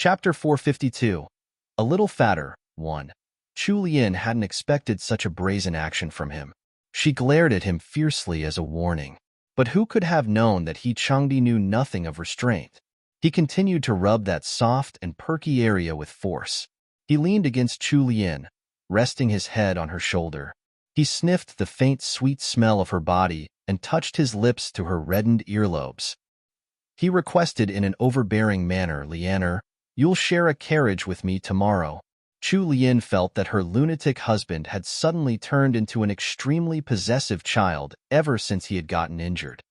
Chapter 452. A Little Fatter, 1. Chu Lian hadn't expected such a brazen action from him. She glared at him fiercely as a warning. But who could have known that Changdi knew nothing of restraint? He continued to rub that soft and perky area with force. He leaned against Chu Lian, resting his head on her shoulder. He sniffed the faint, sweet smell of her body and touched his lips to her reddened earlobes. He requested in an overbearing manner, "Lianer, you'll share a carriage with me tomorrow." Chu Lian felt that her lunatic husband had suddenly turned into an extremely possessive child ever since he had gotten injured.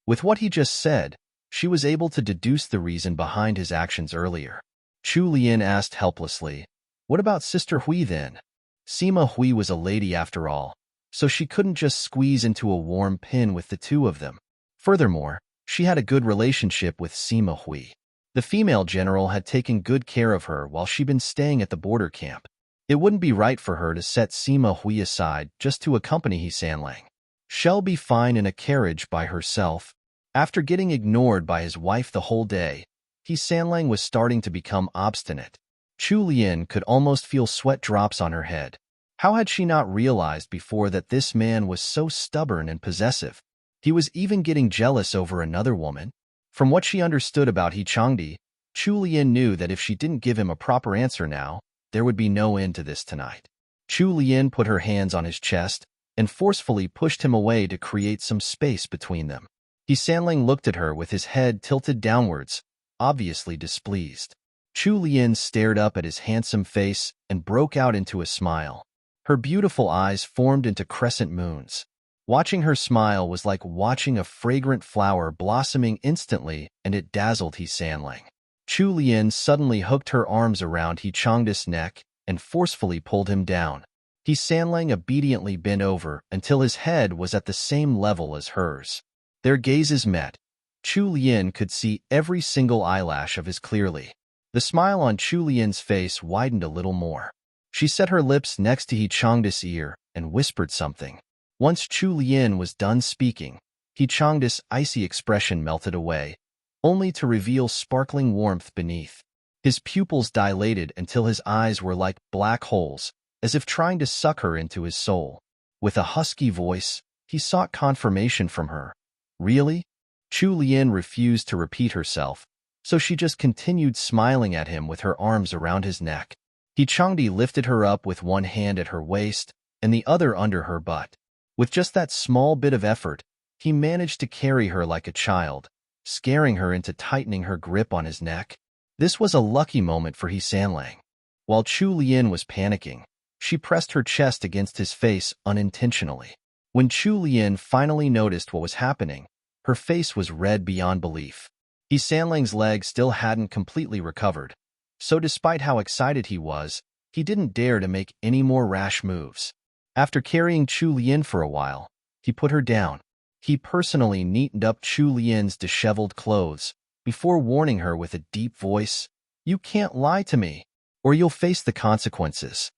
With what he just said, she was able to deduce the reason behind his actions earlier. Chu Lian asked helplessly, "What about Sister Hui then?" Sima Hui was a lady after all, so she couldn't just squeeze into a warm pin with the two of them. Furthermore, she had a good relationship with Sima Hui. The female general had taken good care of her while she'd been staying at the border camp. It wouldn't be right for her to set Sima Hui aside just to accompany He Sanlang. She'll be fine in a carriage by herself. After getting ignored by his wife the whole day, He Sanlang was starting to become obstinate. Chu Lian could almost feel sweat drops on her head. How had she not realized before that this man was so stubborn and possessive? He was even getting jealous over another woman. From what she understood about He Changdi, Chu Lian knew that if she didn't give him a proper answer now, there would be no end to this tonight. Chu Lian put her hands on his chest and forcefully pushed him away to create some space between them. He Sanlang looked at her with his head tilted downwards, obviously displeased. Chu Lian stared up at his handsome face and broke out into a smile. Her beautiful eyes formed into crescent moons. Watching her smile was like watching a fragrant flower blossoming instantly, and it dazzled He Sanlang. Chu Lian suddenly hooked her arms around He Changdi's neck and forcefully pulled him down. He Sanlang obediently bent over until his head was at the same level as hers. Their gazes met. Chu Lian could see every single eyelash of his clearly. The smile on Chu Lian's face widened a little more. She set her lips next to He Changdi's ear and whispered something. Once Chu Lian was done speaking, He Changdi's icy expression melted away, only to reveal sparkling warmth beneath. His pupils dilated until his eyes were like black holes, as if trying to suck her into his soul. With a husky voice, he sought confirmation from her. "Really?" Chu Lian refused to repeat herself, so she just continued smiling at him with her arms around his neck. He Changdi lifted her up with one hand at her waist and the other under her butt. With just that small bit of effort, he managed to carry her like a child, scaring her into tightening her grip on his neck. This was a lucky moment for He Sanlang. While Chu Lian was panicking, she pressed her chest against his face unintentionally. When Chu Lian finally noticed what was happening, her face was red beyond belief. He Sanlang's leg still hadn't completely recovered, so despite how excited he was, he didn't dare to make any more rash moves. After carrying Chu Lian for a while, he put her down. He personally neatened up Chu Lian's disheveled clothes before warning her with a deep voice, "You can't lie to me, or you'll face the consequences."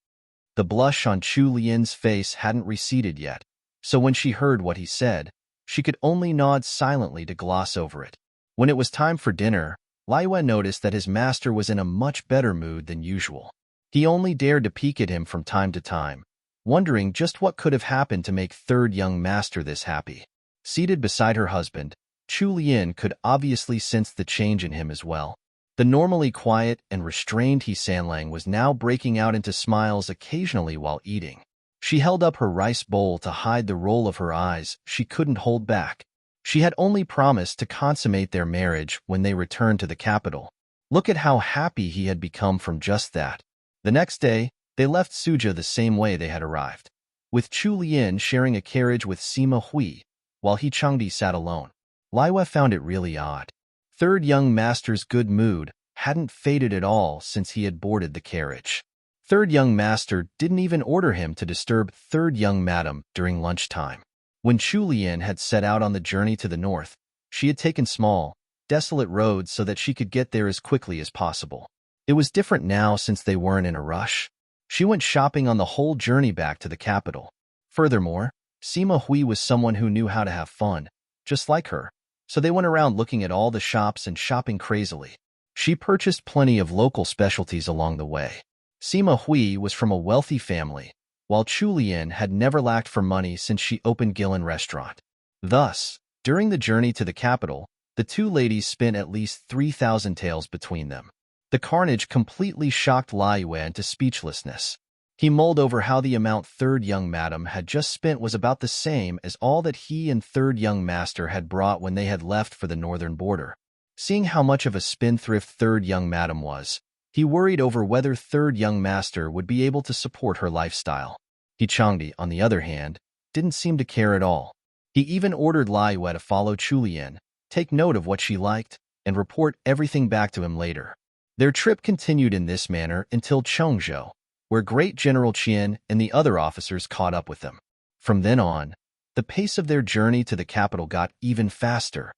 The blush on Chu Lian's face hadn't receded yet, so when she heard what he said, she could only nod silently to gloss over it. When it was time for dinner, Laiwe noticed that his master was in a much better mood than usual. He only dared to peek at him from time to time, wondering just what could have happened to make third young master this happy. Seated beside her husband, Chu Lian could obviously sense the change in him as well. The normally quiet and restrained He Sanlang was now breaking out into smiles occasionally while eating. She held up her rice bowl to hide the roll of her eyes she couldn't hold back. She had only promised to consummate their marriage when they returned to the capital. Look at how happy he had become from just that. The next day, they left Suja the same way they had arrived, with Chu Lian sharing a carriage with Sima Hui, while He Changdi sat alone. Laiwe found it really odd. Third young master's good mood hadn't faded at all since he had boarded the carriage. Third young master didn't even order him to disturb third young madam during lunchtime. When Chu Lian had set out on the journey to the north, she had taken small, desolate roads so that she could get there as quickly as possible. It was different now since they weren't in a rush. She went shopping on the whole journey back to the capital. Furthermore, Sima Hui was someone who knew how to have fun, just like her, so they went around looking at all the shops and shopping crazily. She purchased plenty of local specialties along the way. Sima Hui was from a wealthy family, while Chu Lian had never lacked for money since she opened Gillen Restaurant. Thus, during the journey to the capital, the two ladies spent at least 3,000 taels between them. The carnage completely shocked Lai Yue into speechlessness. He mulled over how the amount third young madam had just spent was about the same as all that he and third young master had brought when they had left for the northern border. Seeing how much of a spendthrift third young madam was, he worried over whether third young master would be able to support her lifestyle. He Changdi, on the other hand, didn't seem to care at all. He even ordered Lai Yue to follow Chulian, take note of what she liked, and report everything back to him later. Their trip continued in this manner until Chengzhou, where Great General Qian and the other officers caught up with them. From then on, the pace of their journey to the capital got even faster.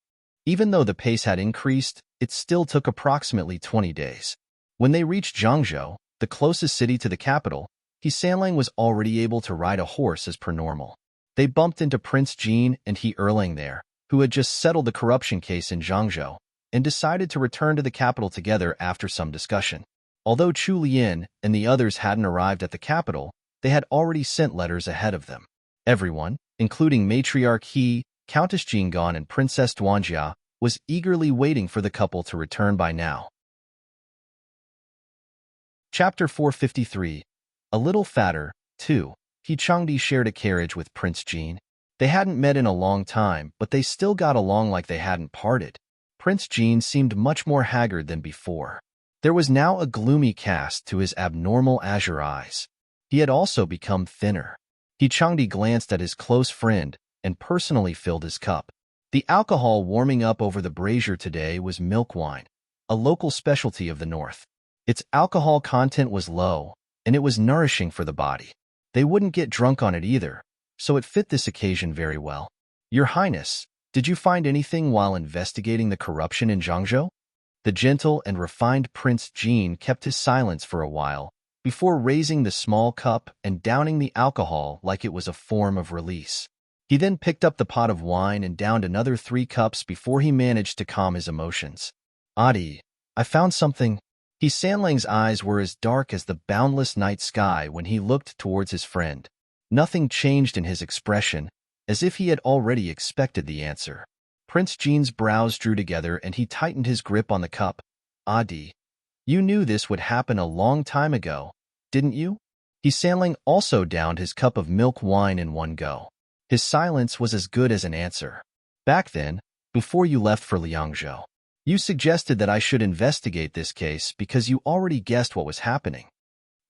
Even though the pace had increased, it still took approximately 20 days. When they reached Zhangzhou, the closest city to the capital, He Sanlang was already able to ride a horse as per normal. They bumped into Prince Jin and He Erlang there, who had just settled the corruption case in Zhangzhou, and decided to return to the capital together after some discussion. Although Chu Lian and the others hadn't arrived at the capital, they had already sent letters ahead of them. Everyone, including Matriarch He, Countess Jingan and Princess Duanjia, was eagerly waiting for the couple to return by now. Chapter 453. A Little Fatter, 2. He Changdi shared a carriage with Prince Jin. They hadn't met in a long time, but they still got along like they hadn't parted. Prince Jin seemed much more haggard than before. There was now a gloomy cast to his abnormal azure eyes. He had also become thinner. He Changdi glanced at his close friend and personally filled his cup. The alcohol warming up over the brazier today was milk wine, a local specialty of the north. Its alcohol content was low, and it was nourishing for the body. They wouldn't get drunk on it either, so it fit this occasion very well. Your Highness, did you find anything while investigating the corruption in Zhangzhou? The gentle and refined Prince Jin kept his silence for a while, before raising the small cup and downing the alcohol like it was a form of release. He then picked up the pot of wine and downed another 3 cups before he managed to calm his emotions. Adi, I found something. He Sanlang's eyes were as dark as the boundless night sky when he looked towards his friend. Nothing changed in his expression, as if he had already expected the answer. Prince Jin's brows drew together and he tightened his grip on the cup. Adi, you knew this would happen a long time ago, didn't you? He Sanlang also downed his cup of milk wine in one go. His silence was as good as an answer. Back then, before you left for Liangzhou, you suggested that I should investigate this case because you already guessed what was happening.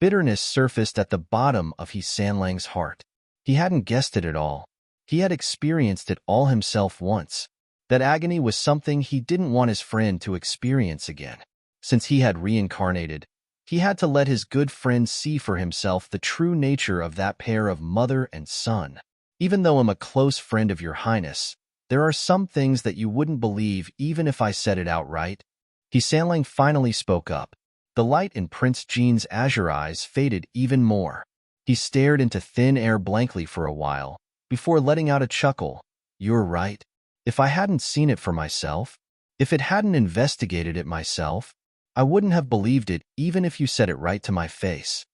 Bitterness surfaced at the bottom of He Sanlang's heart. He hadn't guessed it at all. He had experienced it all himself once. That agony was something he didn't want his friend to experience again. Since he had reincarnated, he had to let his good friend see for himself the true nature of that pair of mother and son. Even though I'm a close friend of your Highness, there are some things that you wouldn't believe even if I said it outright. He Sanlang finally spoke up. The light in Prince Jin's azure eyes faded even more. He stared into thin air blankly for a while, before letting out a chuckle. You're right. If I hadn't seen it for myself, if it hadn't investigated it myself, I wouldn't have believed it even if you said it right to my face.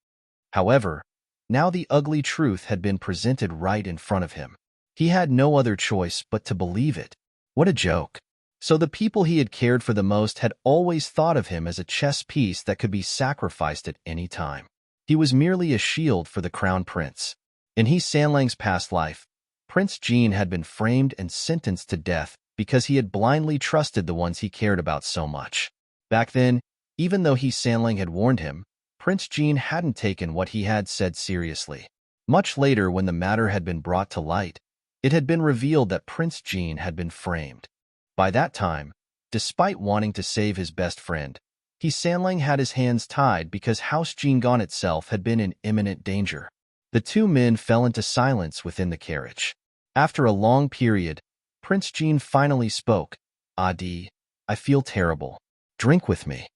However, now the ugly truth had been presented right in front of him. He had no other choice but to believe it. What a joke. So the people he had cared for the most had always thought of him as a chess piece that could be sacrificed at any time. He was merely a shield for the crown prince. In He Sanlang's past life, Prince Jin had been framed and sentenced to death because he had blindly trusted the ones he cared about so much. Back then, even though He Sanlang had warned him, Prince Jin hadn't taken what he had said seriously. Much later, when the matter had been brought to light, it had been revealed that Prince Jin had been framed. By that time, despite wanting to save his best friend, He Sanlang had his hands tied because House Jingan itself had been in imminent danger. The two men fell into silence within the carriage. After a long period, Prince Jin finally spoke. Adi, I feel terrible. Drink with me.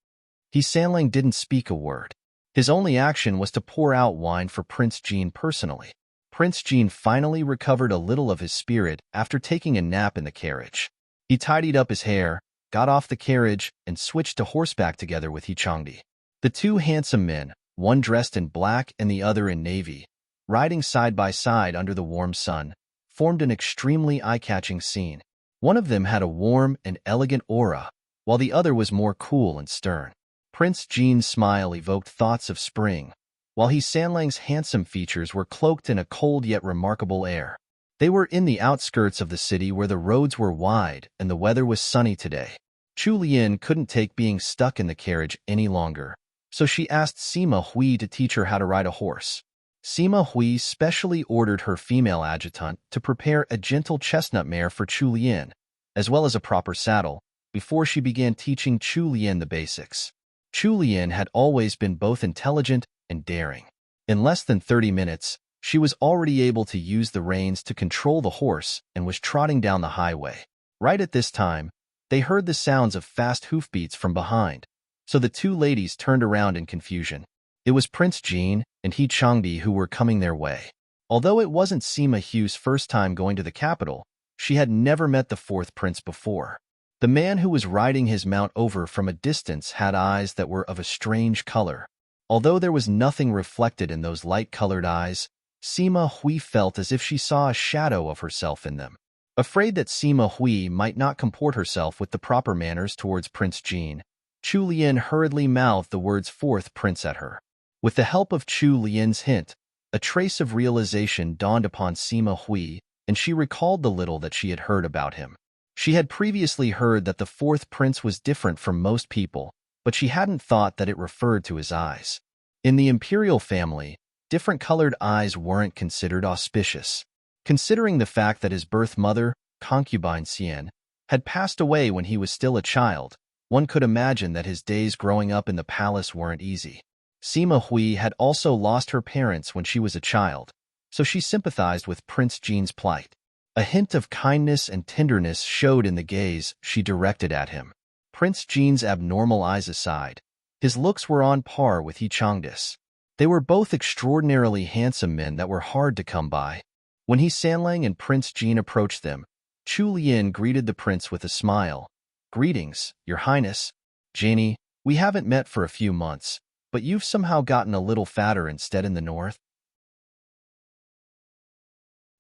He Sanlang didn't speak a word. His only action was to pour out wine for Prince Jin personally. Prince Jin finally recovered a little of his spirit after taking a nap in the carriage. He tidied up his hair, got off the carriage and switched to horseback together with Changdi. The two handsome men, one dressed in black and the other in navy, riding side by side under the warm sun, formed an extremely eye-catching scene. One of them had a warm and elegant aura, while the other was more cool and stern. Prince Jean's smile evoked thoughts of spring, while Sanlang's handsome features were cloaked in a cold yet remarkable air. They were in the outskirts of the city where the roads were wide and the weather was sunny today. Chu Lian couldn't take being stuck in the carriage any longer, so she asked Sima Hui to teach her how to ride a horse. Sima Hui specially ordered her female adjutant to prepare a gentle chestnut mare for Chu Lian, as well as a proper saddle, before she began teaching Chu Lian the basics. Chu Lian had always been both intelligent and daring. In less than 30 minutes, she was already able to use the reins to control the horse and was trotting down the highway. Right at this time, they heard the sounds of fast hoofbeats from behind, so the two ladies turned around in confusion. It was Prince Jean and Changdi who were coming their way. Although it wasn't Sima Hu's first time going to the capital, she had never met the fourth prince before. The man who was riding his mount over from a distance had eyes that were of a strange color. Although there was nothing reflected in those light-colored eyes, Sima Hui felt as if she saw a shadow of herself in them. Afraid that Sima Hui might not comport herself with the proper manners towards Prince Jean, Chu Lian hurriedly mouthed the words fourth prince at her. With the help of Chu Lian's hint, a trace of realization dawned upon Sima Hui, and she recalled the little that she had heard about him. She had previously heard that the fourth prince was different from most people, but she hadn't thought that it referred to his eyes. In the imperial family, different colored eyes weren't considered auspicious. Considering the fact that his birth mother, concubine Xian, had passed away when he was still a child, one could imagine that his days growing up in the palace weren't easy. Sima Hui had also lost her parents when she was a child, so she sympathized with Prince Jean's plight. A hint of kindness and tenderness showed in the gaze she directed at him. Prince Jean's abnormal eyes aside, his looks were on par with Changdi's. They were both extraordinarily handsome men that were hard to come by. When Sanlang and Prince Jean approached them, Chu Lian greeted the prince with a smile. "Greetings, Your Highness. Janie, we haven't met for a few months, but you've somehow gotten a little fatter instead in the north."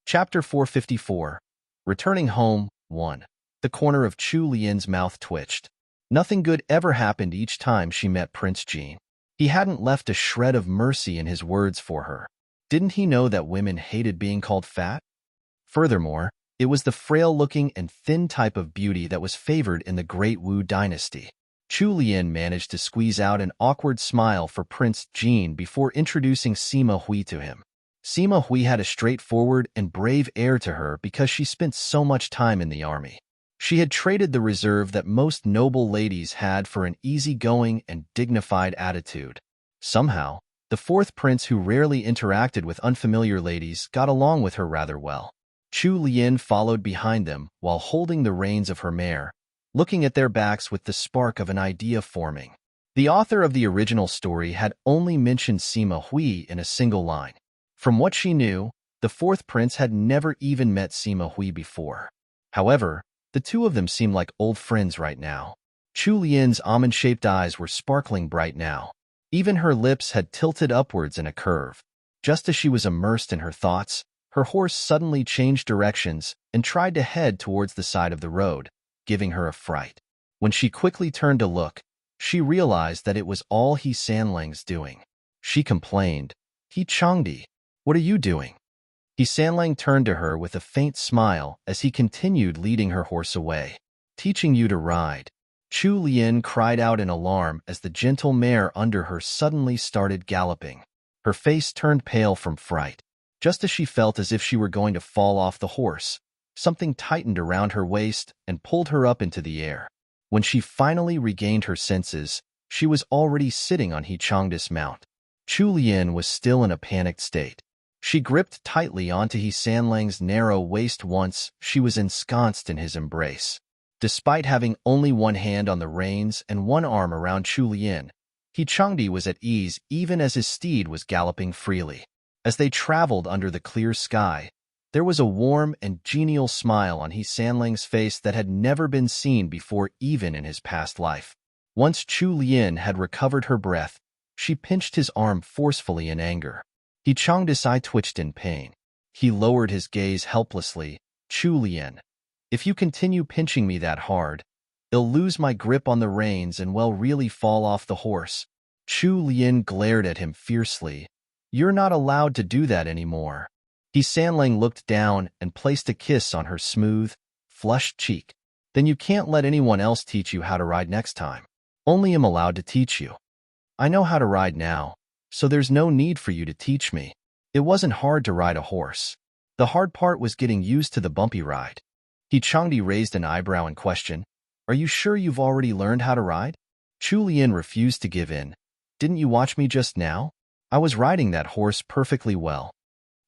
Chapter 454. Returning Home, 1. The corner of Chu Lian's mouth twitched. Nothing good ever happened each time she met Prince Jean. He hadn't left a shred of mercy in his words for her. Didn't he know that women hated being called fat? Furthermore, it was the frail-looking and thin type of beauty that was favored in the Great Wu dynasty. Chu Lian managed to squeeze out an awkward smile for Prince Jean before introducing Sima Hui to him. Sima Hui had a straightforward and brave air to her because she spent so much time in the army. She had traded the reserve that most noble ladies had for an easygoing and dignified attitude. Somehow, the fourth prince, who rarely interacted with unfamiliar ladies, got along with her rather well. Chu Lian followed behind them while holding the reins of her mare, looking at their backs with the spark of an idea forming. The author of the original story had only mentioned Sima Hui in a single line. From what she knew, the fourth prince had never even met Sima Hui before. However, the two of them seemed like old friends right now. Chu Lian's almond-shaped eyes were sparkling bright now. Even her lips had tilted upwards in a curve. Just as she was immersed in her thoughts, her horse suddenly changed directions and tried to head towards the side of the road, giving her a fright. When she quickly turned to look, she realized that it was all Sanlang's doing. She complained, "Changdi, what are you doing?" Sanlang turned to her with a faint smile as he continued leading her horse away. "Teaching you to ride." Chu Lian cried out in alarm as the gentle mare under her suddenly started galloping. Her face turned pale from fright. Just as she felt as if she were going to fall off the horse, something tightened around her waist and pulled her up into the air. When she finally regained her senses, she was already sitting on Changdi's mount. Chu Lian was still in a panicked state. She gripped tightly onto Sanlang's narrow waist once she was ensconced in his embrace. Despite having only one hand on the reins and one arm around Chu Lian, Changdi was at ease even as his steed was galloping freely. As they traveled under the clear sky, There was a warm and genial smile on He Sanlang's face that had never been seen before even in his past life. Once Chu Lien had recovered her breath, she pinched his arm forcefully in anger. He Chang's eye twitched in pain. He lowered his gaze helplessly. Chu Lien, if you continue pinching me that hard, I'll lose my grip on the reins and will really fall off the horse. Chu Lien glared at him fiercely. You're not allowed to do that anymore. He Sanlang looked down and placed a kiss on her smooth, flushed cheek. Then you can't let anyone else teach you how to ride next time. Only I'm allowed to teach you. I know how to ride now, so there's no need for you to teach me. It wasn't hard to ride a horse. The hard part was getting used to the bumpy ride. He Changdi raised an eyebrow in question. Are you sure you've already learned how to ride? Chu Lien refused to give in. Didn't you watch me just now? I was riding that horse perfectly well.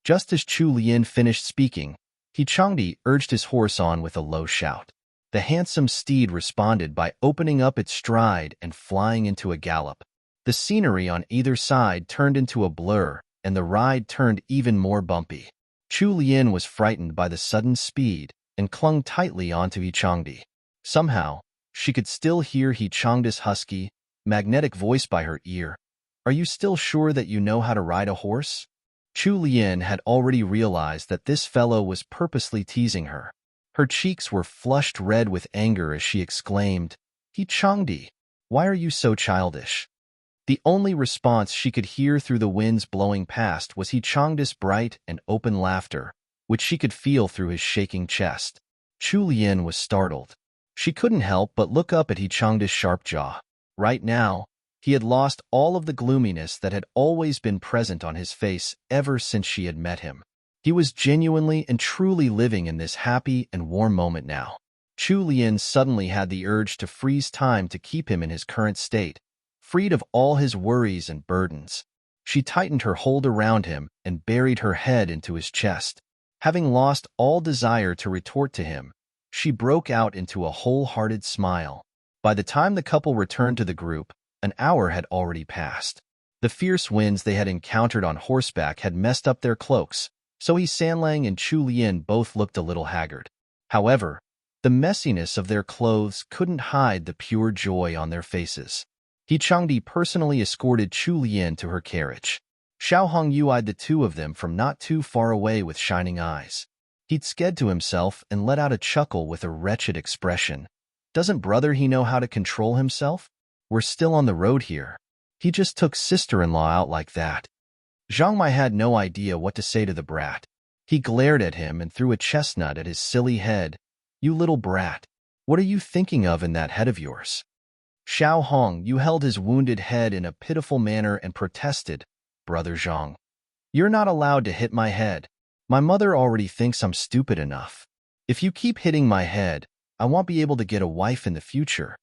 Just as Chu Lien finished speaking, He Changdi urged his horse on with a low shout. The handsome steed responded by opening up its stride and flying into a gallop. The scenery on either side turned into a blur, and the ride turned even more bumpy. Chu Lien was frightened by the sudden speed and clung tightly onto He Changdi. Somehow, she could still hear He Changdi's husky, magnetic voice by her ear. Are you still sure that you know how to ride a horse? Chu Lien had already realized that this fellow was purposely teasing her. Her cheeks were flushed red with anger as she exclaimed, He Changdi, why are you so childish? The only response she could hear through the winds blowing past was He Changdi's bright and open laughter, which she could feel through his shaking chest. Chu Lien was startled. She couldn't help but look up at He Changdi's sharp jaw. Right now, he had lost all of the gloominess that had always been present on his face ever since she had met him. He was genuinely and truly living in this happy and warm moment now. Chu Lien suddenly had the urge to freeze time to keep him in his current state, freed of all his worries and burdens. She tightened her hold around him and buried her head into his chest. Having lost all desire to retort to him, she broke out into a wholehearted smile. By the time the couple returned to the group, an hour had already passed. The fierce winds they had encountered on horseback had messed up their cloaks, so He Sanlang and Chu Lien both looked a little haggard. However, the messiness of their clothes couldn't hide the pure joy on their faces. He Changdi personally escorted Chu Lien to her carriage. Xiao Hongyu eyed the two of them from not too far away with shining eyes. He'd sked to himself and let out a chuckle with a wretched expression. Doesn't brother he know how to control himself? We're still on the road here. He just took sister-in-law out like that. Zhang Mai had no idea what to say to the brat. He glared at him and threw a chestnut at his silly head. You little brat. What are you thinking of in that head of yours? Xiao Hong, you held his wounded head in a pitiful manner and protested, Brother Zhang. You're not allowed to hit my head. My mother already thinks I'm stupid enough. If you keep hitting my head, I won't be able to get a wife in the future.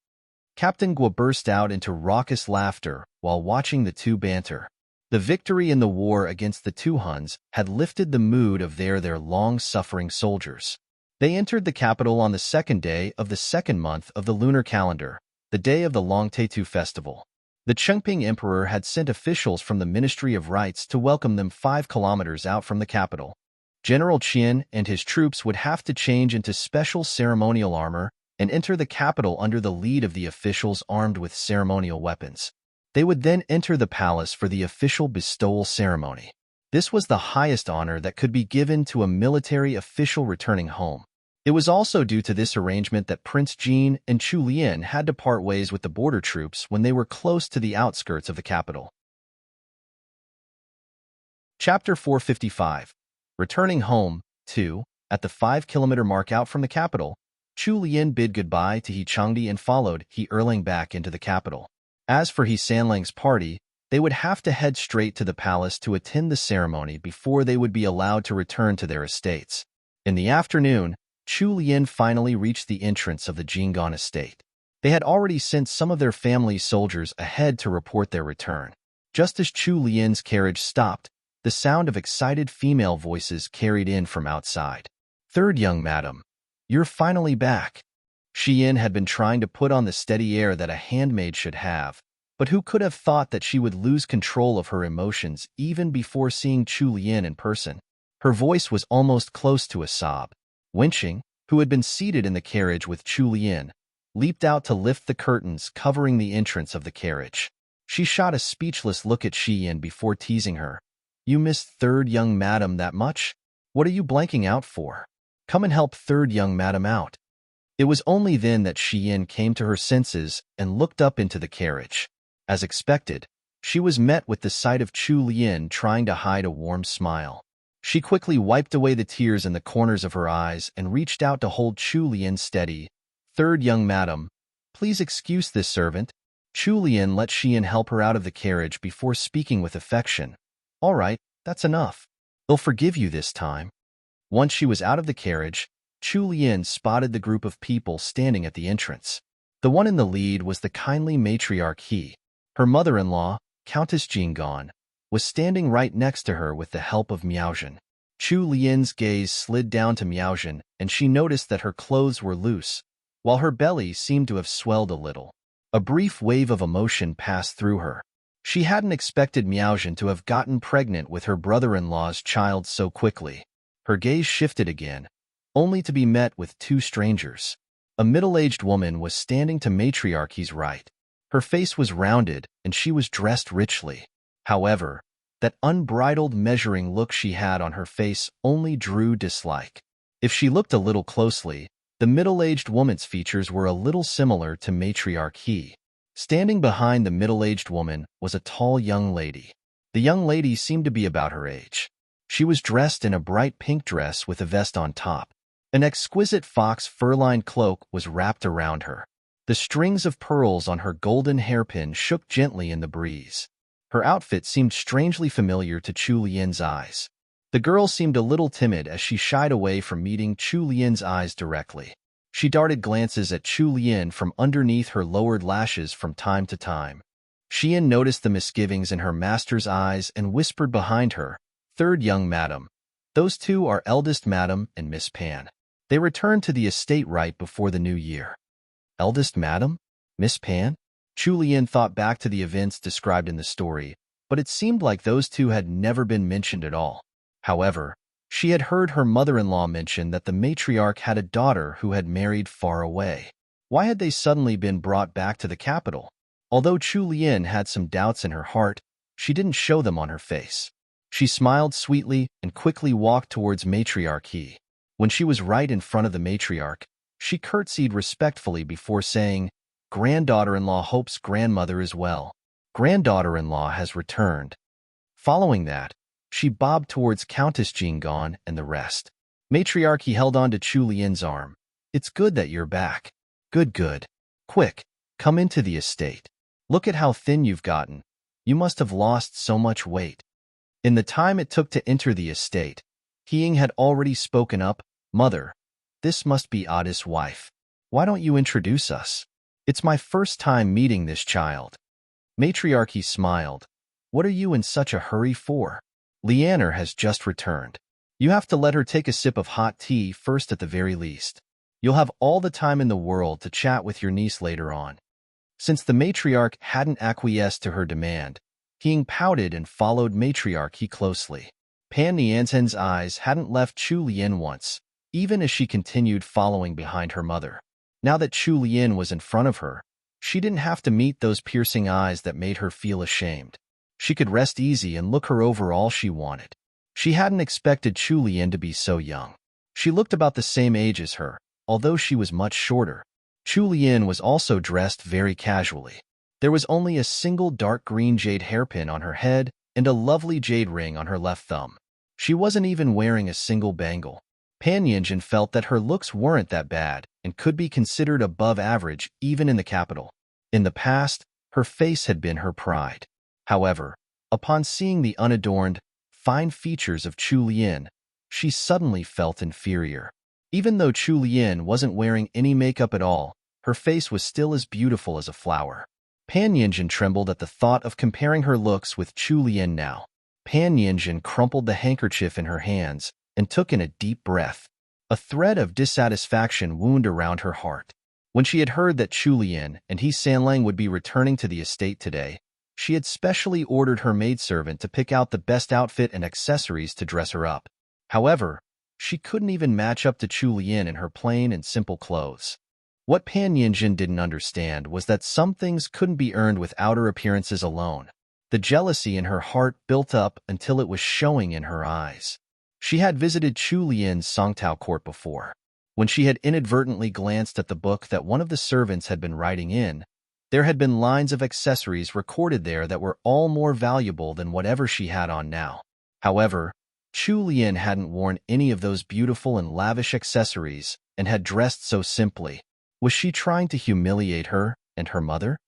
Captain Guo burst out into raucous laughter while watching the two banter. The victory in the war against the two Huns had lifted the mood of their long-suffering soldiers. They entered the capital on the second day of the second month of the lunar calendar, the day of the Longtetu festival. The Chengping Emperor had sent officials from the Ministry of Rites to welcome them 5 kilometers out from the capital. General Qian and his troops would have to change into special ceremonial armor and enter the capital under the lead of the officials armed with ceremonial weapons. They would then enter the palace for the official bestowal ceremony. This was the highest honor that could be given to a military official returning home. It was also due to this arrangement that Prince Jin and Chu Lien had to part ways with the border troops when they were close to the outskirts of the capital. Chapter 455. Returning home, 2. At the 5-kilometer mark out from the capital, Chu Lien bid goodbye to He Changdi and followed He Erlang back into the capital. As for He Sanlang's party, they would have to head straight to the palace to attend the ceremony before they would be allowed to return to their estates. In the afternoon, Chu Lien finally reached the entrance of the Jinggan estate. They had already sent some of their family's soldiers ahead to report their return. Just as Chu Lien's carriage stopped, the sound of excited female voices carried in from outside. Third young madam, you're finally back. Xian had been trying to put on the steady air that a handmaid should have, but who could have thought that she would lose control of her emotions even before seeing Chu Lien in person? Her voice was almost close to a sob. Wenqing, who had been seated in the carriage with Chu Lian, leaped out to lift the curtains covering the entrance of the carriage. She shot a speechless look at Shi Yin before teasing her. "You missed third young madam that much? What are you blanking out for? Come and help third young madam out." It was only then that Shi Yin came to her senses and looked up into the carriage. As expected, she was met with the sight of Chu Lian trying to hide a warm smile. She quickly wiped away the tears in the corners of her eyes and reached out to hold Chu Lian steady. "Third young madam, please excuse this servant." Chu Lian let Shi Yin help her out of the carriage before speaking with affection. "All right, that's enough. They'll forgive you this time." Once she was out of the carriage, Chu Lian spotted the group of people standing at the entrance. The one in the lead was the kindly matriarch He. Her mother-in-law, Countess Jinggan, was standing right next to her with the help of Miaozhen. Chu Lian's gaze slid down to Miaozhen, and she noticed that her clothes were loose, while her belly seemed to have swelled a little. A brief wave of emotion passed through her. She hadn't expected Miaozhen to have gotten pregnant with her brother-in-law's child so quickly. Her gaze shifted again, only to be met with two strangers. A middle-aged woman was standing to matriarchy's right. Her face was rounded, and she was dressed richly. However, that unbridled measuring look she had on her face only drew dislike. If she looked a little closely, the middle-aged woman's features were a little similar to matriarch He. Standing behind the middle-aged woman was a tall young lady. The young lady seemed to be about her age. She was dressed in a bright pink dress with a vest on top. An exquisite fox fur-lined cloak was wrapped around her. The strings of pearls on her golden hairpin shook gently in the breeze. Her outfit seemed strangely familiar to Chu Lian's eyes. The girl seemed a little timid as she shied away from meeting Chu Lian's eyes directly. She darted glances at Chu Lian from underneath her lowered lashes from time to time. Xian noticed the misgivings in her master's eyes and whispered behind her, "Third young madam. Those two are eldest madam and Miss Pan. They returned to the estate right before the new year." Eldest madam? Miss Pan? Chu Lian thought back to the events described in the story, but it seemed like those two had never been mentioned at all. However, she had heard her mother-in-law mention that the matriarch had a daughter who had married far away. Why had they suddenly been brought back to the capital? Although Chu Lian had some doubts in her heart, she didn't show them on her face. She smiled sweetly and quickly walked towards matriarch He. When she was right in front of the matriarch, she curtsied respectfully before saying, "Granddaughter-in-law hopes grandmother is well. Granddaughter-in-law has returned." Following that, she bobbed towards Countess Jinggan and the rest. Matriarchy held on to Chu Lian's arm. "It's good that you're back. Good. Quick, come into the estate. Look at how thin you've gotten. You must have lost so much weight." In the time it took to enter the estate, He had already spoken up. "Mother, this must be Ada's wife. Why don't you introduce us? It's my first time meeting this child." Matriarchy smiled. "What are you in such a hurry for? Leaner has just returned. You have to let her take a sip of hot tea first at the very least. You'll have all the time in the world to chat with your niece later on." Since the matriarch hadn't acquiesced to her demand, He pouted and followed matriarchy closely. Pan Nianzhen's eyes hadn't left Chu Lian once, even as she continued following behind her mother. Now that Chu Lian was in front of her, she didn't have to meet those piercing eyes that made her feel ashamed. She could rest easy and look her over all she wanted. She hadn't expected Chu Lian to be so young. She looked about the same age as her, although she was much shorter. Chu Lian was also dressed very casually. There was only a single dark green jade hairpin on her head and a lovely jade ring on her left thumb. She wasn't even wearing a single bangle. Pan Yinjin felt that her looks weren't that bad and could be considered above average even in the capital. In the past, her face had been her pride. However, upon seeing the unadorned, fine features of Chu Lian, she suddenly felt inferior. Even though Chu Lian wasn't wearing any makeup at all, her face was still as beautiful as a flower. Pan Yinjin trembled at the thought of comparing her looks with Chu Lian now. Pan Yinjin crumpled the handkerchief in her hands and took in a deep breath. A thread of dissatisfaction wound around her heart. When she had heard that Chu Lian and He Sanlang would be returning to the estate today, she had specially ordered her maidservant to pick out the best outfit and accessories to dress her up. However, she couldn't even match up to Chu Lian in her plain and simple clothes. What Pan Yinjin didn't understand was that some things couldn't be earned with outer appearances alone. The jealousy in her heart built up until it was showing in her eyes. She had visited Chu Lian's Songtao court before. When she had inadvertently glanced at the book that one of the servants had been writing in, there had been lines of accessories recorded there that were all more valuable than whatever she had on now. However, Chu Lian hadn't worn any of those beautiful and lavish accessories and had dressed so simply. Was she trying to humiliate her and her mother?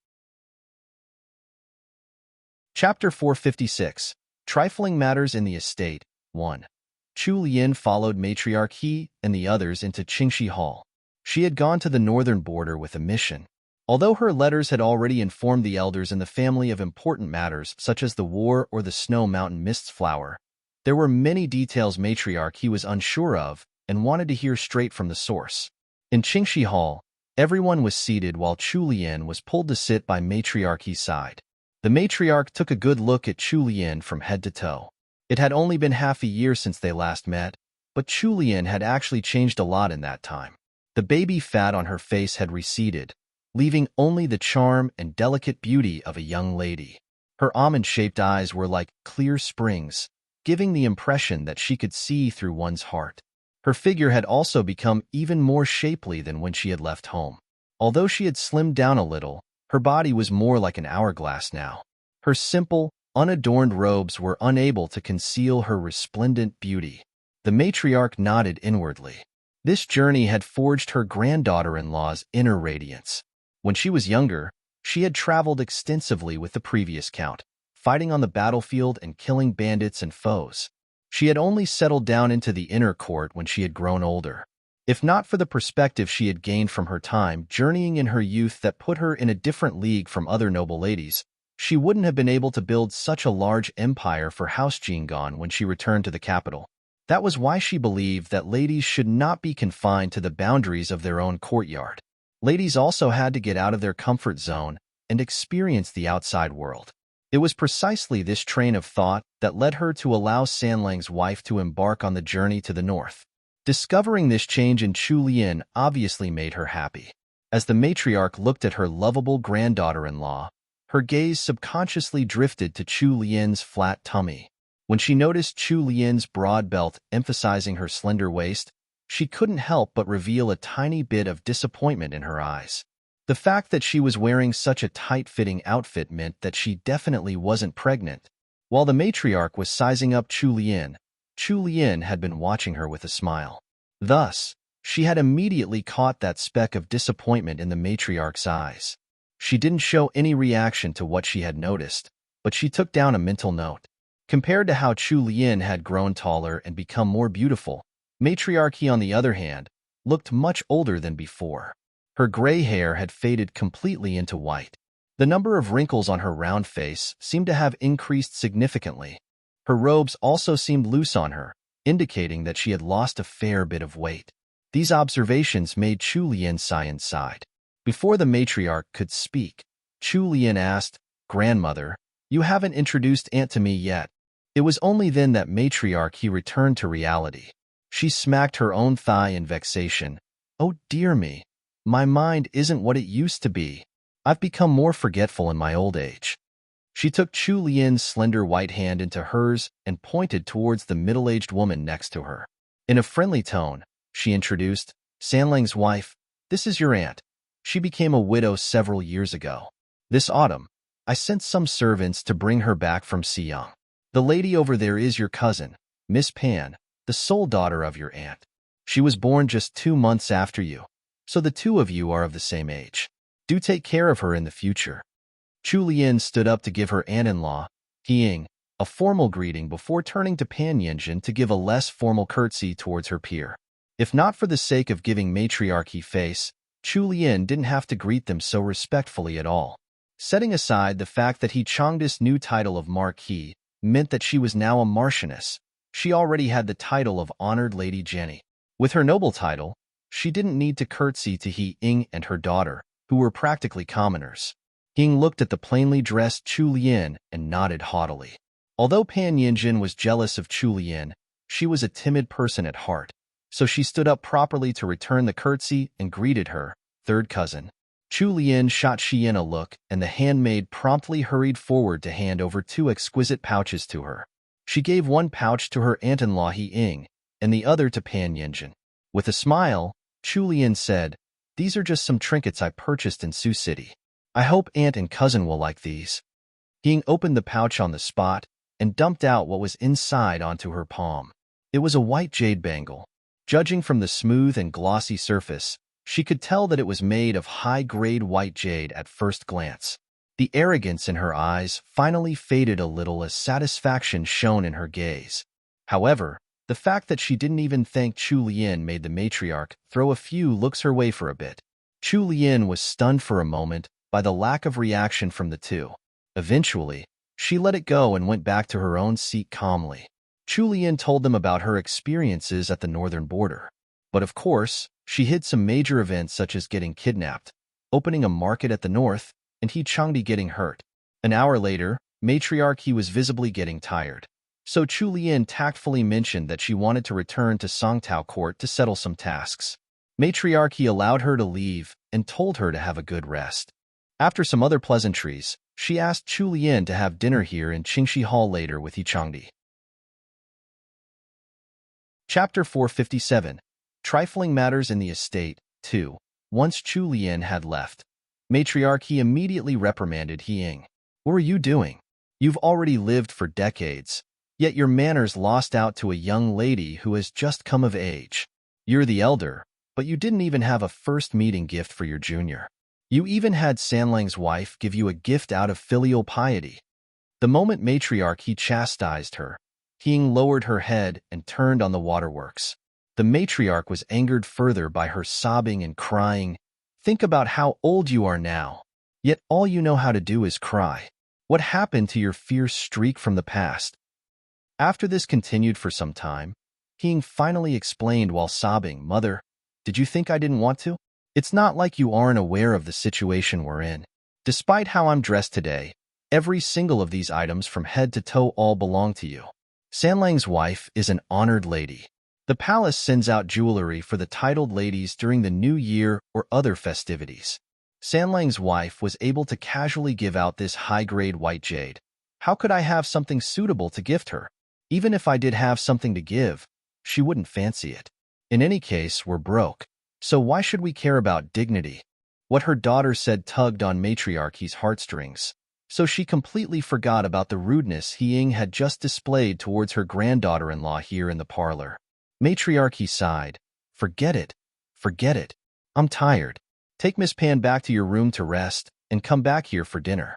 Chapter 456. Trifling Matters in the Estate. 1. Chu Lian followed Matriarch He and the others into Qingxi Hall. She had gone to the northern border with a mission. Although her letters had already informed the elders in the family of important matters such as the war or the Snow Mountain Mist's flower, there were many details Matriarch He was unsure of and wanted to hear straight from the source. In Qingxi Hall, everyone was seated while Chu Lian was pulled to sit by Matriarch He's side. The matriarch took a good look at Chu Lian from head to toe. It had only been half a year since they last met, but Chu Lian had actually changed a lot in that time. The baby fat on her face had receded, leaving only the charm and delicate beauty of a young lady. Her almond-shaped eyes were like clear springs, giving the impression that she could see through one's heart. Her figure had also become even more shapely than when she had left home. Although she had slimmed down a little, her body was more like an hourglass now. Her simple, unadorned robes were unable to conceal her resplendent beauty. The matriarch nodded inwardly. This journey had forged her granddaughter-in-law's inner radiance. When she was younger, she had traveled extensively with the previous count, fighting on the battlefield and killing bandits and foes. She had only settled down into the inner court when she had grown older. If not for the perspective she had gained from her time journeying in her youth that put her in a different league from other noble ladies, she wouldn't have been able to build such a large empire for House Jingon when she returned to the capital. That was why she believed that ladies should not be confined to the boundaries of their own courtyard. Ladies also had to get out of their comfort zone and experience the outside world. It was precisely this train of thought that led her to allow Sanlang's wife to embark on the journey to the north. Discovering this change in Chu Lian obviously made her happy. As the matriarch looked at her lovable granddaughter-in-law, her gaze subconsciously drifted to Chu Lian's flat tummy. When she noticed Chu Lian's broad belt emphasizing her slender waist, she couldn't help but reveal a tiny bit of disappointment in her eyes. The fact that she was wearing such a tight-fitting outfit meant that she definitely wasn't pregnant. While the matriarch was sizing up Chu Lian had been watching her with a smile. Thus, she had immediately caught that speck of disappointment in the matriarch's eyes. She didn't show any reaction to what she had noticed, but she took down a mental note. Compared to how Chu Lian had grown taller and become more beautiful, Matriarch He, on the other hand, looked much older than before. Her gray hair had faded completely into white. The number of wrinkles on her round face seemed to have increased significantly. Her robes also seemed loose on her, indicating that she had lost a fair bit of weight. These observations made Chu Lian sigh inside. Before the matriarch could speak, Chu Lian asked, "Grandmother, you haven't introduced Aunt to me yet." It was only then that Matriarch He returned to reality. She smacked her own thigh in vexation. "Oh dear me, my mind isn't what it used to be. I've become more forgetful in my old age." She took Chu Lian's slender white hand into hers and pointed towards the middle-aged woman next to her. In a friendly tone, she introduced, "Sanlang's wife, this is your aunt. She became a widow several years ago. This autumn, I sent some servants to bring her back from Xiyang. The lady over there is your cousin, Miss Pan, the sole daughter of your aunt. She was born just 2 months after you, so the two of you are of the same age. Do take care of her in the future." Chu Lian stood up to give her aunt-in-law, Ying, a formal greeting before turning to Pan Yinjin to give a less formal curtsy towards her peer. If not for the sake of giving matriarchy face, Chu Lian didn't have to greet them so respectfully at all. Setting aside the fact that He Changda's new title of Marquis meant that she was now a Marchioness, she already had the title of Honored Lady Jenny. With her noble title, she didn't need to curtsy to He Ying and her daughter, who were practically commoners. Ying looked at the plainly dressed Chu Lian and nodded haughtily. Although Pan Yinjin was jealous of Chu Lian, She was a timid person at heart, so she stood up properly to return the curtsy and greeted her third cousin. Chu Lian shot Xian a look, and the handmaid promptly hurried forward to hand over 2 exquisite pouches to her. She gave one pouch to her aunt-in-law He Ying, and the other to Pan Yinjin. With a smile, Chu Lian said, "These are just some trinkets I purchased in Sioux City. I hope aunt and cousin will like these." Ying opened the pouch on the spot and dumped out what was inside onto her palm. It was a white jade bangle. Judging from the smooth and glossy surface, she could tell that it was made of high-grade white jade at first glance. The arrogance in her eyes finally faded a little as satisfaction shone in her gaze. However, the fact that she didn't even thank Chu Lian made the matriarch throw a few looks her way for a bit. Chu Lian was stunned for a moment by the lack of reaction from the two. Eventually, she let it go and went back to her own seat calmly. Chu Lian told them about her experiences at the northern border. But of course, she hid some major events such as getting kidnapped, opening a market at the north, and He Changdi getting hurt. An hour later, matriarch He was visibly getting tired. So Chu Lian tactfully mentioned that she wanted to return to Songtao court to settle some tasks. Matriarch He allowed her to leave and told her to have a good rest. After some other pleasantries, she asked Chu Lian to have dinner here in Qingxi Hall later with He Changdi. Chapter 457. Trifling Matters in the Estate, 2. Once Chu Lian had left, matriarch He immediately reprimanded He Ying. "What are you doing? You've already lived for decades, yet your manners lost out to a young lady who has just come of age. You're the elder, but you didn't even have a first meeting gift for your junior. You even had Sanlang's wife give you a gift out of filial piety." The moment matriarch He chastised her, He Ying lowered her head and turned on the waterworks. The matriarch was angered further by her sobbing and crying. "Think about how old you are now, yet all you know how to do is cry. What happened to your fierce streak from the past?" After this continued for some time, He Ying finally explained while sobbing, "Mother, did you think I didn't want to? It's not like you aren't aware of the situation we're in. Despite how I'm dressed today, every single of these items from head to toe all belong to you. Sanlang's wife is an honored lady. The palace sends out jewelry for the titled ladies during the New Year or other festivities. Sanlang's wife was able to casually give out this high-grade white jade. How could I have something suitable to gift her? Even if I did have something to give, she wouldn't fancy it. In any case, we're broke, so why should we care about dignity?" What her daughter said tugged on matriarchy's heartstrings, so she completely forgot about the rudeness He Ying had just displayed towards her granddaughter-in-law here in the parlor. Matriarchy sighed. Forget it. Forget it. I'm tired. Take Miss Pan back to your room to rest, and come back here for dinner."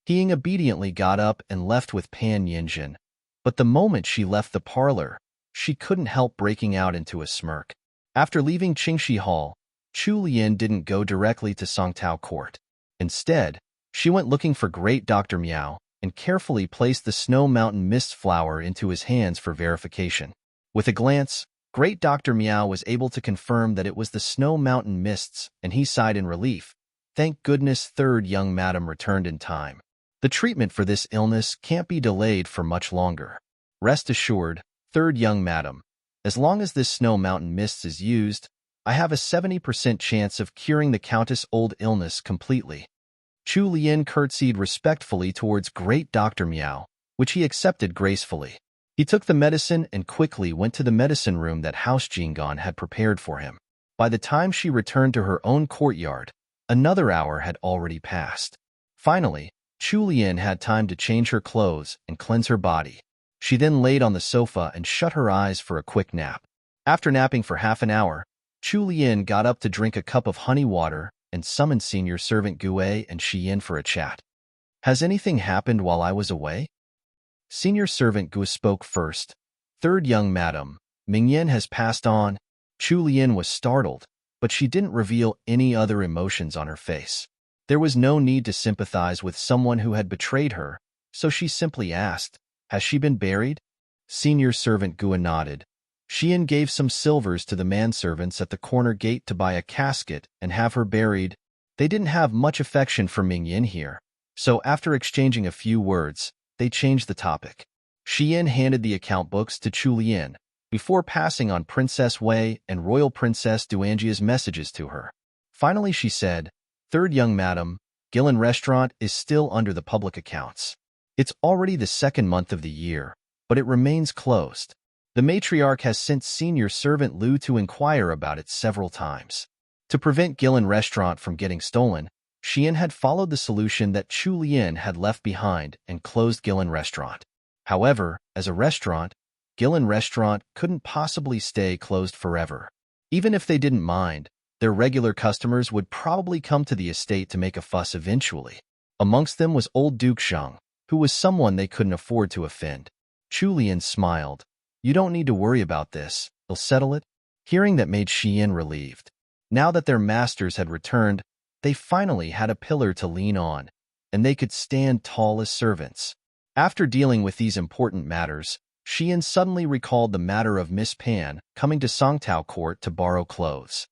He Ying obediently got up and left with Pan Yinjin, but the moment she left the parlor, she couldn't help breaking out into a smirk. After leaving Qingxi Hall, Chu Lian didn't go directly to Songtao Court. Instead, she went looking for Great Dr. Miao and carefully placed the Snow Mountain Mist flower into his hands for verification. With a glance, Great Dr. Miao was able to confirm that it was the Snow Mountain Mists, and he sighed in relief. Thank goodness third young madam returned in time. The treatment for this illness can't be delayed for much longer. Rest assured, third young madam, as long as this Snow Mountain Mists is used, I have a 70% chance of curing the Countess' old illness completely. Chu Lian curtsied respectfully towards Great Dr. Miao, which he accepted gracefully. He took the medicine and quickly went to the medicine room that House Jingon had prepared for him. By the time she returned to her own courtyard, another hour had already passed. Finally, Chu Lian had time to change her clothes and cleanse her body. She then laid on the sofa and shut her eyes for a quick nap. After napping for half an hour, Chu Lian got up to drink a cup of honey water and summoned senior servant Gue and Xian for a chat. "Has anything happened while I was away?" Senior servant Gue spoke first. "Third young madam, Mingyan has passed on." Chu Lian was startled, but she didn't reveal any other emotions on her face. There was no need to sympathize with someone who had betrayed her, so she simply asked, "Has she been buried?" Senior servant Gue nodded. Xian gave some silvers to the manservants at the corner gate to buy a casket and have her buried. They didn't have much affection for Mingyan here, so after exchanging a few words, they changed the topic. Xian handed the account books to Chu Lian, before passing on Princess Wei and Royal Princess Duanjia's messages to her. Finally, she said, "Third young madam, Gillen Restaurant is still under the public accounts. It's already the second month of the year, but it remains closed. The matriarch has sent senior servant Lu to inquire about it several times. To prevent Gillen Restaurant from getting stolen, Xian had followed the solution that Chu Lian had left behind and closed Gillen Restaurant. However, as a restaurant, Gillen Restaurant couldn't possibly stay closed forever. Even if they didn't mind, their regular customers would probably come to the estate to make a fuss eventually. Amongst them was old Duke Zheng, who was someone they couldn't afford to offend. Chu Lian smiled. "You don't need to worry about this. They'll settle it." Hearing that made Xian relieved. Now that their masters had returned, they finally had a pillar to lean on, and they could stand tall as servants. After dealing with these important matters, Xian suddenly recalled the matter of Miss Pan coming to Songtao Court to borrow clothes.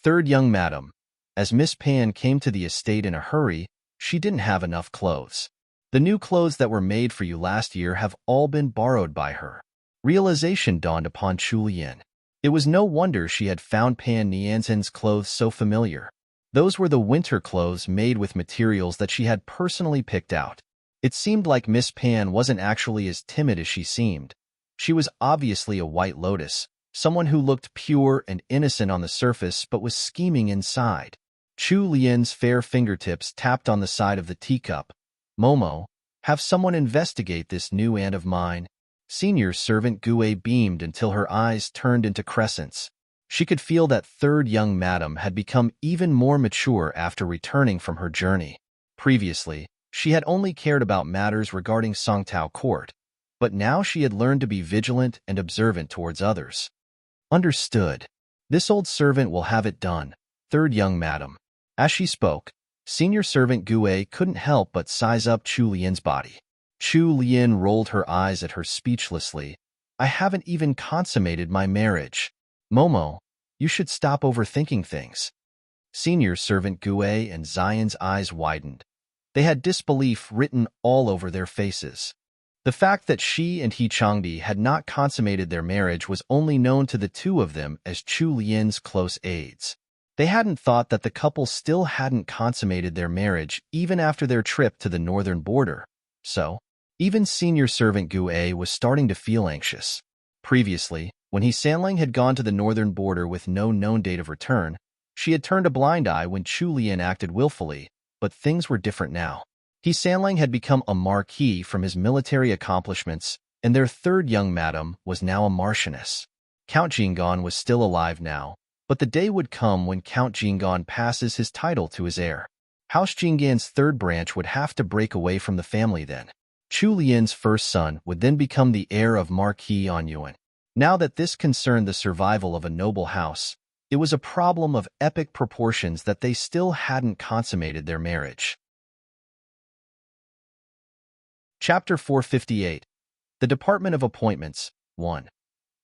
Third young madam, as Miss Pan came to the estate in a hurry, she didn't have enough clothes. The new clothes that were made for you last year have all been borrowed by her. Realization dawned upon Chu Lian. It was no wonder she had found Pan Nianzhen's clothes so familiar. Those were the winter clothes made with materials that she had personally picked out. It seemed like Miss Pan wasn't actually as timid as she seemed. She was obviously a white lotus, someone who looked pure and innocent on the surface but was scheming inside. Chu Lian's fair fingertips tapped on the side of the teacup. "Momo, have someone investigate this new aunt of mine." Senior servant Gue beamed until her eyes turned into crescents. She could feel that third young madam had become even more mature after returning from her journey. Previously, she had only cared about matters regarding Songtao Court, but now she had learned to be vigilant and observant towards others. "Understood. This old servant will have it done, third young madam." As she spoke, senior servant Gue couldn't help but size up Chu Lian's body. Chu Lian rolled her eyes at her speechlessly. "I haven't even consummated my marriage. Momo, you should stop overthinking things." Senior servant Gue and Zion's eyes widened. They had disbelief written all over their faces. The fact that she and He Changdi had not consummated their marriage was only known to the two of them as Chu Lian's close aides. They hadn't thought that the couple still hadn't consummated their marriage even after their trip to the northern border. So, even senior servant Gue was starting to feel anxious. Previously, when He Sanlang had gone to the northern border with no known date of return, she had turned a blind eye when Chu Lian acted willfully, but things were different now. He Sanlang had become a marquis from his military accomplishments, and their third young madam was now a marchioness. Count Jingon was still alive now, but the day would come when Count Jingon passes his title to his heir. House Jingan's third branch would have to break away from the family then. Chu Lian's first son would then become the heir of Marquis Anyuan. Now that this concerned the survival of a noble house, it was a problem of epic proportions that they still hadn't consummated their marriage. Chapter 458. The Department of Appointments, 1.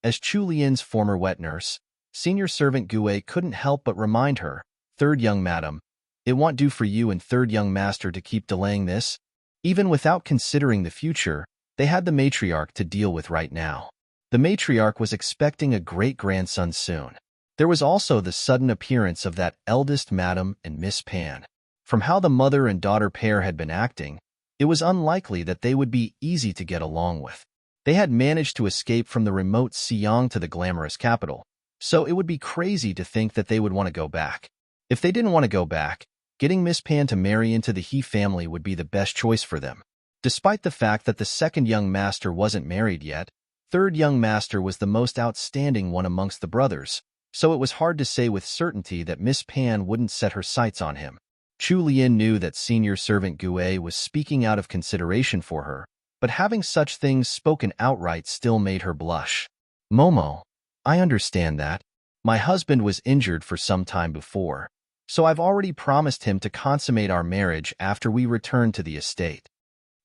As Chu Lian's former wet nurse, senior servant Gue couldn't help but remind her, "Third young madam, it won't do for you and third young master to keep delaying this." Even without considering the future, they had the matriarch to deal with right now. The matriarch was expecting a great-grandson soon. There was also the sudden appearance of that eldest madam and Miss Pan. From how the mother and daughter pair had been acting, it was unlikely that they would be easy to get along with. They had managed to escape from the remote Siang to the glamorous capital, so it would be crazy to think that they would want to go back. If they didn't want to go back, getting Miss Pan to marry into the He family would be the best choice for them. Despite the fact that the second young master wasn't married yet, third young master was the most outstanding one amongst the brothers, so it was hard to say with certainty that Miss Pan wouldn't set her sights on him. Chu Lian knew that senior servant Gue was speaking out of consideration for her, but having such things spoken outright still made her blush. "Momo, I understand that. My husband was injured for some time before, so I've already promised him to consummate our marriage after we return to the estate."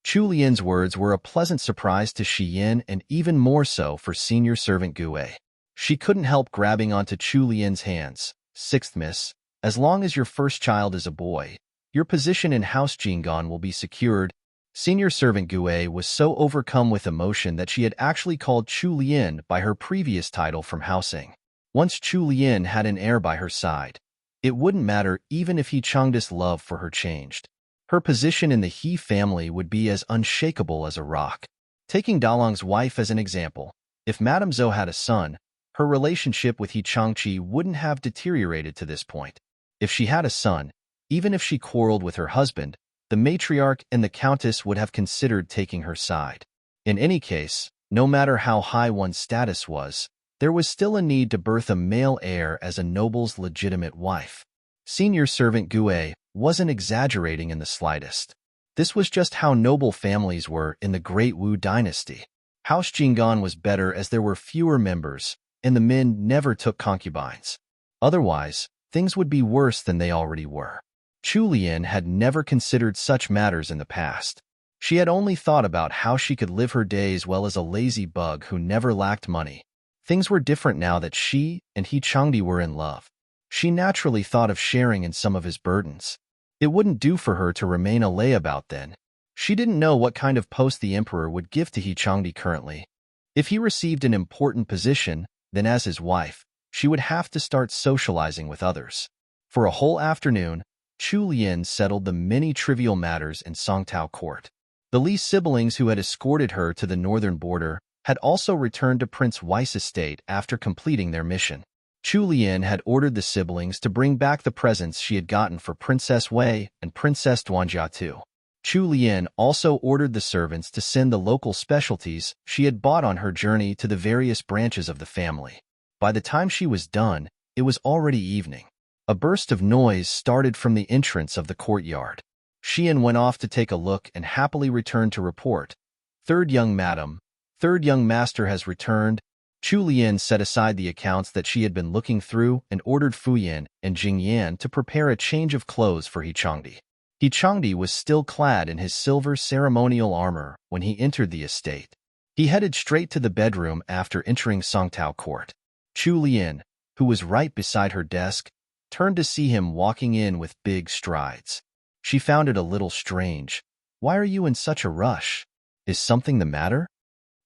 Chu Lian's words were a pleasant surprise to Xian and even more so for senior servant Gue. She couldn't help grabbing onto Chu Lian's hands. "Sixth miss, as long as your first child is a boy, your position in House Jingon will be secured." Senior servant Gue was so overcome with emotion that she had actually called Chu Lian by her previous title from Housing. Once Chu Lian had an heir by her side, it wouldn't matter even if He Changda's love for her changed. Her position in the He family would be as unshakable as a rock. Taking Dalong's wife as an example, if Madame Zhou had a son, her relationship with He Changqi wouldn't have deteriorated to this point. If she had a son, even if she quarreled with her husband, the matriarch and the countess would have considered taking her side. In any case, no matter how high one's status was, there was still a need to birth a male heir as a noble's legitimate wife. Senior servant Gue wasn't exaggerating in the slightest. This was just how noble families were in the Great Wu dynasty. House Jinggan was better as there were fewer members, and the men never took concubines. Otherwise, things would be worse than they already were. Chu Lian had never considered such matters in the past. She had only thought about how she could live her days well as a lazy bug who never lacked money. Things were different now that she and He Changdi were in love. She naturally thought of sharing in some of his burdens. It wouldn't do for her to remain a layabout then. She didn't know what kind of post the emperor would give to He Changdi currently. If he received an important position, then as his wife, she would have to start socializing with others. For a whole afternoon, Chu Lian settled the many trivial matters in Songtao court. The Li siblings who had escorted her to the northern border had also returned to Prince Wei's estate after completing their mission. Chu Lian had ordered the siblings to bring back the presents she had gotten for Princess Wei and Princess Duanjia too. Chu Lian also ordered the servants to send the local specialties she had bought on her journey to the various branches of the family. By the time she was done, it was already evening. A burst of noise started from the entrance of the courtyard. Xian went off to take a look and happily returned to report. Third young madam, third young master has returned. Chu Lian set aside the accounts that she had been looking through and ordered Fu Yan and Jing Yan to prepare a change of clothes for He Changdi. He Changdi was still clad in his silver ceremonial armor when he entered the estate. He headed straight to the bedroom after entering Songtao court. Chu Lian, who was right beside her desk, turned to see him walking in with big strides. She found it a little strange. Why are you in such a rush? Is something the matter?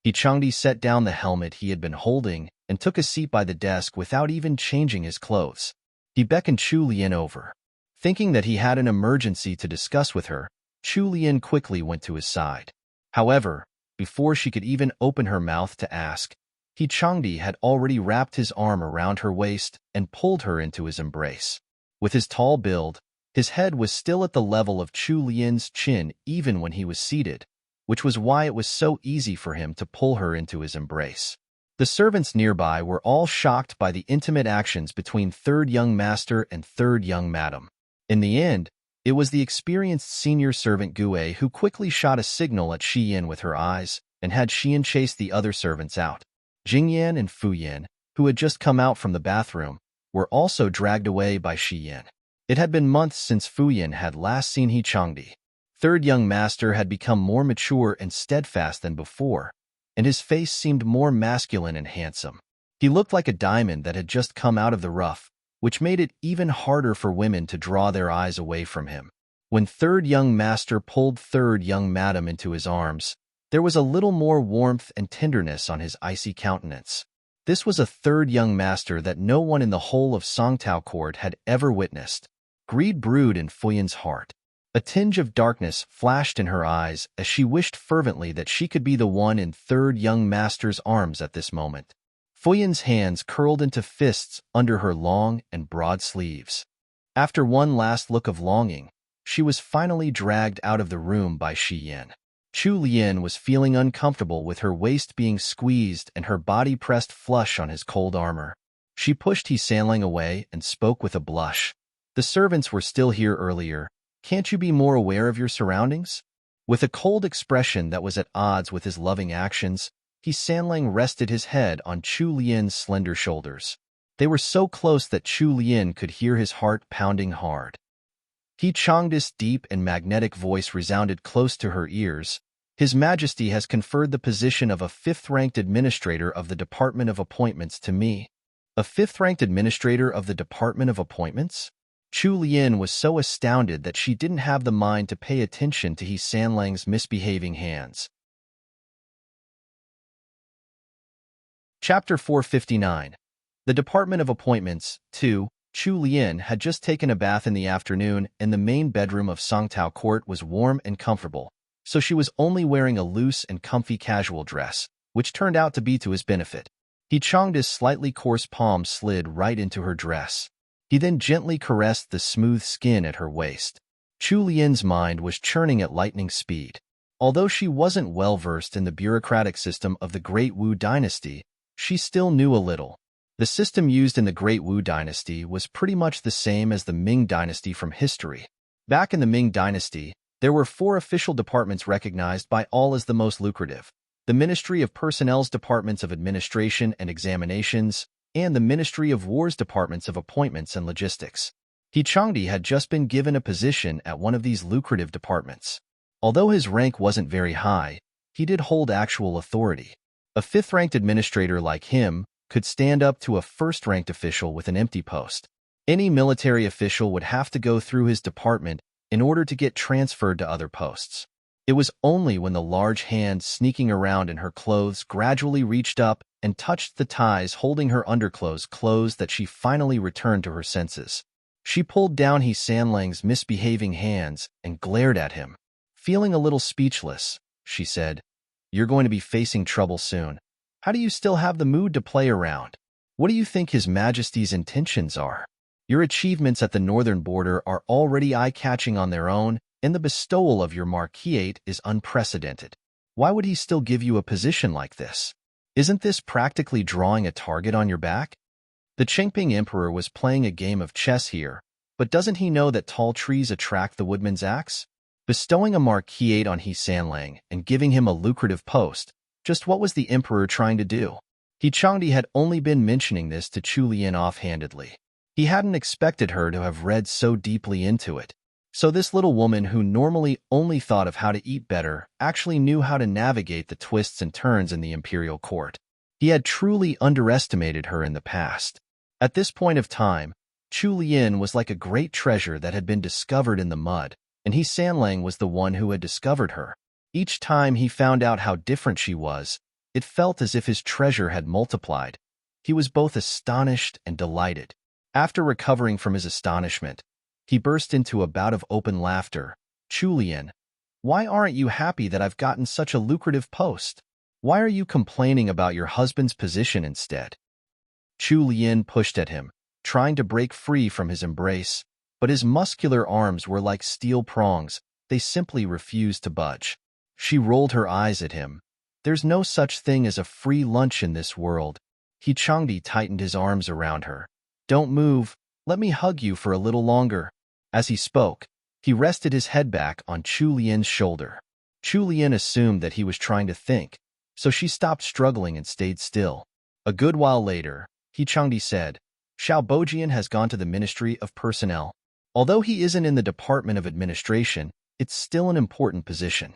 He Changdi set down the helmet he had been holding and took a seat by the desk without even changing his clothes. He beckoned Chu Lian over. Thinking that he had an emergency to discuss with her, Chu Lian quickly went to his side. However, before she could even open her mouth to ask, He Changdi had already wrapped his arm around her waist and pulled her into his embrace. With his tall build, his head was still at the level of Chu Lian's chin even when he was seated, which was why it was so easy for him to pull her into his embrace. The servants nearby were all shocked by the intimate actions between third young master and third young madam. In the end, it was the experienced senior servant Gue who quickly shot a signal at Xian with her eyes and had Xian chase the other servants out. Jingyan and Fu Yan, who had just come out from the bathroom, were also dragged away by Xian. It had been months since Fu Yan had last seen He Changdi. Third young master had become more mature and steadfast than before, and his face seemed more masculine and handsome. He looked like a diamond that had just come out of the rough, which made it even harder for women to draw their eyes away from him. When third young master pulled third young madam into his arms, there was a little more warmth and tenderness on his icy countenance. This was a third young master that no one in the whole of Songtao court had ever witnessed. Greed brewed in Fuyan's heart. A tinge of darkness flashed in her eyes as she wished fervently that she could be the one in third young master's arms at this moment. Fuyan's hands curled into fists under her long and broad sleeves. After one last look of longing, she was finally dragged out of the room by Xian. Chu Lian was feeling uncomfortable with her waist being squeezed and her body pressed flush on his cold armor. She pushed He Sanlang away and spoke with a blush. The servants were still here earlier. Can't you be more aware of your surroundings? With a cold expression that was at odds with his loving actions, He Sanlang rested his head on Chu Lian's slender shoulders. They were so close that Chu Lian could hear his heart pounding hard. He Changdi's deep and magnetic voice resounded close to her ears. His Majesty has conferred the position of a fifth-ranked administrator of the Department of Appointments to me. A fifth-ranked administrator of the Department of Appointments? Chu Lian was so astounded that she didn't have the mind to pay attention to He Sanlang's misbehaving hands. Chapter 459. The Department of Appointments. 2. Chu Lian had just taken a bath in the afternoon, and the main bedroom of Songtao Court was warm and comfortable, so she was only wearing a loose and comfy casual dress, which turned out to be to his benefit. He Changda's slightly coarse palm slid right into her dress. He then gently caressed the smooth skin at her waist. Chu Lian's mind was churning at lightning speed. Although she wasn't well-versed in the bureaucratic system of the Great Wu Dynasty, she still knew a little. The system used in the Great Wu Dynasty was pretty much the same as the Ming Dynasty from history. Back in the Ming Dynasty, there were 4 official departments recognized by all as the most lucrative: the Ministry of Personnel's Departments of Administration and Examinations, and the Ministry of War's Departments of Appointments and Logistics. He Changdi had just been given a position at one of these lucrative departments. Although his rank wasn't very high, he did hold actual authority. A 5th-ranked administrator like him could stand up to a 1st-ranked official with an empty post. Any military official would have to go through his department in order to get transferred to other posts. It was only when the large hand sneaking around in her clothes gradually reached up and touched the ties holding her underclothes closed that she finally returned to her senses. She pulled down He Sanlang's misbehaving hands and glared at him. Feeling a little speechless, she said, "You're going to be facing trouble soon. How do you still have the mood to play around? What do you think His Majesty's intentions are? Your achievements at the northern border are already eye-catching on their own, and the bestowal of your marquisate is unprecedented. Why would he still give you a position like this? Isn't this practically drawing a target on your back?" The Qingping Emperor was playing a game of chess here, but doesn't he know that tall trees attract the woodman's axe? Bestowing a marquisate on He Sanlang and giving him a lucrative post, just what was the Emperor trying to do? He Changdi had only been mentioning this to Chu Lian offhandedly. He hadn't expected her to have read so deeply into it. So this little woman who normally only thought of how to eat better actually knew how to navigate the twists and turns in the imperial court. He had truly underestimated her in the past. At this point of time, Chu Lian was like a great treasure that had been discovered in the mud, and He Sanlang was the one who had discovered her. Each time he found out how different she was, it felt as if his treasure had multiplied. He was both astonished and delighted. After recovering from his astonishment, he burst into a bout of open laughter. "Chu Lian, why aren't you happy that I've gotten such a lucrative post? Why are you complaining about your husband's position instead?" Chu Lian pushed at him, trying to break free from his embrace, but his muscular arms were like steel prongs. They simply refused to budge. She rolled her eyes at him. "There's no such thing as a free lunch in this world." He Changdi tightened his arms around her. "Don't move. Let me hug you for a little longer." As he spoke, he rested his head back on Chu Lian's shoulder. Chu Lian assumed that he was trying to think, so she stopped struggling and stayed still. A good while later, He Changdi said, "Xiao Bojian has gone to the Ministry of Personnel. Although he isn't in the Department of Administration, it's still an important position."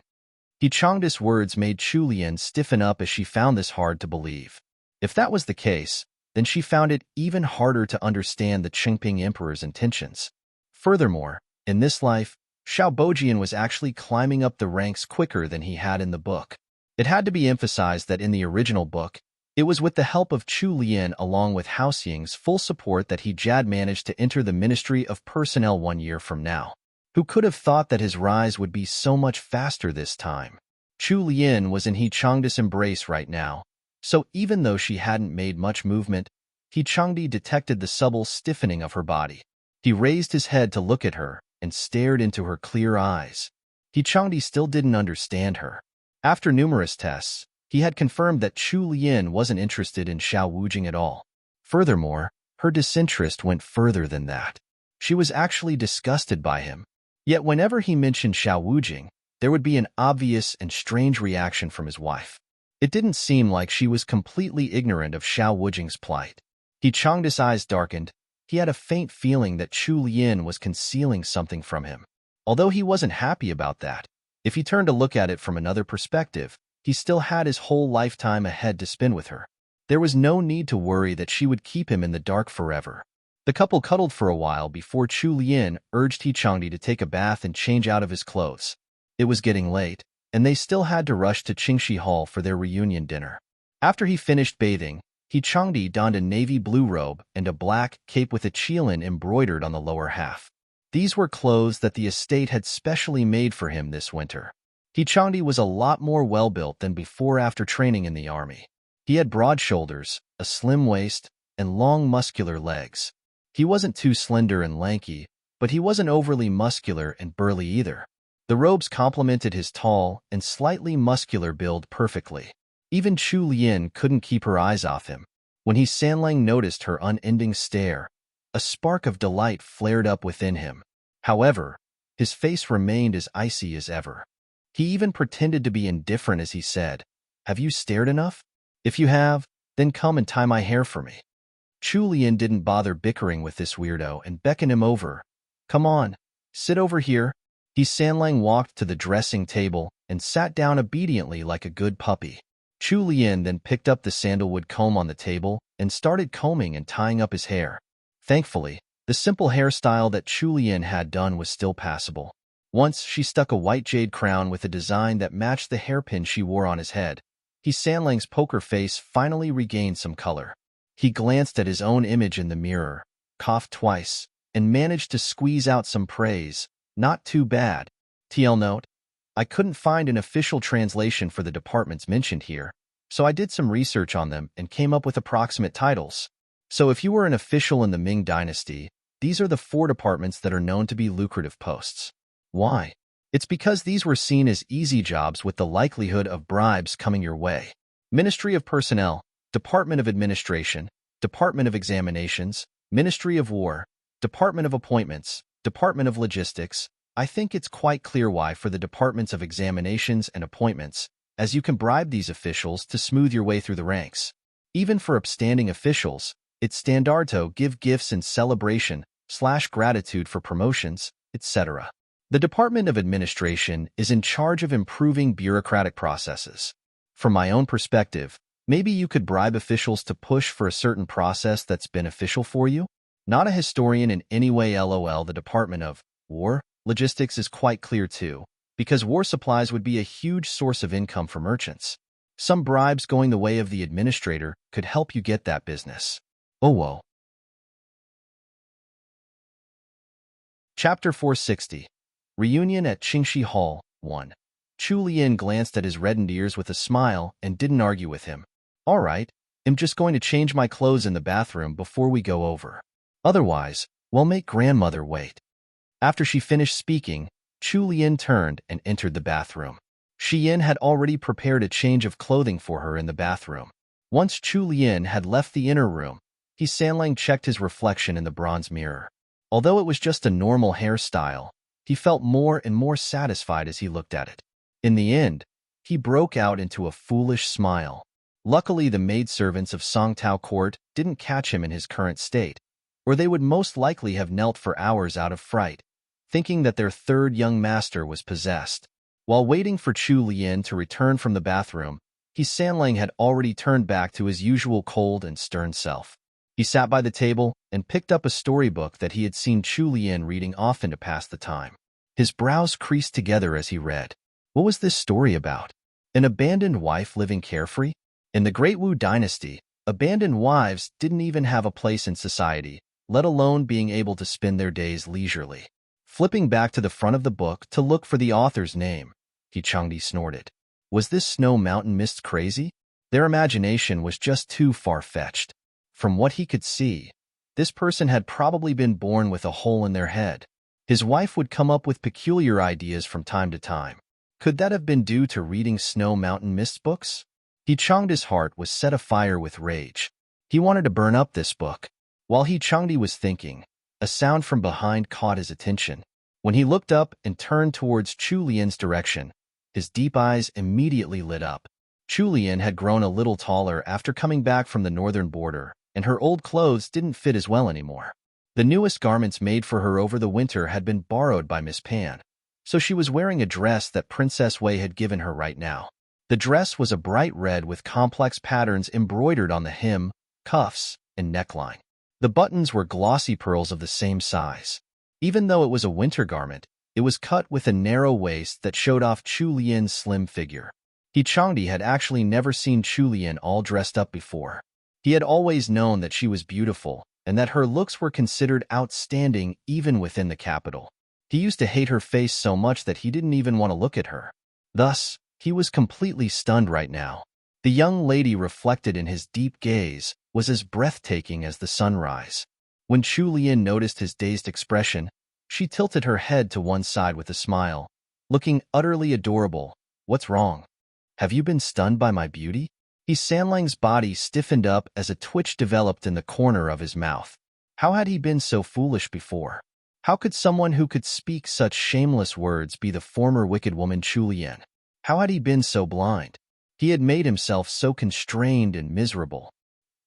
He Changdi's words made Chu Lian stiffen up as she found this hard to believe. If that was the case, then she found it even harder to understand the Qingping Emperor's intentions. Furthermore, in this life, Xiao Bojian was actually climbing up the ranks quicker than he had in the book. It had to be emphasized that in the original book, it was with the help of Chu Lian along with House Ying's full support that he Jad managed to enter the Ministry of Personnel 1 year from now. Who could have thought that his rise would be so much faster this time? Chu Lian was in He Changdi's embrace right now, so even though she hadn't made much movement, He Changdi detected the subtle stiffening of her body. He raised his head to look at her and stared into her clear eyes. He Changdi still didn't understand her. After numerous tests, he had confirmed that Chu Lian wasn't interested in Xiao Wujing at all. Furthermore, her disinterest went further than that. She was actually disgusted by him. Yet whenever he mentioned Xiao Wujing, there would be an obvious and strange reaction from his wife. It didn't seem like she was completely ignorant of Xiao Wujing's plight. He Changdi's eyes darkened. He had a faint feeling that Chu Lian was concealing something from him. Although he wasn't happy about that, if he turned to look at it from another perspective, he still had his whole lifetime ahead to spend with her. There was no need to worry that she would keep him in the dark forever. The The couple cuddled for a while before Chu Lian urged He Changdi to take a bath and change out of his clothes. It was getting late, and they still had to rush to Qingxi Hall for their reunion dinner. After he finished bathing, He Changdi donned a navy blue robe and a black cape with a qilin embroidered on the lower half. These were clothes that the estate had specially made for him this winter. He Changdi was a lot more well-built than before after training in the army. He had broad shoulders, a slim waist, and long muscular legs. He wasn't too slender and lanky, but he wasn't overly muscular and burly either. The robes complemented his tall and slightly muscular build perfectly. Even Chu Lian couldn't keep her eyes off him. When He Sanlang noticed her unending stare, a spark of delight flared up within him. However, his face remained as icy as ever. He even pretended to be indifferent as he said, "Have you stared enough? If you have, then come and tie my hair for me." Chu Lian didn't bother bickering with this weirdo and beckoned him over. "Come on, sit over here." He Sanlang walked to the dressing table and sat down obediently like a good puppy. Chu Lian then picked up the sandalwood comb on the table and started combing and tying up his hair. Thankfully, the simple hairstyle that Chu Lian had done was still passable. Once she stuck a white jade crown with a design that matched the hairpin she wore on his head. He Sanlang's poker face finally regained some color. He glanced at his own image in the mirror, coughed twice, and managed to squeeze out some praise. "Not too bad." TL note: I couldn't find an official translation for the departments mentioned here, so I did some research on them and came up with approximate titles. So if you were an official in the Ming Dynasty, these are the 4 departments that are known to be lucrative posts. Why? It's because these were seen as easy jobs with the likelihood of bribes coming your way. Ministry of Personnel, Department of Administration, Department of Examinations, Ministry of War, Department of Appointments, Department of Logistics. I think it's quite clear why for the departments of examinations and appointments, as you can bribe these officials to smooth your way through the ranks. Even for upstanding officials, it's standard to give gifts in celebration/gratitude for promotions, etc. The Department of Administration is in charge of improving bureaucratic processes. From my own perspective, maybe you could bribe officials to push for a certain process that's beneficial for you? Not a historian in any way. LOL. The Department of War Logistics is quite clear too, because war supplies would be a huge source of income for merchants. Some bribes going the way of the administrator could help you get that business. Oh whoa. Chapter 460. Reunion at Qingxi Hall 1. Chu Lian glanced at his reddened ears with a smile and didn't argue with him. "All right, I'm just going to change my clothes in the bathroom before we go over. Otherwise, we'll make grandmother wait." After she finished speaking, Chu Lian turned and entered the bathroom. Xian had already prepared a change of clothing for her in the bathroom. Once Chu Lian had left the inner room, He Sanlang checked his reflection in the bronze mirror. Although it was just a normal hairstyle, he felt more and more satisfied as he looked at it. In the end, he broke out into a foolish smile. Luckily, the maidservants of Songtao Court didn't catch him in his current state, or they would most likely have knelt for hours out of fright, thinking that their third young master was possessed. While waiting for Chu Lian to return from the bathroom, He Sanlang had already turned back to his usual cold and stern self. He sat by the table and picked up a storybook that he had seen Chu Lian reading often to pass the time. His brows creased together as he read. What was this story about? An abandoned wife living carefree? In the Great Wu Dynasty, abandoned wives didn't even have a place in society, let alone being able to spend their days leisurely. Flipping back to the front of the book to look for the author's name, He Changdi snorted. Was this Snow Mountain Mist crazy? Their imagination was just too far-fetched. From what he could see, this person had probably been born with a hole in their head. His wife would come up with peculiar ideas from time to time. Could that have been due to reading Snow Mountain Mist books? He Changdi's heart was set afire with rage. He wanted to burn up this book. While He Changdi was thinking, a sound from behind caught his attention. When he looked up and turned towards Chu Lian's direction, his deep eyes immediately lit up. Chu Lian had grown a little taller after coming back from the northern border, and her old clothes didn't fit as well anymore. The newest garments made for her over the winter had been borrowed by Miss Pan, so she was wearing a dress that Princess Wei had given her right now. The dress was a bright red with complex patterns embroidered on the hem, cuffs, and neckline. The buttons were glossy pearls of the same size. Even though it was a winter garment, it was cut with a narrow waist that showed off Chu Lian's slim figure. He Changdi had actually never seen Chu Lian all dressed up before. He had always known that she was beautiful and that her looks were considered outstanding even within the capital. He used to hate her face so much that he didn't even want to look at her. Thus, he was completely stunned right now. The young lady reflected in his deep gaze was as breathtaking as the sunrise. When Chu Lian noticed his dazed expression, she tilted her head to one side with a smile, looking utterly adorable. What's wrong? Have you been stunned by my beauty? Sanlang's body stiffened up as a twitch developed in the corner of his mouth. How had he been so foolish before? How could someone who could speak such shameless words be the former wicked woman Chu Lian? How had he been so blind? He had made himself so constrained and miserable.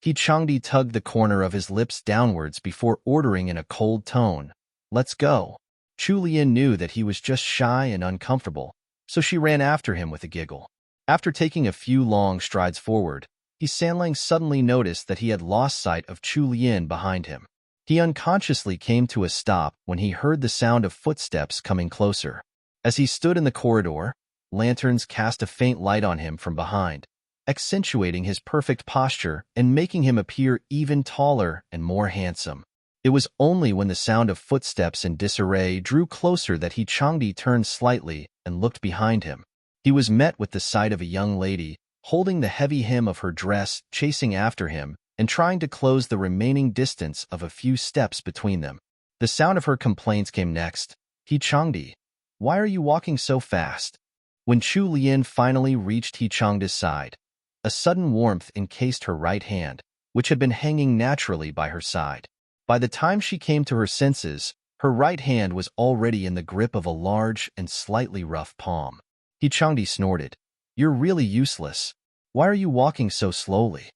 Changdi tugged the corner of his lips downwards before ordering in a cold tone, "Let's go." Chu Lian knew that he was just shy and uncomfortable, so she ran after him with a giggle. After taking a few long strides forward, Sanlang suddenly noticed that he had lost sight of Chu Lian behind him. He unconsciously came to a stop when he heard the sound of footsteps coming closer. As he stood in the corridor, lanterns cast a faint light on him from behind, accentuating his perfect posture and making him appear even taller and more handsome. It was only when the sound of footsteps in disarray drew closer that Changdi turned slightly and looked behind him. He was met with the sight of a young lady, holding the heavy hem of her dress, chasing after him, and trying to close the remaining distance of a few steps between them. The sound of her complaints came next. Changdi, why are you walking so fast? When Chu Lian finally reached Changdi's side, a sudden warmth encased her right hand, which had been hanging naturally by her side. By the time she came to her senses, her right hand was already in the grip of a large and slightly rough palm. Changdi snorted, "You're really useless. Why are you walking so slowly?"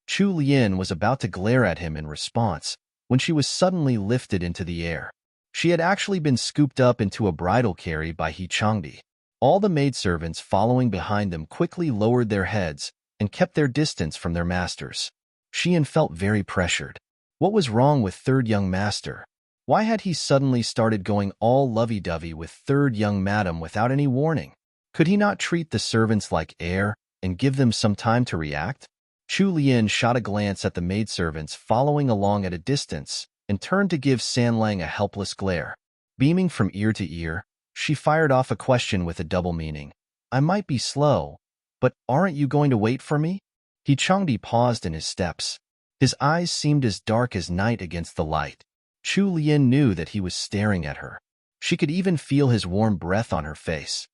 Chu Lian was about to glare at him in response when she was suddenly lifted into the air. She had actually been scooped up into a bridal carry by Changdi. All the maidservants following behind them quickly lowered their heads and kept their distance from their masters. Xian felt very pressured. What was wrong with third young master? Why had he suddenly started going all lovey-dovey with third young madam without any warning? Could he not treat the servants like air and give them some time to react? Chu Lian shot a glance at the maidservants following along at a distance and turned to give Sanlang a helpless glare. Beaming from ear to ear, she fired off a question with a double meaning. "I might be slow, but aren't you going to wait for me?" Changdi paused in his steps. His eyes seemed as dark as night against the light. Chu Lian knew that he was staring at her. She could even feel his warm breath on her face.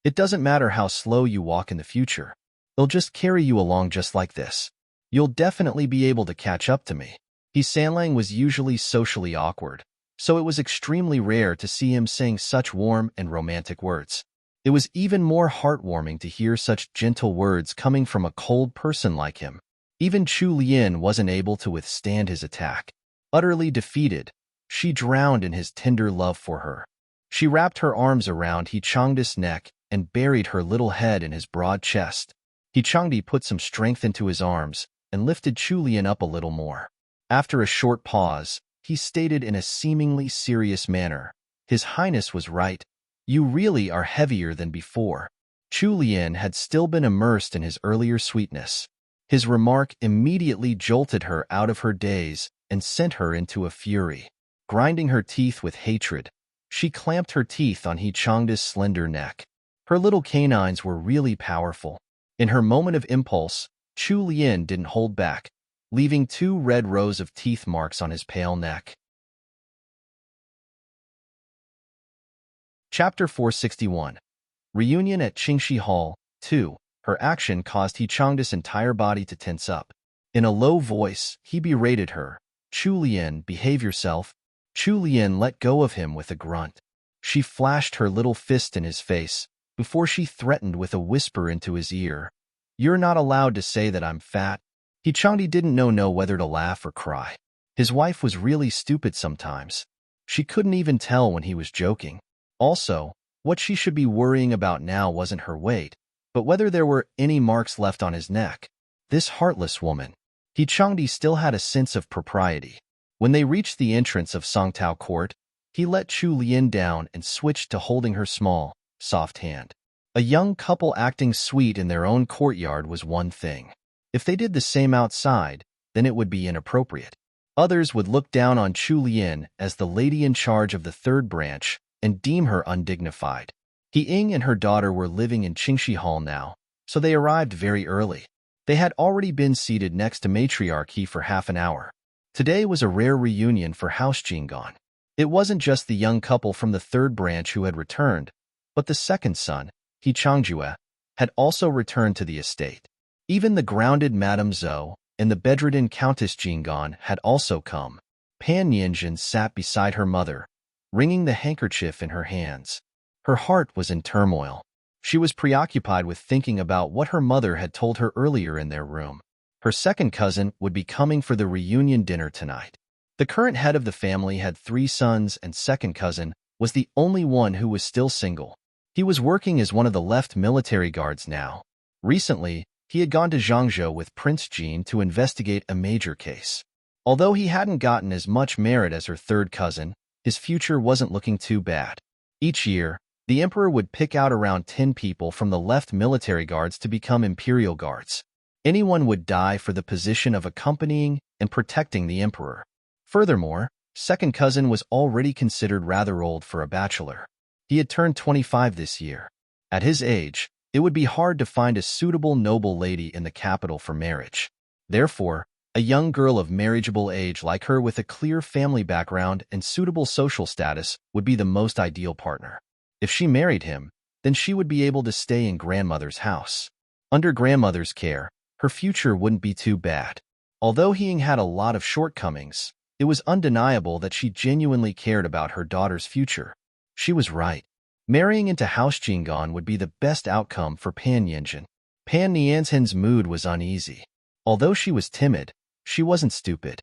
"It doesn't matter how slow you walk in the future. They'll just carry you along just like this. You'll definitely be able to catch up to me." Sanlang was usually socially awkward, so it was extremely rare to see him saying such warm and romantic words. It was even more heartwarming to hear such gentle words coming from a cold person like him. Even Chu Lian wasn't able to withstand his attack. Utterly defeated, she drowned in his tender love for her. She wrapped her arms around Changdi's neck and buried her little head in his broad chest. Changdi put some strength into his arms and lifted Chu Lian up a little more. After a short pause, he stated in a seemingly serious manner, "His Highness was right. You really are heavier than before." Chu Lian had still been immersed in his earlier sweetness. His remark immediately jolted her out of her daze and sent her into a fury. Grinding her teeth with hatred, she clamped her teeth on Changdi's slender neck. Her little canines were really powerful. In her moment of impulse, Chu Lian didn't hold back, leaving 2 red rows of teeth marks on his pale neck. Chapter 461. Reunion at Qingxi Hall, 2. Her action caused Changdi's entire body to tense up. In a low voice, he berated her. "Chu Lian, behave yourself." Chu Lian let go of him with a grunt. She flashed her little fist in his face before she threatened with a whisper into his ear. "You're not allowed to say that I'm fat." Changdi didn't know whether to laugh or cry. His wife was really stupid sometimes. She couldn't even tell when he was joking. Also, what she should be worrying about now wasn't her weight, but whether there were any marks left on his neck. This heartless woman. Changdi still had a sense of propriety. When they reached the entrance of Songtao Court, he let Chu Lian down and switched to holding her small, soft hand. A young couple acting sweet in their own courtyard was one thing. If they did the same outside, then it would be inappropriate. Others would look down on Chu Lian as the lady in charge of the third branch and deem her undignified. He Ying and her daughter were living in Qingxi Hall now, so they arrived very early. They had already been seated next to matriarchy for half an hour. Today was a rare reunion for House Jinggan. It wasn't just the young couple from the third branch who had returned, but the second son, He Changjue, had also returned to the estate. Even the grounded Madame Zhou and the bedridden Countess Jinggan had also come. Pan Yanjin sat beside her mother, wringing the handkerchief in her hands. Her heart was in turmoil. She was preoccupied with thinking about what her mother had told her earlier in their room. Her second cousin would be coming for the reunion dinner tonight. The current head of the family had 3 sons, and second cousin was the only one who was still single. He was working as one of the left military guards now. Recently, he had gone to Zhangzhou with Prince Jin to investigate a major case. Although he hadn't gotten as much merit as her third cousin, his future wasn't looking too bad. Each year, the emperor would pick out around 10 people from the left military guards to become imperial guards. Anyone would die for the position of accompanying and protecting the emperor. Furthermore, second cousin was already considered rather old for a bachelor. He had turned 25 this year. At his age, it would be hard to find a suitable noble lady in the capital for marriage. Therefore, a young girl of marriageable age like her with a clear family background and suitable social status would be the most ideal partner. If she married him, then she would be able to stay in grandmother's house. Under grandmother's care, her future wouldn't be too bad. Although Ying had a lot of shortcomings, it was undeniable that she genuinely cared about her daughter's future. She was right. Marrying into House Jinggan would be the best outcome for Pan Yanjin. Pan Nianzhen's mood was uneasy. Although she was timid, she wasn't stupid.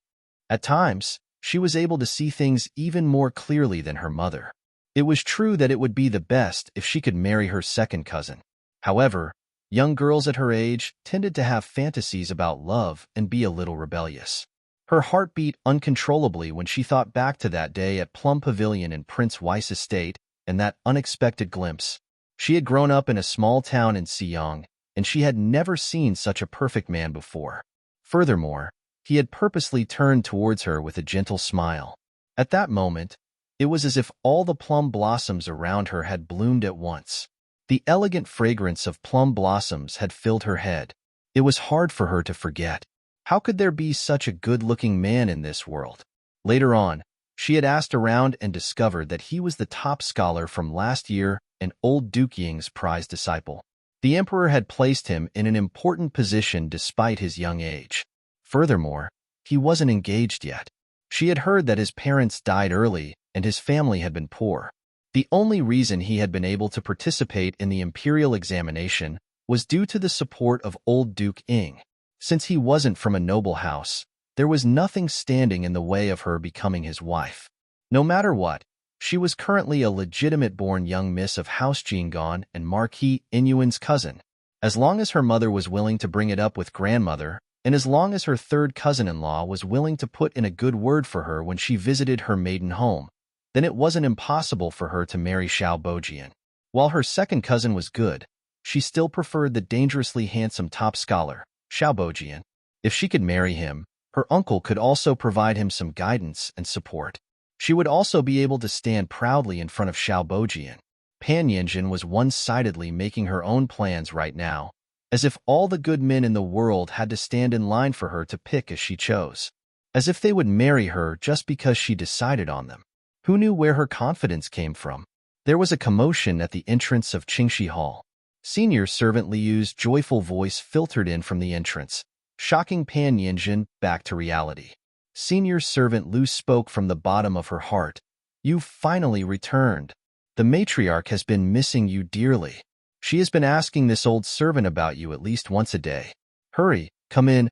At times, she was able to see things even more clearly than her mother. It was true that it would be the best if she could marry her second cousin. However, young girls at her age tended to have fantasies about love and be a little rebellious. Her heart beat uncontrollably when she thought back to that day at Plum Pavilion in Prince Weiss estate and that unexpected glimpse. She had grown up in a small town in Xiyang, and she had never seen such a perfect man before. Furthermore, he had purposely turned towards her with a gentle smile. At that moment, it was as if all the plum blossoms around her had bloomed at once. The elegant fragrance of plum blossoms had filled her head. It was hard for her to forget. How could there be such a good-looking man in this world? Later on, she had asked around and discovered that he was the top scholar from last year and old Duke Ying's prized disciple. The emperor had placed him in an important position despite his young age. Furthermore, he wasn't engaged yet. She had heard that his parents died early and his family had been poor. The only reason he had been able to participate in the imperial examination was due to the support of old Duke Ying. Since he wasn't from a noble house, there was nothing standing in the way of her becoming his wife. No matter what, she was currently a legitimate-born young miss of House Jinggan and Marquis Inyuan's cousin. As long as her mother was willing to bring it up with grandmother, and as long as her third cousin-in-law was willing to put in a good word for her when she visited her maiden home, then it wasn't impossible for her to marry Xiao Bojian. While her second cousin was good, she still preferred the dangerously handsome top scholar, Xiao Bojian. If she could marry him, her uncle could also provide him some guidance and support. She would also be able to stand proudly in front of Xiao Bojian. Pan Yanjin was one-sidedly making her own plans right now, as if all the good men in the world had to stand in line for her to pick as she chose. As if they would marry her just because she decided on them. Who knew where her confidence came from? There was a commotion at the entrance of Qingxi Hall. Senior servant Liu's joyful voice filtered in from the entrance, shocking Pan Yanjin back to reality. Senior servant Liu spoke from the bottom of her heart. "You've finally returned. The matriarch has been missing you dearly. She has been asking this old servant about you at least once a day. Hurry, come in,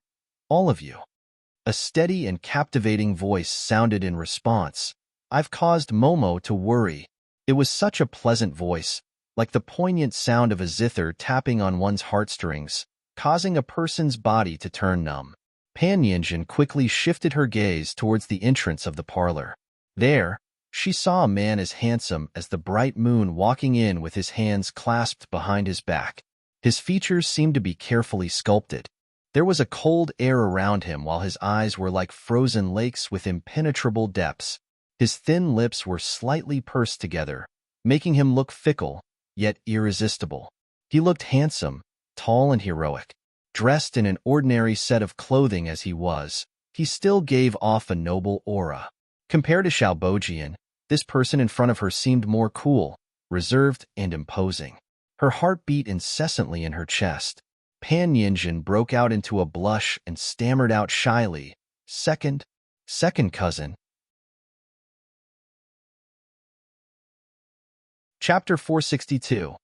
all of you." A steady and captivating voice sounded in response. "I've caused Momo to worry." It was such a pleasant voice, like the poignant sound of a zither tapping on one's heartstrings, causing a person's body to turn numb. Pan Yinjin quickly shifted her gaze towards the entrance of the parlor. There, she saw a man as handsome as the bright moon walking in with his hands clasped behind his back. His features seemed to be carefully sculpted. There was a cold air around him while his eyes were like frozen lakes with impenetrable depths. His thin lips were slightly pursed together, making him look fickle, yet irresistible. He looked handsome, tall and heroic. Dressed in an ordinary set of clothing as he was, he still gave off a noble aura. Compared to Xiao Bojian, this person in front of her seemed more cool, reserved, and imposing. Her heart beat incessantly in her chest. Pan Yinjin broke out into a blush and stammered out shyly, Second cousin." Chapter 462.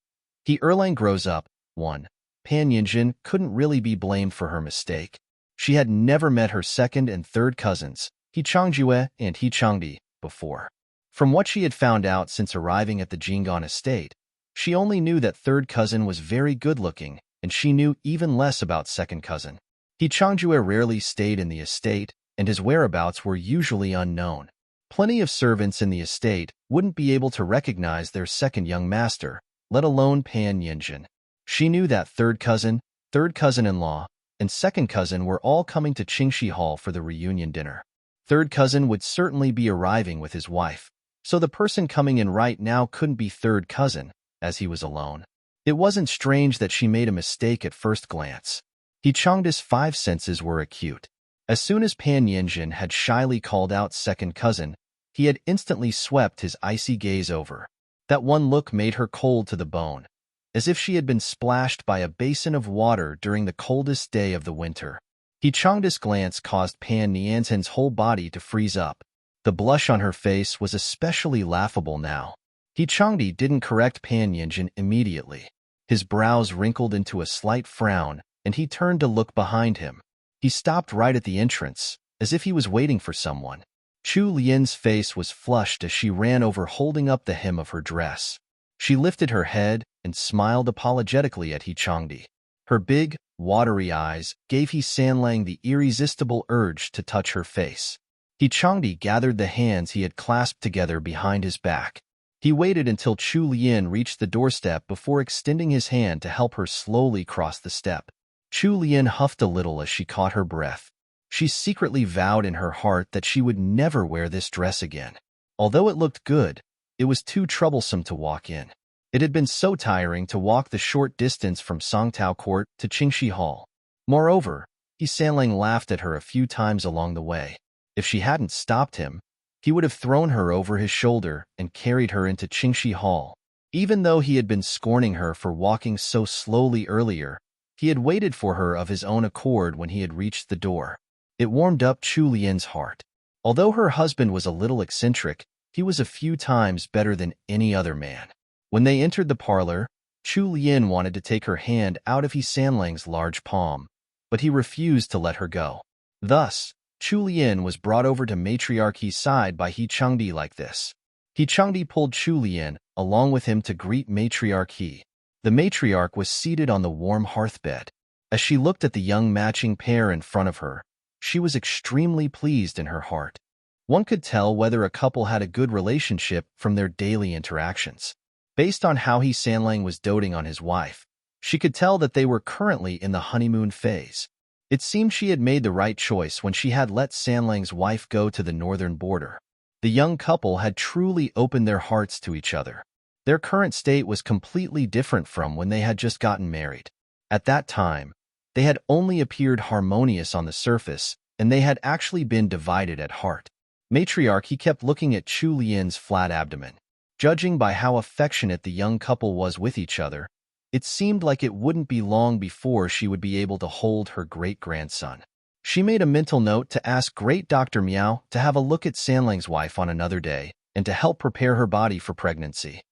He Erlang grows up. 1. Pan Yinjin couldn't really be blamed for her mistake. She had never met her second and third cousins, He Changjue and He Changdi, before. From what she had found out since arriving at the Jinggan estate, she only knew that third cousin was very good-looking, and she knew even less about second cousin. He Changjue rarely stayed in the estate, and his whereabouts were usually unknown. Plenty of servants in the estate wouldn't be able to recognize their second young master, let alone Pan Yinjin. She knew that third cousin-in-law, and second cousin were all coming to Qingxi Hall for the reunion dinner. Third cousin would certainly be arriving with his wife, so the person coming in right now couldn't be third cousin, as he was alone. It wasn't strange that she made a mistake at first glance. He Changda's 5 senses were acute. As soon as Pan Yinjin had shyly called out second cousin, he had instantly swept his icy gaze over. That one look made her cold to the bone, as if she had been splashed by a basin of water during the coldest day of the winter. He Changda's glance caused Pan Yinjin's whole body to freeze up. The blush on her face was especially laughable now. He Changdi didn't correct Pan Yinjin immediately. His brows wrinkled into a slight frown, and he turned to look behind him. He stopped right at the entrance, as if he was waiting for someone. Chu Lian's face was flushed as she ran over holding up the hem of her dress. She lifted her head and smiled apologetically at He Changdi. Her big, watery eyes gave He Sanlang the irresistible urge to touch her face. He Changdi gathered the hands he had clasped together behind his back. He waited until Chu Lian reached the doorstep before extending his hand to help her slowly cross the step. Chu Lian huffed a little as she caught her breath. She secretly vowed in her heart that she would never wear this dress again. Although it looked good, it was too troublesome to walk in. It had been so tiring to walk the short distance from Songtao Court to Qingxi Hall. Moreover, He Sanlang laughed at her a few times along the way. If she hadn't stopped him, he would have thrown her over his shoulder and carried her into Qingxi Hall. Even though he had been scorning her for walking so slowly earlier, he had waited for her of his own accord when he had reached the door. It warmed up Chu Lian's heart. Although her husband was a little eccentric, he was a few times better than any other man. When they entered the parlor, Chu Lian wanted to take her hand out of He Sanlang's large palm, but he refused to let her go. Thus, Chu Lian was brought over to matriarchy's side by He Changdi like this. He Changdi pulled Chu Lian along with him to greet matriarch He. The matriarch was seated on the warm hearthbed. As she looked at the young matching pair in front of her, she was extremely pleased in her heart. One could tell whether a couple had a good relationship from their daily interactions. Based on how He Sanlang was doting on his wife, she could tell that they were currently in the honeymoon phase. It seemed she had made the right choice when she had let Sanlang's wife go to the northern border. The young couple had truly opened their hearts to each other. Their current state was completely different from when they had just gotten married. At that time, they had only appeared harmonious on the surface, and they had actually been divided at heart. Matriarch He kept looking at Chu Lian's flat abdomen. Judging by how affectionate the young couple was with each other, it seemed like it wouldn't be long before she would be able to hold her great-grandson. She made a mental note to ask Great Dr. Miao to have a look at Sanlang's wife on another day and to help prepare her body for pregnancy.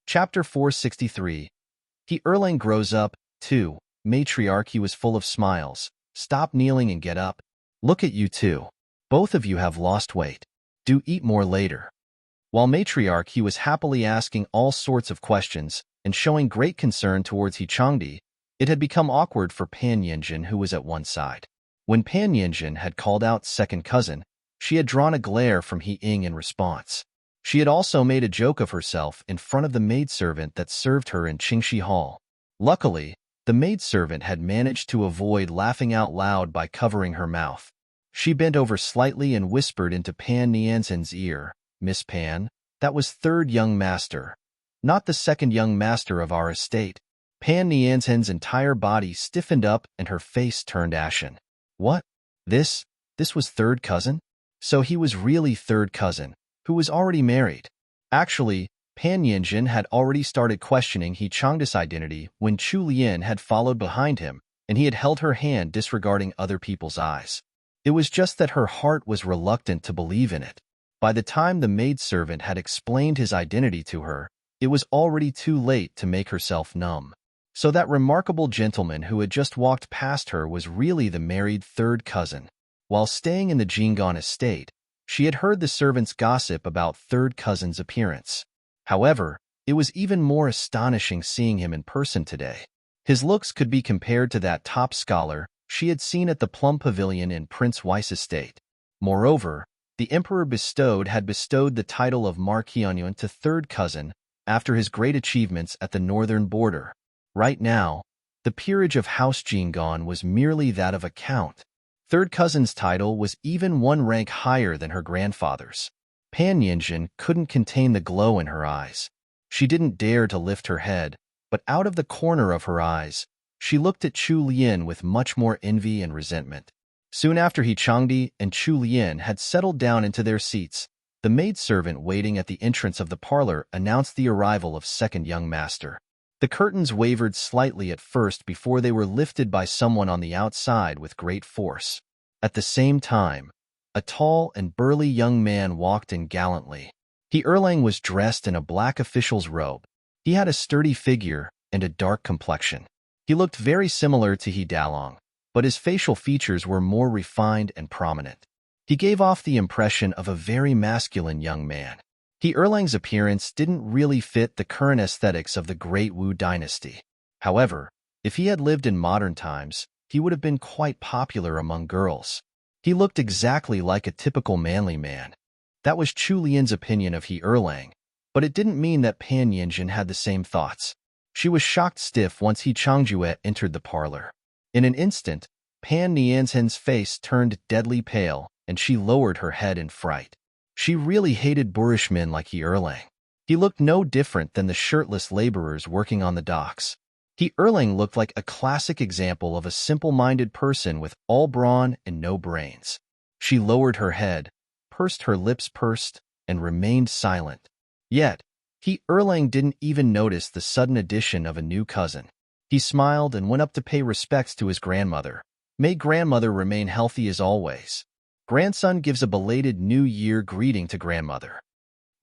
Chapter 463. He Erlang grows up. 2. Matriarch He was full of smiles. Stop kneeling and get up. Look at you two. Both of you have lost weight. Do eat more later. While matriarch He was happily asking all sorts of questions and showing great concern towards He Changdi, It had become awkward for Pan Yinjin, who was at one side. When Pan Yinjin had called out second cousin, she had drawn a glare from He Ying in response. She had also made a joke of herself in front of the maidservant that served her in Qingxi Hall. Luckily, the maidservant had managed to avoid laughing out loud by covering her mouth. She bent over slightly and whispered into Pan Nianzhen's ear, "Miss Pan, that was third young master, not the second young master of our estate." Pan Nianzhen's entire body stiffened up and her face turned ashen. What? This was third cousin? So he was really third cousin, who was already married. Actually, Pan Yinjin had already started questioning He Changda's identity when Chu Lian had followed behind him, and he had held her hand disregarding other people's eyes. It was just that her heart was reluctant to believe in it. By the time the maidservant had explained his identity to her, it was already too late to make herself numb. So that remarkable gentleman who had just walked past her was really the married third cousin. While staying in the Jinggan estate, she had heard the servants gossip about third cousin's appearance. However, it was even more astonishing seeing him in person today. His looks could be compared to that top scholar she had seen at the Plum Pavilion in Prince Wei's estate. Moreover, the emperor had bestowed the title of Marquis to third cousin after his great achievements at the northern border. Right now, the peerage of House Jinggan was merely that of a count. Third cousin's title was even one rank higher than her grandfather's. Pan Yinjin couldn't contain the glow in her eyes. She didn't dare to lift her head, but out of the corner of her eyes, she looked at Chu Lian with much more envy and resentment. Soon after He Changdi and Chu Lian had settled down into their seats, the maidservant waiting at the entrance of the parlor announced the arrival of second young master. The curtains wavered slightly at first before they were lifted by someone on the outside with great force. At the same time, a tall and burly young man walked in gallantly. He Erlang was dressed in a black official's robe. He had a sturdy figure and a dark complexion. He looked very similar to He Dalong, but his facial features were more refined and prominent. He gave off the impression of a very masculine young man. He Erlang's appearance didn't really fit the current aesthetics of the Great Wu dynasty. However, if he had lived in modern times, he would have been quite popular among girls. He looked exactly like a typical manly man. That was Chu Lian's opinion of He Erlang, but it didn't mean that Pan Yinjin had the same thoughts. She was shocked stiff once He Changjue entered the parlor. In an instant, Pan Nianzhen's face turned deadly pale, and she lowered her head in fright. She really hated boorish men like He Erlang. He looked no different than the shirtless laborers working on the docks. He Erlang looked like a classic example of a simple-minded person with all brawn and no brains. She lowered her head, pursed her lips and remained silent. Yet, He Erlang didn't even notice the sudden addition of a new cousin. He smiled and went up to pay respects to his grandmother. May grandmother remain healthy as always. Grandson gives a belated New Year greeting to grandmother.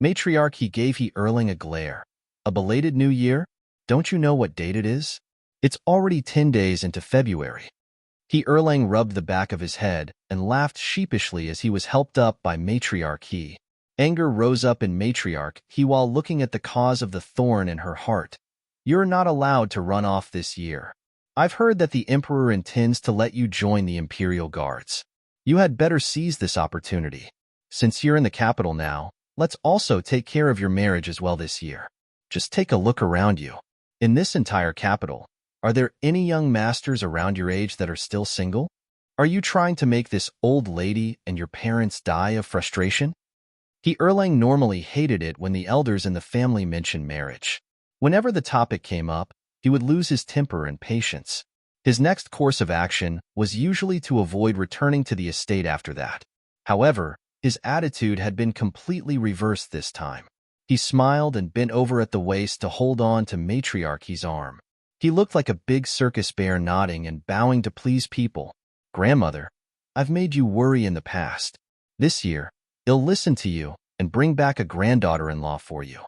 Matriarch he gave He Erlang a glare. A belated New Year? Don't you know what date it is? It's already 10 days into February. He Erlang rubbed the back of his head and laughed sheepishly as he was helped up by Matriarch He. Anger rose up in Matriarch He while looking at the cause of the thorn in her heart. You're not allowed to run off this year. I've heard that the Emperor intends to let you join the Imperial Guards. You had better seize this opportunity. Since you're in the capital now, let's also take care of your marriage as well this year. Just take a look around you. In this entire capital, are there any young masters around your age that are still single? Are you trying to make this old lady and your parents die of frustration? He Erlang normally hated it when the elders in the family mentioned marriage. Whenever the topic came up, he would lose his temper and patience. His next course of action was usually to avoid returning to the estate after that. However, his attitude had been completely reversed this time. He smiled and bent over at the waist to hold on to Matriarch He's arm. He looked like a big circus bear nodding and bowing to please people. Grandmother, I've made you worry in the past. This year, I'll listen to you and bring back a granddaughter-in-law for you.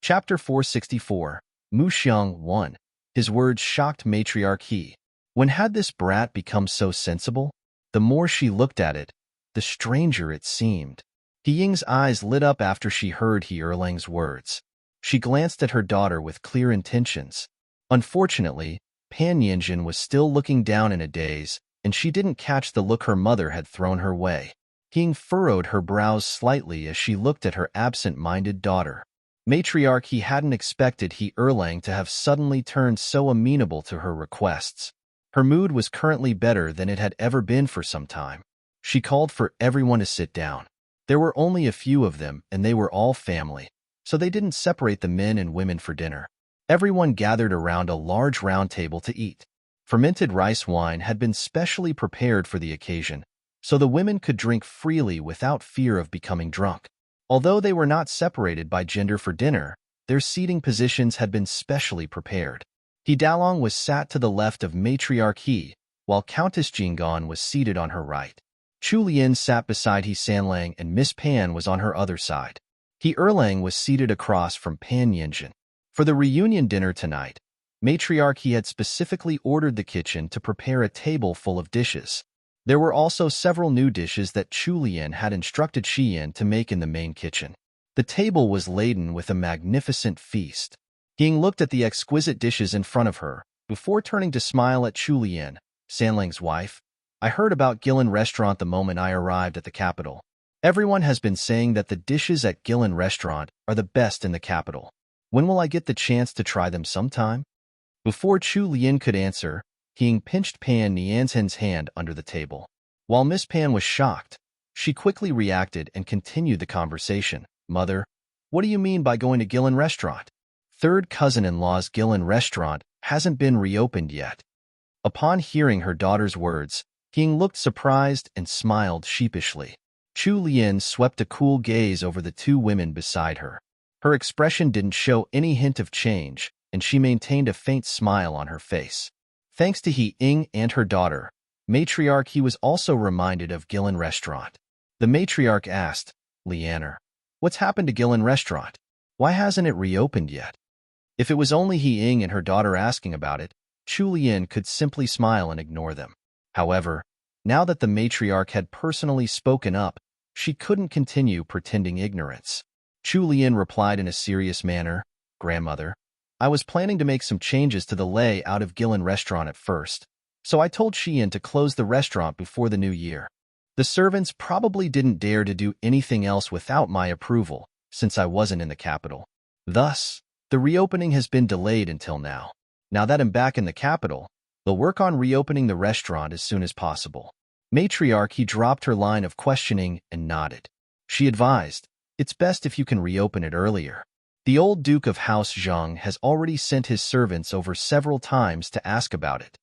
Chapter 464, Mu Xiang 1. His words shocked Matriarch He. When had this brat become so sensible? The more she looked at it, the stranger it seemed. He Ying's eyes lit up after she heard He Erlang's words. She glanced at her daughter with clear intentions. Unfortunately, Pan Yinjin was still looking down in a daze, and she didn't catch the look her mother had thrown her way. Ying furrowed her brows slightly as she looked at her absent-minded daughter. Matriarch he hadn't expected He Erlang to have suddenly turned so amenable to her requests. Her mood was currently better than it had ever been for some time. She called for everyone to sit down. There were only a few of them, and they were all family, so they didn't separate the men and women for dinner. Everyone gathered around a large round table to eat. Fermented rice wine had been specially prepared for the occasion, so the women could drink freely without fear of becoming drunk. Although they were not separated by gender for dinner, their seating positions had been specially prepared. He Dalong was sat to the left of Matriarch He, while Countess Jinggan was seated on her right. Chu Lian sat beside He Sanlang and Miss Pan was on her other side. He Erlang was seated across from Pan Yinjin. For the reunion dinner tonight, Matriarch He had specifically ordered the kitchen to prepare a table full of dishes. There were also several new dishes that Chu Lian had instructed Xian to make in the main kitchen. The table was laden with a magnificent feast. Ying looked at the exquisite dishes in front of her, before turning to smile at Chu Lian, Sanlang's wife. I heard about Gillen Restaurant the moment I arrived at the capital. Everyone has been saying that the dishes at Gillen Restaurant are the best in the capital. When will I get the chance to try them sometime? Before Chu Lian could answer, Ying pinched Pan Nianzhen's hand under the table. While Miss Pan was shocked, she quickly reacted and continued the conversation. Mother, what do you mean by going to Gillen Restaurant? Third cousin-in-law's Gillen Restaurant hasn't been reopened yet. Upon hearing her daughter's words, Ying looked surprised and smiled sheepishly. Chu Lian swept a cool gaze over the two women beside her. Her expression didn't show any hint of change, and she maintained a faint smile on her face. Thanks to He Ying and her daughter, Matriarch He was also reminded of Gillen Restaurant. The matriarch asked, Lianer, what's happened to Gillen Restaurant? Why hasn't it reopened yet? If it was only He Ying and her daughter asking about it, Chu Lian could simply smile and ignore them. However, now that the matriarch had personally spoken up, she couldn't continue pretending ignorance. Chu Lian replied in a serious manner, Grandmother, I was planning to make some changes to the layout of Gillen Restaurant at first, so I told Xian to close the restaurant before the new year. The servants probably didn't dare to do anything else without my approval, since I wasn't in the capital. Thus, the reopening has been delayed until now. Now that I'm back in the capital, they'll work on reopening the restaurant as soon as possible. Matriarch He dropped her line of questioning and nodded. She advised, it's best if you can reopen it earlier. The old Duke of House Zhang has already sent his servants over several times to ask about it.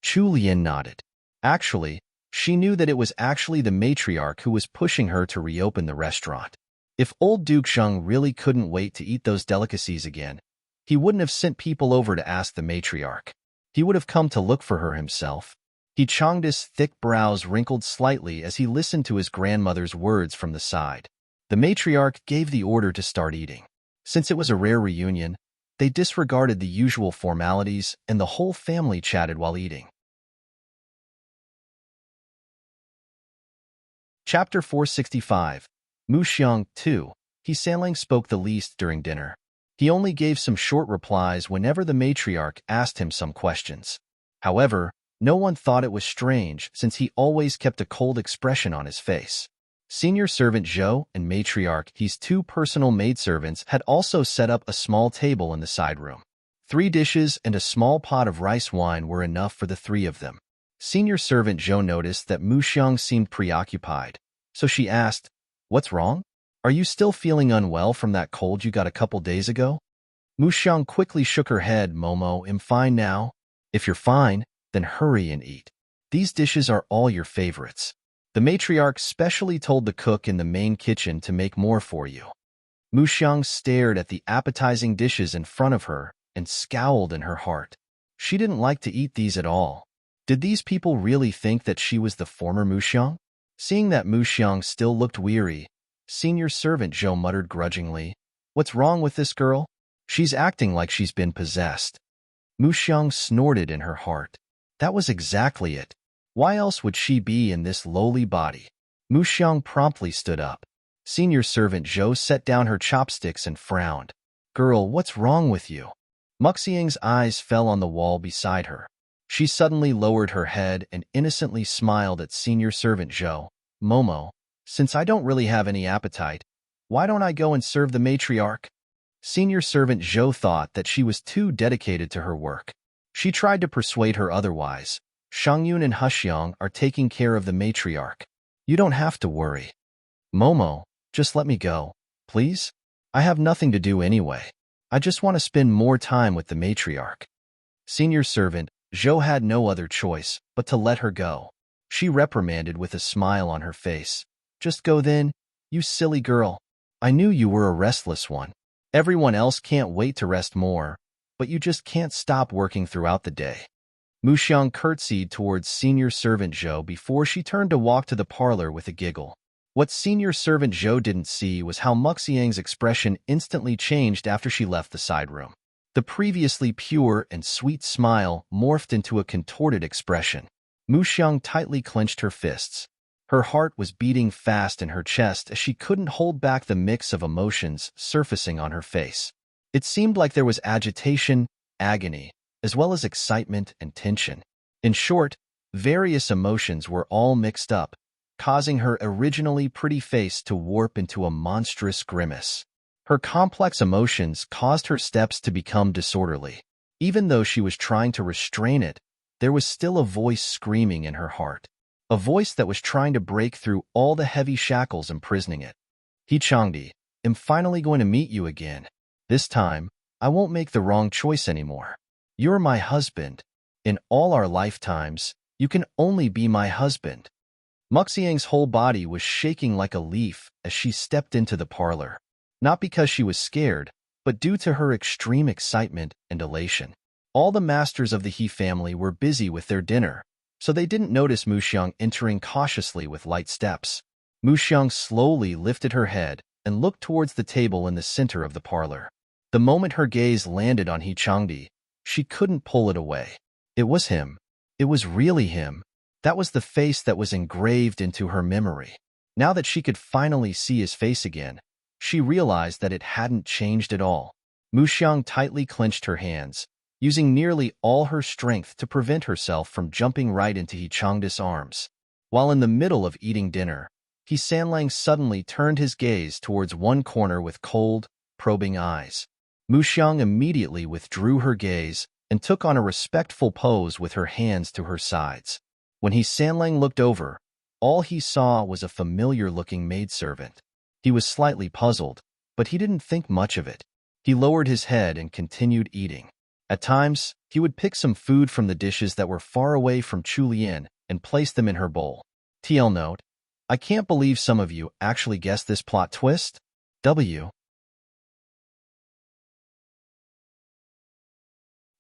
Chu Lian nodded. Actually, she knew that it was actually the matriarch who was pushing her to reopen the restaurant. If old Duke Zhang really couldn't wait to eat those delicacies again, he wouldn't have sent people over to ask the matriarch. He would have come to look for her himself. He Changda's thick brows wrinkled slightly as he listened to his grandmother's words from the side. The matriarch gave the order to start eating. Since it was a rare reunion, they disregarded the usual formalities and the whole family chatted while eating. Chapter 465 Mu Xiang 2 He Sanlang spoke the least during dinner. He only gave some short replies whenever the matriarch asked him some questions. However, no one thought it was strange since he always kept a cold expression on his face. Senior servant Zhou and matriarch He's two personal maidservants had also set up a small table in the side room. 3 dishes and a small pot of rice wine were enough for the 3 of them. Senior servant Zhou noticed that Mu Xiang seemed preoccupied, so she asked, What's wrong? Are you still feeling unwell from that cold you got a couple days ago? Mu Xiang quickly shook her head. Momo, I'm fine now. If you're fine, then hurry and eat. These dishes are all your favorites. The matriarch specially told the cook in the main kitchen to make more for you. Mu Xiang stared at the appetizing dishes in front of her and scowled in her heart. She didn't like to eat these at all. Did these people really think that she was the former Mu Xiang? Seeing that Mu Xiang still looked weary, senior servant Zhou muttered grudgingly, What's wrong with this girl? She's acting like she's been possessed. Mu Xiang snorted in her heart. That was exactly it. Why else would she be in this lowly body? Mu Xiang promptly stood up. Senior servant Zhou set down her chopsticks and frowned. Girl, what's wrong with you? Muxiang's eyes fell on the wall beside her. She suddenly lowered her head and innocently smiled at senior servant Zhou. Momo, since I don't really have any appetite, why don't I go and serve the matriarch? Senior servant Zhou thought that she was too dedicated to her work. She tried to persuade her otherwise. Shangyun and Huxiang are taking care of the matriarch. You don't have to worry. Momo, just let me go, please? I have nothing to do anyway. I just want to spend more time with the matriarch. Senior servant Zhou had no other choice but to let her go. She reprimanded with a smile on her face. Just go then, you silly girl. I knew you were a restless one. Everyone else can't wait to rest more, but you just can't stop working throughout the day. Muxiang curtsied towards senior servant Zhou before she turned to walk to the parlor with a giggle. What senior servant Zhou didn't see was how Muxiang's expression instantly changed after she left the side room. The previously pure and sweet smile morphed into a contorted expression. Muxiang tightly clenched her fists. Her heart was beating fast in her chest as she couldn't hold back the mix of emotions surfacing on her face. It seemed like there was agitation, agony, as well as excitement and tension. In short, various emotions were all mixed up, causing her originally pretty face to warp into a monstrous grimace. Her complex emotions caused her steps to become disorderly. Even though she was trying to restrain it, there was still a voice screaming in her heart. A voice that was trying to break through all the heavy shackles imprisoning it. He Changdi, I'm finally going to meet you again. This time, I won't make the wrong choice anymore. You're my husband. In all our lifetimes, you can only be my husband. Muxiang's whole body was shaking like a leaf as she stepped into the parlor. Not because she was scared, but due to her extreme excitement and elation. All the masters of the He family were busy with their dinner, so they didn't notice Muxiang entering cautiously with light steps. Muxiang slowly lifted her head and looked towards the table in the center of the parlor. The moment her gaze landed on He Changdi, she couldn't pull it away. It was him. It was really him. That was the face that was engraved into her memory. Now that she could finally see his face again, she realized that it hadn't changed at all. Muxiang tightly clenched her hands, using nearly all her strength to prevent herself from jumping right into He Changdi's arms. While in the middle of eating dinner, He Sanlang suddenly turned his gaze towards one corner with cold, probing eyes. Muxiang immediately withdrew her gaze and took on a respectful pose with her hands to her sides. When He Sanlang looked over, all he saw was a familiar-looking maidservant. He was slightly puzzled, but he didn't think much of it. He lowered his head and continued eating. At times, he would pick some food from the dishes that were far away from Chulian and place them in her bowl. TL note, I can't believe some of you actually guessed this plot twist. W.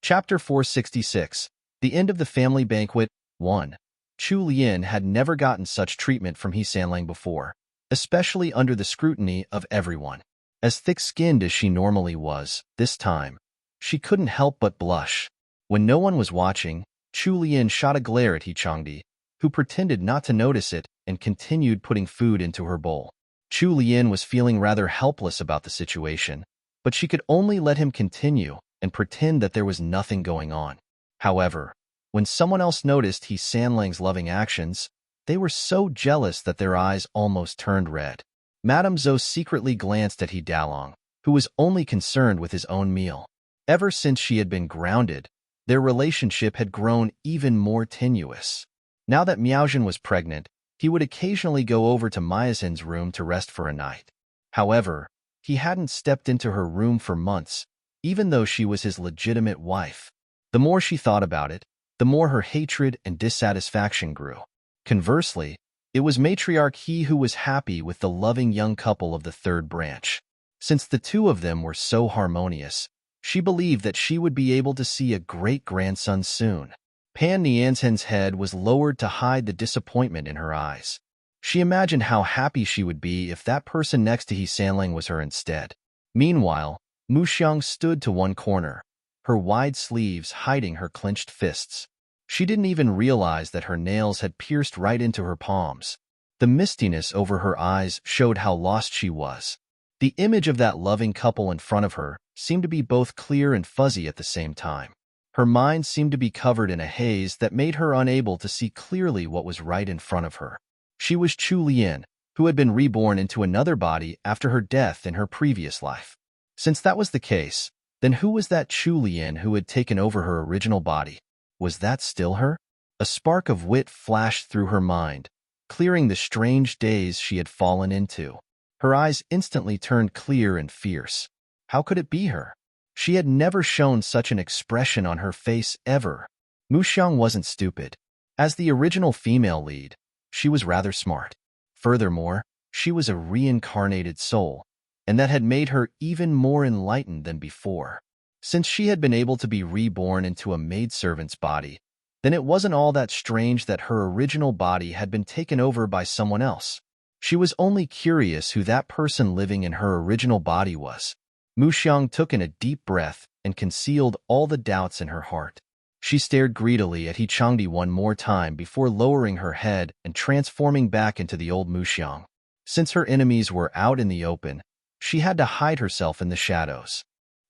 Chapter 466. The End of the Family Banquet. 1. Chu Lian had never gotten such treatment from He Sanlang before, especially under the scrutiny of everyone. As thick-skinned as she normally was, this time, she couldn't help but blush. When no one was watching, Chu Lian shot a glare at He Changdi, who pretended not to notice it and continued putting food into her bowl. Chu Lian was feeling rather helpless about the situation, but she could only let him continue and pretend that there was nothing going on. However, when someone else noticed He Sanlang's loving actions, they were so jealous that their eyes almost turned red. Madame Zhou secretly glanced at He Dalong, who was only concerned with his own meal. Ever since she had been grounded, their relationship had grown even more tenuous. Now that Miaozhen was pregnant, he would occasionally go over to Miaozhen's room to rest for a night. However, he hadn't stepped into her room for months, even though she was his legitimate wife. The more she thought about it, the more her hatred and dissatisfaction grew. Conversely, it was Matriarch He who was happy with the loving young couple of the third branch. Since the two of them were so harmonious, she believed that she would be able to see a great-grandson soon. Pan Nianzhen's head was lowered to hide the disappointment in her eyes. She imagined how happy she would be if that person next to He Sanlang was her instead. Meanwhile, Muxiang stood to one corner, her wide sleeves hiding her clenched fists. She didn't even realize that her nails had pierced right into her palms. The mistiness over her eyes showed how lost she was. The image of that loving couple in front of her seemed to be both clear and fuzzy at the same time. Her mind seemed to be covered in a haze that made her unable to see clearly what was right in front of her. She was Chu Lian, who had been reborn into another body after her death in her previous life. Since that was the case, then who was that Chu Lian who had taken over her original body? Was that still her? A spark of wit flashed through her mind, clearing the strange daze she had fallen into. Her eyes instantly turned clear and fierce. How could it be her? She had never shown such an expression on her face ever. Mu Xiang wasn't stupid. As the original female lead, she was rather smart. Furthermore, she was a reincarnated soul, and that had made her even more enlightened than before. Since she had been able to be reborn into a maidservant's body, then it wasn't all that strange that her original body had been taken over by someone else. She was only curious who that person living in her original body was. Mu Xiang took in a deep breath and concealed all the doubts in her heart. She stared greedily at He Changdi one more time before lowering her head and transforming back into the old Mu Xiang. Since her enemies were out in the open, she had to hide herself in the shadows.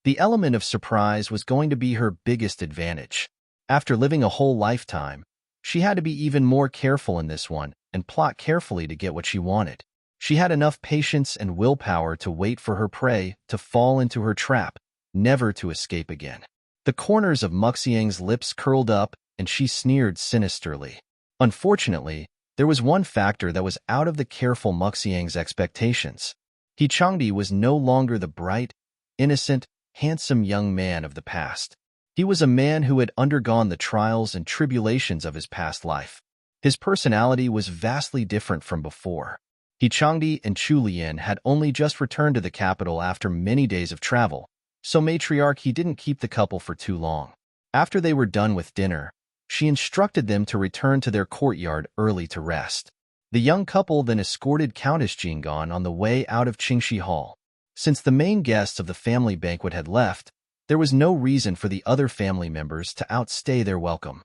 The element of surprise was going to be her biggest advantage. After living a whole lifetime, she had to be even more careful in this one and plot carefully to get what she wanted. She had enough patience and willpower to wait for her prey to fall into her trap, never to escape again. The corners of Muxiang's lips curled up, and she sneered sinisterly. Unfortunately, there was one factor that was out of the careful Muxiang's expectations. He Changdi was no longer the bright, innocent, handsome young man of the past. He was a man who had undergone the trials and tribulations of his past life. His personality was vastly different from before. He Changdi and Chu Lian had only just returned to the capital after many days of travel, so matriarch he didn't keep the couple for too long. After they were done with dinner, she instructed them to return to their courtyard early to rest. The young couple then escorted Countess Jingan on the way out of Qingxi Hall. Since the main guests of the family banquet had left, there was no reason for the other family members to outstay their welcome.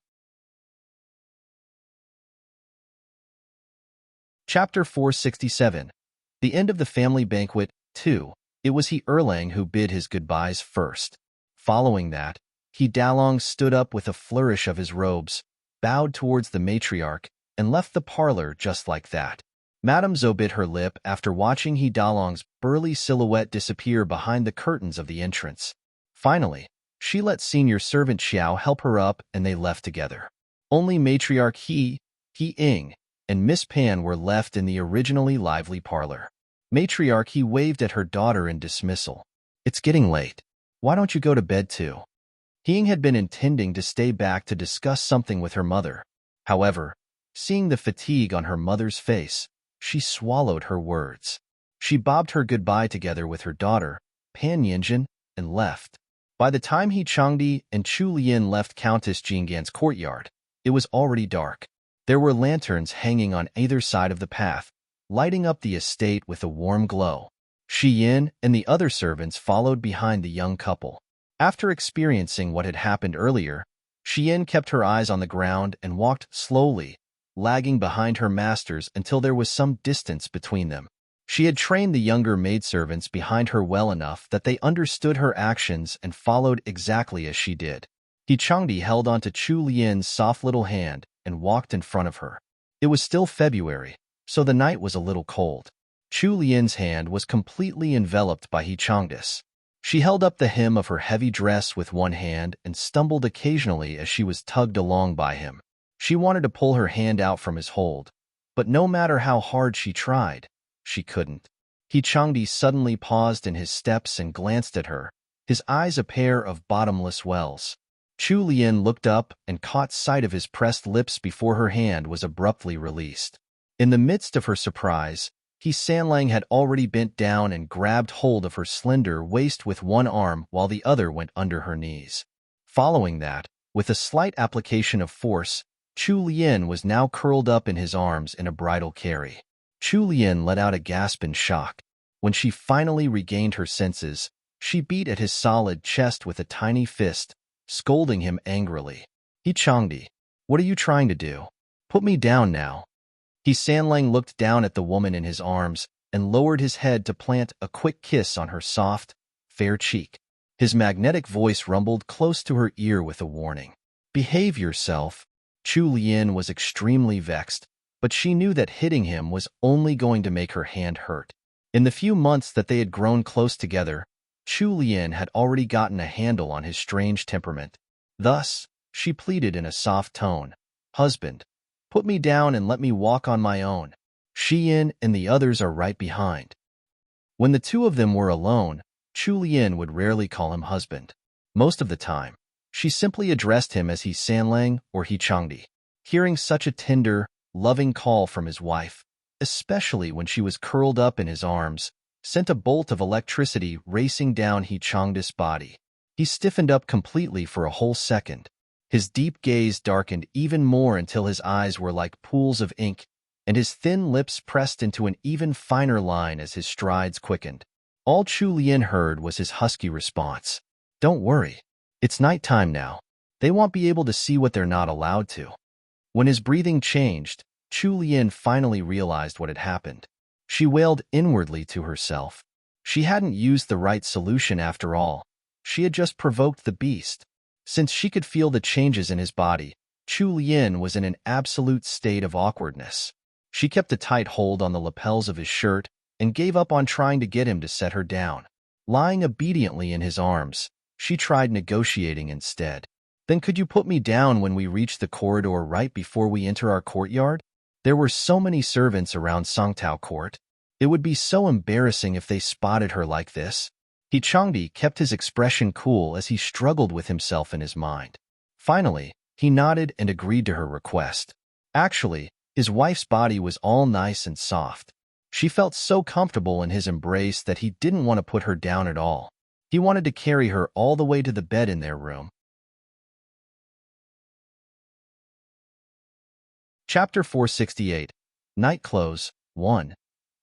Chapter 467. The End of the Family Banquet 2. It was He Erlang who bid his goodbyes first. Following that, He Dalong stood up with a flourish of his robes, bowed towards the matriarch, and left the parlor just like that. Madame Zhou bit her lip after watching He Dalong's burly silhouette disappear behind the curtains of the entrance. Finally, she let senior servant Xiao help her up and they left together. Only matriarch He Ying, and Miss Pan were left in the originally lively parlor. Matriarch He waved at her daughter in dismissal. It's getting late. Why don't you go to bed too? Ying had been intending to stay back to discuss something with her mother. However, seeing the fatigue on her mother's face, she swallowed her words. She bobbed her goodbye together with her daughter, Pan Yinjin, and left. By the time He Changdi and Chu Lian left Countess Jingan's courtyard, it was already dark. There were lanterns hanging on either side of the path, lighting up the estate with a warm glow. Shi Yin and the other servants followed behind the young couple. After experiencing what had happened earlier, Shi Yin kept her eyes on the ground and walked slowly, lagging behind her masters until there was some distance between them. She had trained the younger maidservants behind her well enough that they understood her actions and followed exactly as she did. He Changdi held onto Chu Lian's soft little hand and walked in front of her. It was still February, so the night was a little cold. Chu Lian's hand was completely enveloped by He Changdi's. She held up the hem of her heavy dress with one hand and stumbled occasionally as she was tugged along by him. She wanted to pull her hand out from his hold, but no matter how hard she tried, she couldn't. He Changdi suddenly paused in his steps and glanced at her, his eyes a pair of bottomless wells. Chu Lian looked up and caught sight of his pressed lips before her hand was abruptly released. In the midst of her surprise, He Sanlang had already bent down and grabbed hold of her slender waist with one arm while the other went under her knees. Following that, with a slight application of force, Chu Lian was now curled up in his arms in a bridal carry. Chu Lian let out a gasp in shock. When she finally regained her senses, she beat at his solid chest with a tiny fist, scolding him angrily. He Changdi, what are you trying to do? Put me down now. He Sanlang looked down at the woman in his arms and lowered his head to plant a quick kiss on her soft, fair cheek. His magnetic voice rumbled close to her ear with a warning. Behave yourself. Chu Lian was extremely vexed, but she knew that hitting him was only going to make her hand hurt. In the few months that they had grown close together, Chu Lian had already gotten a handle on his strange temperament. Thus, she pleaded in a soft tone, "Husband, put me down and let me walk on my own. Xian and the others are right behind." When the two of them were alone, Chu Lian would rarely call him husband. Most of the time, she simply addressed him as he Sanlang or he Changdi. Hearing such a tender, loving call from his wife, especially when she was curled up in his arms, sent a bolt of electricity racing down He Changdi's body. He stiffened up completely for a whole second. His deep gaze darkened even more until his eyes were like pools of ink, and his thin lips pressed into an even finer line as his strides quickened. All Chu Lian heard was his husky response. "Don't worry. It's nighttime now. They won't be able to see what they're not allowed to." When his breathing changed, Chu Lian finally realized what had happened. She wailed inwardly to herself. She hadn't used the right solution after all. She had just provoked the beast. Since she could feel the changes in his body, Chu Lian was in an absolute state of awkwardness. She kept a tight hold on the lapels of his shirt and gave up on trying to get him to set her down. Lying obediently in his arms, she tried negotiating instead. "Then could you put me down when we reach the corridor right before we enter our courtyard? There were so many servants around Songtao Court. It would be so embarrassing if they spotted her like this." He Changdi kept his expression cool as he struggled with himself in his mind. Finally, he nodded and agreed to her request. Actually, his wife's body was all nice and soft. She felt so comfortable in his embrace that he didn't want to put her down at all. He wanted to carry her all the way to the bed in their room. Chapter 468. Night Clothes 1.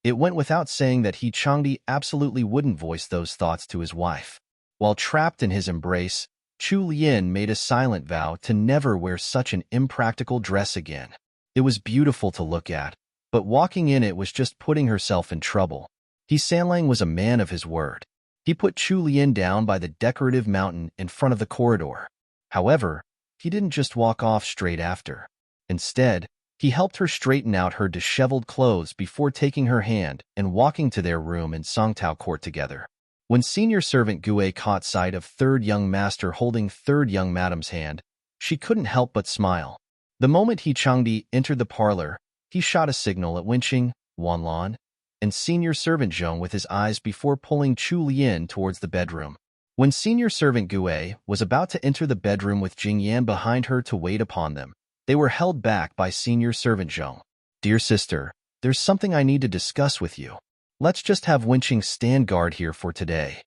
It went without saying that He Changdi absolutely wouldn't voice those thoughts to his wife. While trapped in his embrace, Chu Lian made a silent vow to never wear such an impractical dress again. It was beautiful to look at, but walking in it was just putting herself in trouble. He Sanlang was a man of his word. He put Chu Lian down by the decorative mountain in front of the corridor. However, he didn't just walk off straight after. Instead, he helped her straighten out her disheveled clothes before taking her hand and walking to their room in Songtao Court together. When senior servant Gue caught sight of third young master holding third young madam's hand, she couldn't help but smile. The moment He Changdi entered the parlor, he shot a signal at Wenqing, Wanlan, and senior servant Zhong with his eyes before pulling Chu Lian towards the bedroom. When senior servant Gue was about to enter the bedroom with Jingyan behind her to wait upon them, they were held back by senior servant Zhong. "Dear sister, there's something I need to discuss with you. Let's just have Wenqing stand guard here for today."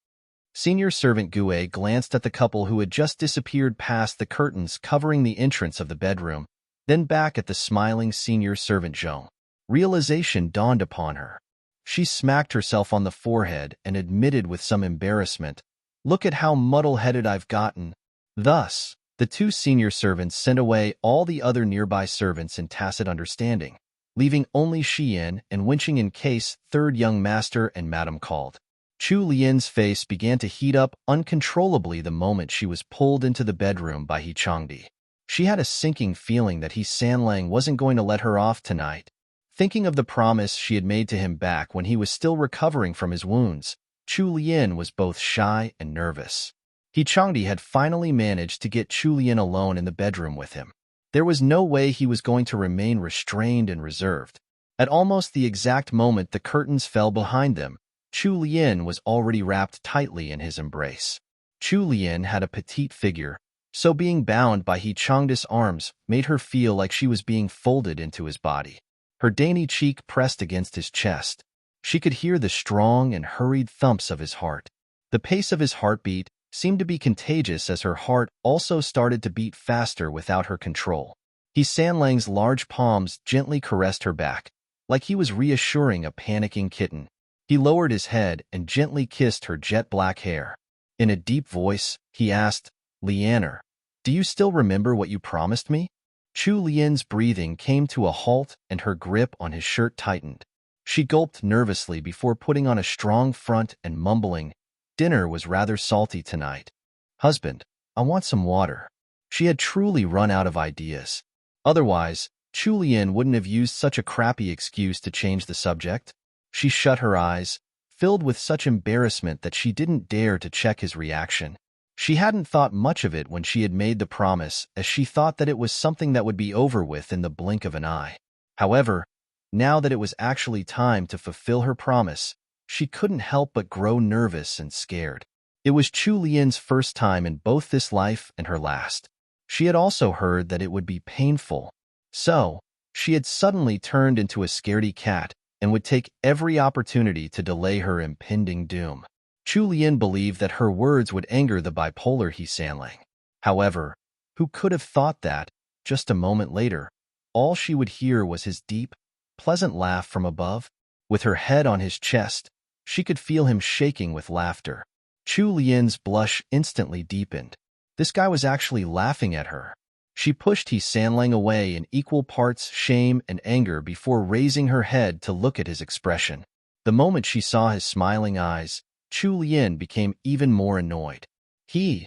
Senior servant Gue glanced at the couple who had just disappeared past the curtains covering the entrance of the bedroom, then back at the smiling senior servant Zhong. Realization dawned upon her. She smacked herself on the forehead and admitted with some embarrassment, "Look at how muddle-headed I've gotten." Thus, the two senior servants sent away all the other nearby servants in tacit understanding, leaving only Xian and Wenqing in case third young master and madam called. Chu Lian's face began to heat up uncontrollably the moment she was pulled into the bedroom by He Changdi. She had a sinking feeling that He Sanlang wasn't going to let her off tonight. Thinking of the promise she had made to him back when he was still recovering from his wounds, Chu Lian was both shy and nervous. He Changdi had finally managed to get Chu Lian alone in the bedroom with him. There was no way he was going to remain restrained and reserved. At almost the exact moment the curtains fell behind them, Chu Lian was already wrapped tightly in his embrace. Chu Lian had a petite figure, so being bound by He Changdi's arms made her feel like she was being folded into his body. Her dainty cheek pressed against his chest. She could hear the strong and hurried thumps of his heart. The pace of his heartbeat seemed to be contagious as her heart also started to beat faster without her control. He Sanlang's large palms gently caressed her back, like he was reassuring a panicking kitten. He lowered his head and gently kissed her jet-black hair. In a deep voice, he asked, "Lianer, do you still remember what you promised me?" Chu Lian's breathing came to a halt and her grip on his shirt tightened. She gulped nervously before putting on a strong front and mumbling, Dinner was rather salty tonight. Husband, I want some water. She had truly run out of ideas. Otherwise, Chulian wouldn't have used such a crappy excuse to change the subject. She shut her eyes, filled with such embarrassment that she didn't dare to check his reaction. She hadn't thought much of it when she had made the promise, as she thought that it was something that would be over with in the blink of an eye. However, now that it was actually time to fulfill her promise, she couldn't help but grow nervous and scared. It was Chu Lian's first time in both this life and her last. She had also heard that it would be painful. So, she had suddenly turned into a scaredy cat and would take every opportunity to delay her impending doom. Chu Lian believed that her words would anger the bipolar He Sanlang. However, who could have thought that, just a moment later, all she would hear was his deep, pleasant laugh from above? With her head on his chest, she could feel him shaking with laughter. Chu Lian's blush instantly deepened. This guy was actually laughing at her. She pushed He Sanlang away in equal parts shame and anger before raising her head to look at his expression. The moment she saw his smiling eyes, Chu Lian became even more annoyed. He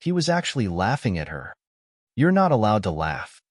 was actually laughing at her. You're not allowed to laugh.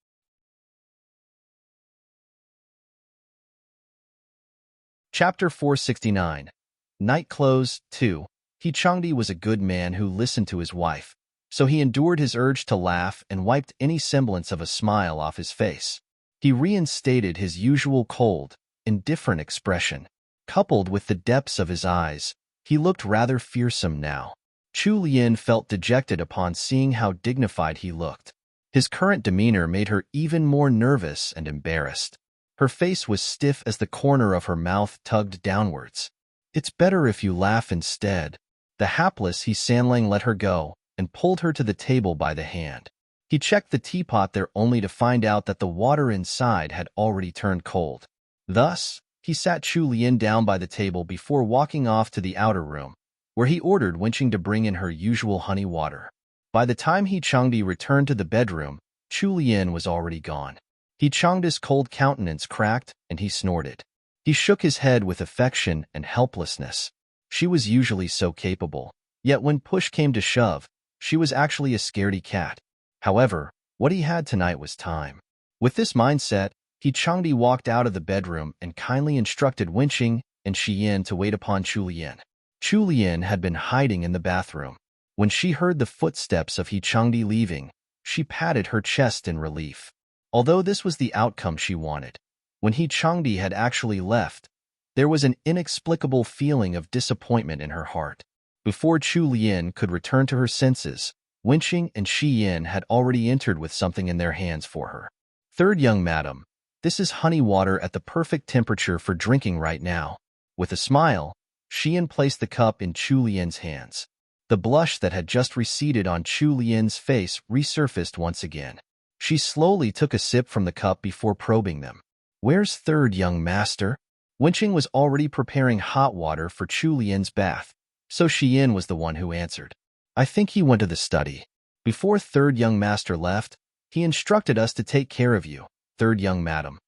Chapter 469. Night Clothes 2. He Changdi was a good man who listened to his wife, so he endured his urge to laugh and wiped any semblance of a smile off his face. He reinstated his usual cold, indifferent expression. Coupled with the depths of his eyes, he looked rather fearsome now. Chu Lian felt dejected upon seeing how dignified he looked. His current demeanor made her even more nervous and embarrassed. Her face was stiff as the corner of her mouth tugged downwards. It's better if you laugh instead. The hapless He Sanlang let her go and pulled her to the table by the hand. He checked the teapot there only to find out that the water inside had already turned cold. Thus, he sat Chu Lian down by the table before walking off to the outer room, where he ordered Wenqing to bring in her usual honey water. By the time He Changdi returned to the bedroom, Chu Lian was already gone. He Changdi's cold countenance cracked and he snorted. He shook his head with affection and helplessness. She was usually so capable, yet when push came to shove, she was actually a scaredy cat. However, what he had tonight was time. With this mindset, He Changdi walked out of the bedroom and kindly instructed Wenqing and Xian to wait upon Chu Lian. Chu Lian had been hiding in the bathroom. When she heard the footsteps of He Changdi leaving, she patted her chest in relief. Although this was the outcome she wanted, when He Changdi had actually left, there was an inexplicable feeling of disappointment in her heart. Before Chu Lian could return to her senses, Wenqing and Xian had already entered with something in their hands for her. Third young madam, this is honey water at the perfect temperature for drinking right now. With a smile, Xian placed the cup in Chu Lian's hands. The blush that had just receded on Chu Lian's face resurfaced once again. She slowly took a sip from the cup before probing them. Where's third young master? Wenqing was already preparing hot water for Chu Lian's bath, so Xian was the one who answered. I think he went to the study. Before third young master left, he instructed us to take care of you, third young madam.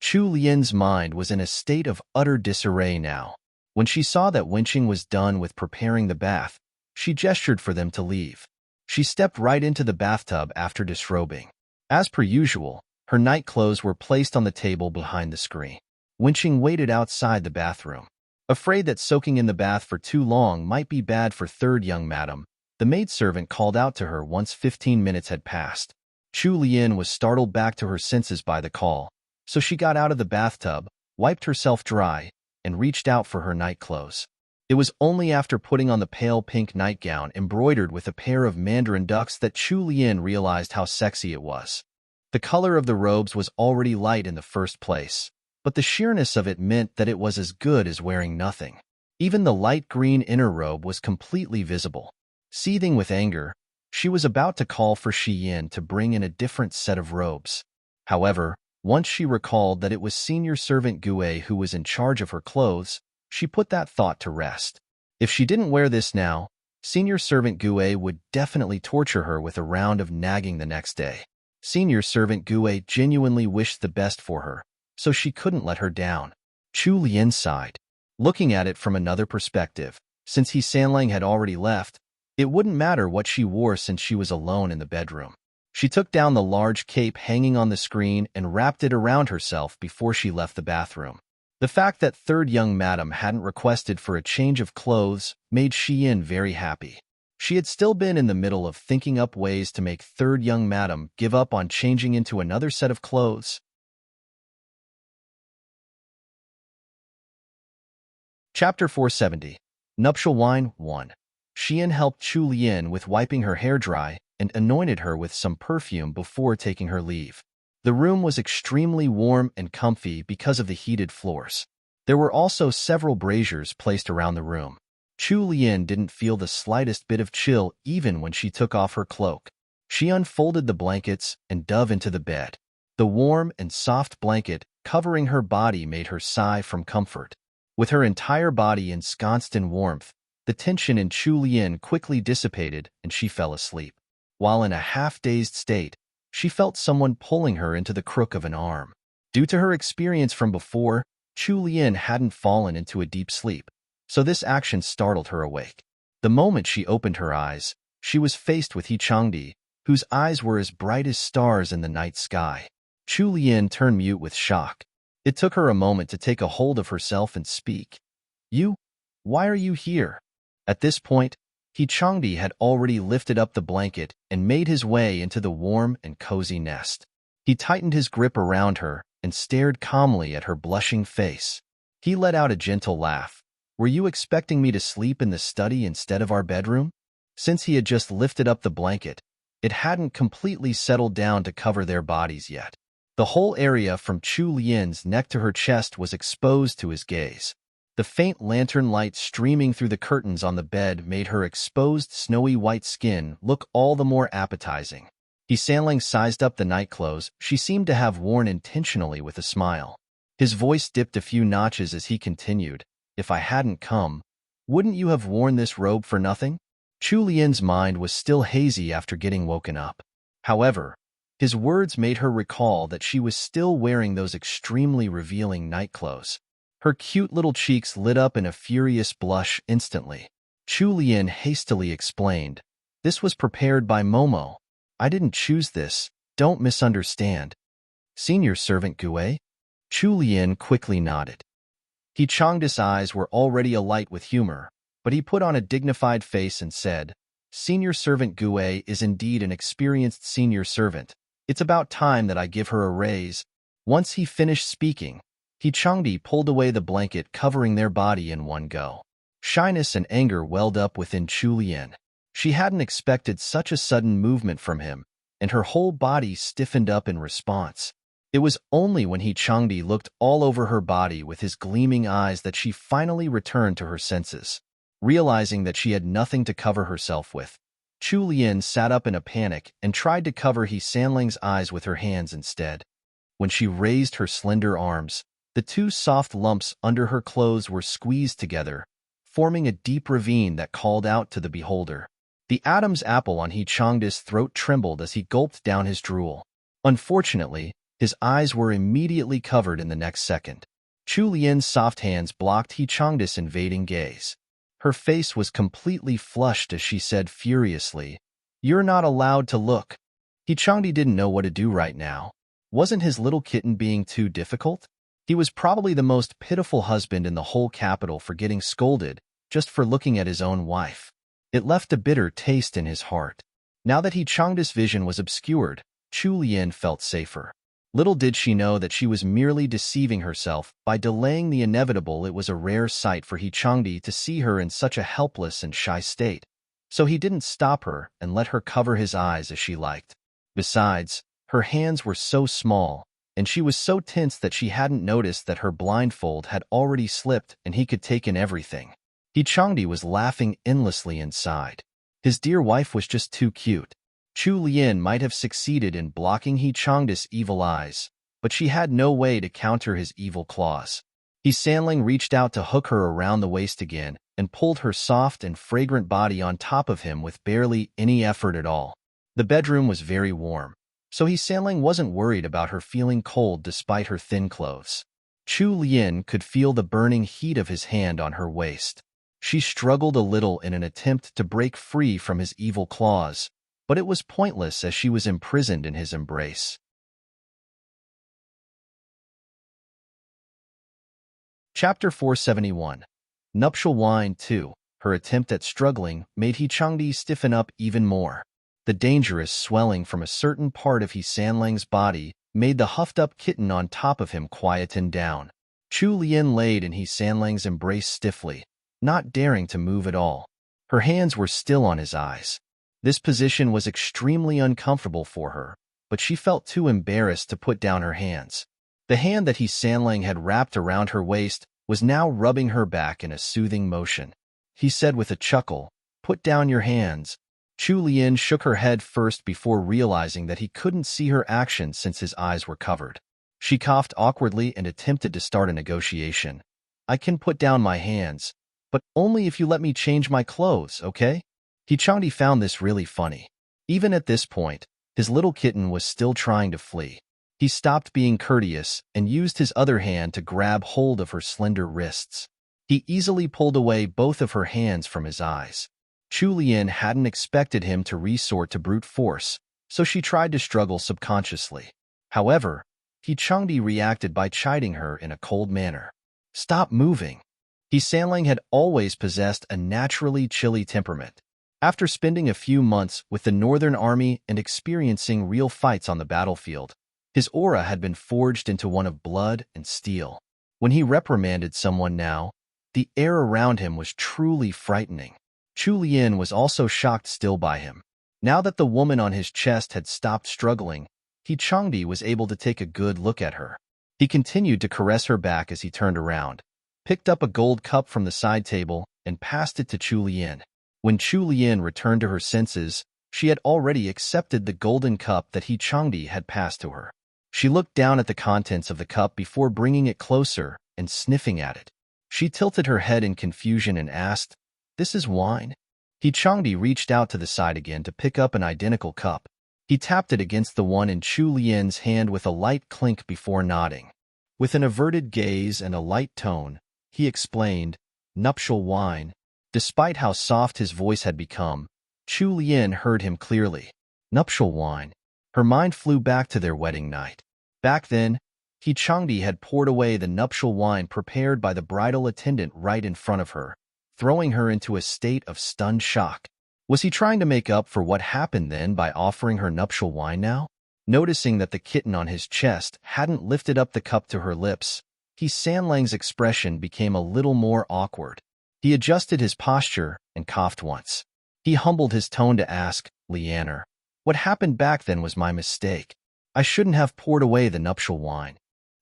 Chu Lian's mind was in a state of utter disarray now. When she saw that Wenqing was done with preparing the bath, she gestured for them to leave. She stepped right into the bathtub after disrobing. As per usual, her night clothes were placed on the table behind the screen. Wenqing waited outside the bathroom. Afraid that soaking in the bath for too long might be bad for third young madam, the maidservant called out to her once 15 minutes had passed. Chu Lian was startled back to her senses by the call, so she got out of the bathtub, wiped herself dry, and reached out for her night clothes. It was only after putting on the pale pink nightgown embroidered with a pair of mandarin ducks that Chu Lian realized how sexy it was. The color of the robes was already light in the first place, but the sheerness of it meant that it was as good as wearing nothing. Even the light green inner robe was completely visible. Seething with anger, she was about to call for Xian to bring in a different set of robes. However, once she recalled that it was senior servant Gue who was in charge of her clothes, she put that thought to rest. If she didn't wear this now, senior servant Gue would definitely torture her with a round of nagging the next day. Senior servant Gue genuinely wished the best for her, so she couldn't let her down. Chu Lian sighed. Looking at it from another perspective, Since He Sanlang had already left, it wouldn't matter what she wore since she was alone in the bedroom. She took down the large cape hanging on the screen and wrapped it around herself before she left the bathroom. The fact that third young madam hadn't requested for a change of clothes made Xian very happy. She had still been in the middle of thinking up ways to make third young madam give up on changing into another set of clothes. Chapter 470. Nuptial Wine 1. Xian helped Chu Lian with wiping her hair dry and anointed her with some perfume before taking her leave. The room was extremely warm and comfy because of the heated floors. There were also several braziers placed around the room. Chu Lian didn't feel the slightest bit of chill even when she took off her cloak. She unfolded the blankets and dove into the bed. The warm and soft blanket covering her body made her sigh from comfort. With her entire body ensconced in warmth, the tension in Chu Lian quickly dissipated and she fell asleep. While in a half-dazed state, she felt someone pulling her into the crook of an arm. Due to her experience from before, Chu Lian hadn't fallen into a deep sleep, so this action startled her awake. The moment she opened her eyes, she was faced with He Changdi, whose eyes were as bright as stars in the night sky. Chu Lian turned mute with shock. It took her a moment to take a hold of herself and speak. "You? Why are you here?" At this point, He Changdi had already lifted up the blanket and made his way into the warm and cozy nest. He tightened his grip around her and stared calmly at her blushing face. He let out a gentle laugh. "Were you expecting me to sleep in the study instead of our bedroom?" Since he had just lifted up the blanket, it hadn't completely settled down to cover their bodies yet. The whole area from Chu Lian's neck to her chest was exposed to his gaze. The faint lantern light streaming through the curtains on the bed made her exposed snowy white skin look all the more appetizing. He Sanlang sized up the nightclothes she seemed to have worn intentionally with a smile. His voice dipped a few notches as he continued, "If I hadn't come, wouldn't you have worn this robe for nothing?" Chu Lian's mind was still hazy after getting woken up. However, his words made her recall that she was still wearing those extremely revealing nightclothes. Her cute little cheeks lit up in a furious blush instantly. Chu Lian hastily explained, "This was prepared by Momo. I didn't choose this, don't misunderstand." "Senior servant Gue?" Chu Lian quickly nodded. He Changdi's eyes were already alight with humor, but he put on a dignified face and said, "Senior servant Gue is indeed an experienced senior servant. It's about time that I give her a raise." Once he finished speaking, He Changdi pulled away the blanket covering their body in one go. Shyness and anger welled up within Chu Lian. She hadn't expected such a sudden movement from him, and her whole body stiffened up in response. It was only when He Changdi looked all over her body with his gleaming eyes that she finally returned to her senses. Realizing that she had nothing to cover herself with, Chu Lian sat up in a panic and tried to cover He Sanlang's eyes with her hands instead. When she raised her slender arms, the two soft lumps under her clothes were squeezed together, forming a deep ravine that called out to the beholder. The Adam's apple on He Changdi's throat trembled as he gulped down his drool. Unfortunately, his eyes were immediately covered in the next second. Chu Lian's soft hands blocked He Changdi's invading gaze. Her face was completely flushed as she said furiously, "You're not allowed to look." He Changdi didn't know what to do right now. Wasn't his little kitten being too difficult? He was probably the most pitiful husband in the whole capital for getting scolded just for looking at his own wife. It left a bitter taste in his heart. Now that He Changdi's vision was obscured, Chu Lian felt safer. Little did she know that she was merely deceiving herself by delaying the inevitable. It was a rare sight for He Changdi to see her in such a helpless and shy state, so he didn't stop her and let her cover his eyes as she liked. Besides, her hands were so small, and she was so tense that she hadn't noticed that her blindfold had already slipped and he could take in everything. He Changdi was laughing endlessly inside. His dear wife was just too cute. Chu Lian might have succeeded in blocking He Changdi's evil eyes, but she had no way to counter his evil claws. He Sanlang reached out to hook her around the waist again and pulled her soft and fragrant body on top of him with barely any effort at all. The bedroom was very warm, so He Sanlang wasn't worried about her feeling cold despite her thin clothes. Chu Lian could feel the burning heat of his hand on her waist. She struggled a little in an attempt to break free from his evil claws, but it was pointless as she was imprisoned in his embrace. Chapter 471. Nuptial Wine 2. Her attempt at struggling made He Changdi stiffen up even more. The dangerous swelling from a certain part of He Sanlang's body made the huffed-up kitten on top of him quieten down. Chu Lian laid in He Sanlang's embrace stiffly, not daring to move at all. Her hands were still on his eyes. This position was extremely uncomfortable for her, but she felt too embarrassed to put down her hands. The hand that He Sanlang had wrapped around her waist was now rubbing her back in a soothing motion. He said with a chuckle, "Put down your hands." Chu Lian shook her head first before realizing that he couldn't see her actions since his eyes were covered. She coughed awkwardly and attempted to start a negotiation. "I can put down my hands, but only if you let me change my clothes, okay?" He Changdi found this really funny. Even at this point, his little kitten was still trying to flee. He stopped being courteous and used his other hand to grab hold of her slender wrists. He easily pulled away both of her hands from his eyes. Chu Lian hadn't expected him to resort to brute force, so she tried to struggle subconsciously. However, He Changdi reacted by chiding her in a cold manner. "Stop moving." He Sanlang had always possessed a naturally chilly temperament. After spending a few months with the Northern Army and experiencing real fights on the battlefield, his aura had been forged into one of blood and steel. When he reprimanded someone now, the air around him was truly frightening. Chu Lian was also shocked still by him. Now that the woman on his chest had stopped struggling, He Changdi was able to take a good look at her. He continued to caress her back as he turned around, picked up a gold cup from the side table, and passed it to Chu Lian. When Chu Lian returned to her senses, she had already accepted the golden cup that He Changdi had passed to her. She looked down at the contents of the cup before bringing it closer and sniffing at it. She tilted her head in confusion and asked, "This is wine?" He Changdi reached out to the side again to pick up an identical cup. He tapped it against the one in Chu Lian's hand with a light clink before nodding. With an averted gaze and a light tone, he explained, "Nuptial wine." Despite how soft his voice had become, Chu Lian heard him clearly. Nuptial wine. Her mind flew back to their wedding night. Back then, He Changdi had poured away the nuptial wine prepared by the bridal attendant right in front of her, throwing her into a state of stunned shock. Was he trying to make up for what happened then by offering her nuptial wine now? Noticing that the kitten on his chest hadn't lifted up the cup to her lips, He Sanlang's expression became a little more awkward. He adjusted his posture and coughed once. He humbled his tone to ask, "Lianer, what happened back then was my mistake. I shouldn't have poured away the nuptial wine.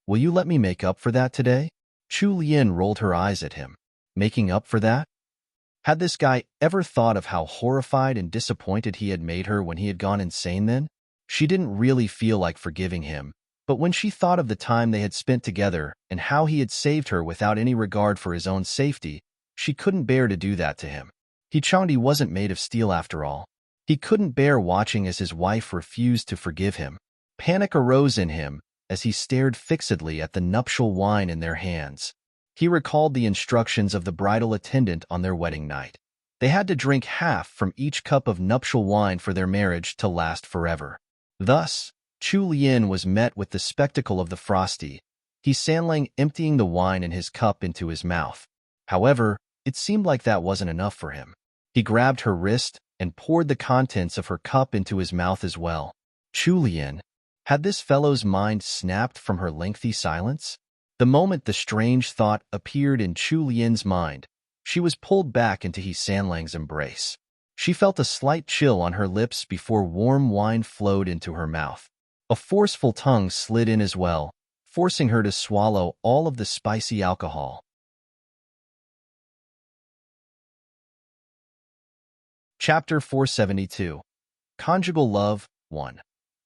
Will you let me make up for that today?" Chu Lian rolled her eyes at him. Making up for that? Had this guy ever thought of how horrified and disappointed he had made her when he had gone insane then? She didn't really feel like forgiving him, but when she thought of the time they had spent together and how he had saved her without any regard for his own safety, she couldn't bear to do that to him. He Changdi wasn't made of steel after all. He couldn't bear watching as his wife refused to forgive him. Panic arose in him as he stared fixedly at the nuptial wine in their hands. He recalled the instructions of the bridal attendant on their wedding night. They had to drink half from each cup of nuptial wine for their marriage to last forever. Thus, Chu Lian was met with the spectacle of the frosty, He Sanlang emptying the wine in his cup into his mouth. However, it seemed like that wasn't enough for him. He grabbed her wrist and poured the contents of her cup into his mouth as well. Chu Lian, had this fellow's mind snapped from her lengthy silence? The moment the strange thought appeared in Chu Lian's mind, she was pulled back into He Sanlang's embrace. She felt a slight chill on her lips before warm wine flowed into her mouth. A forceful tongue slid in as well, forcing her to swallow all of the spicy alcohol. Chapter 472. Conjugal Love 1.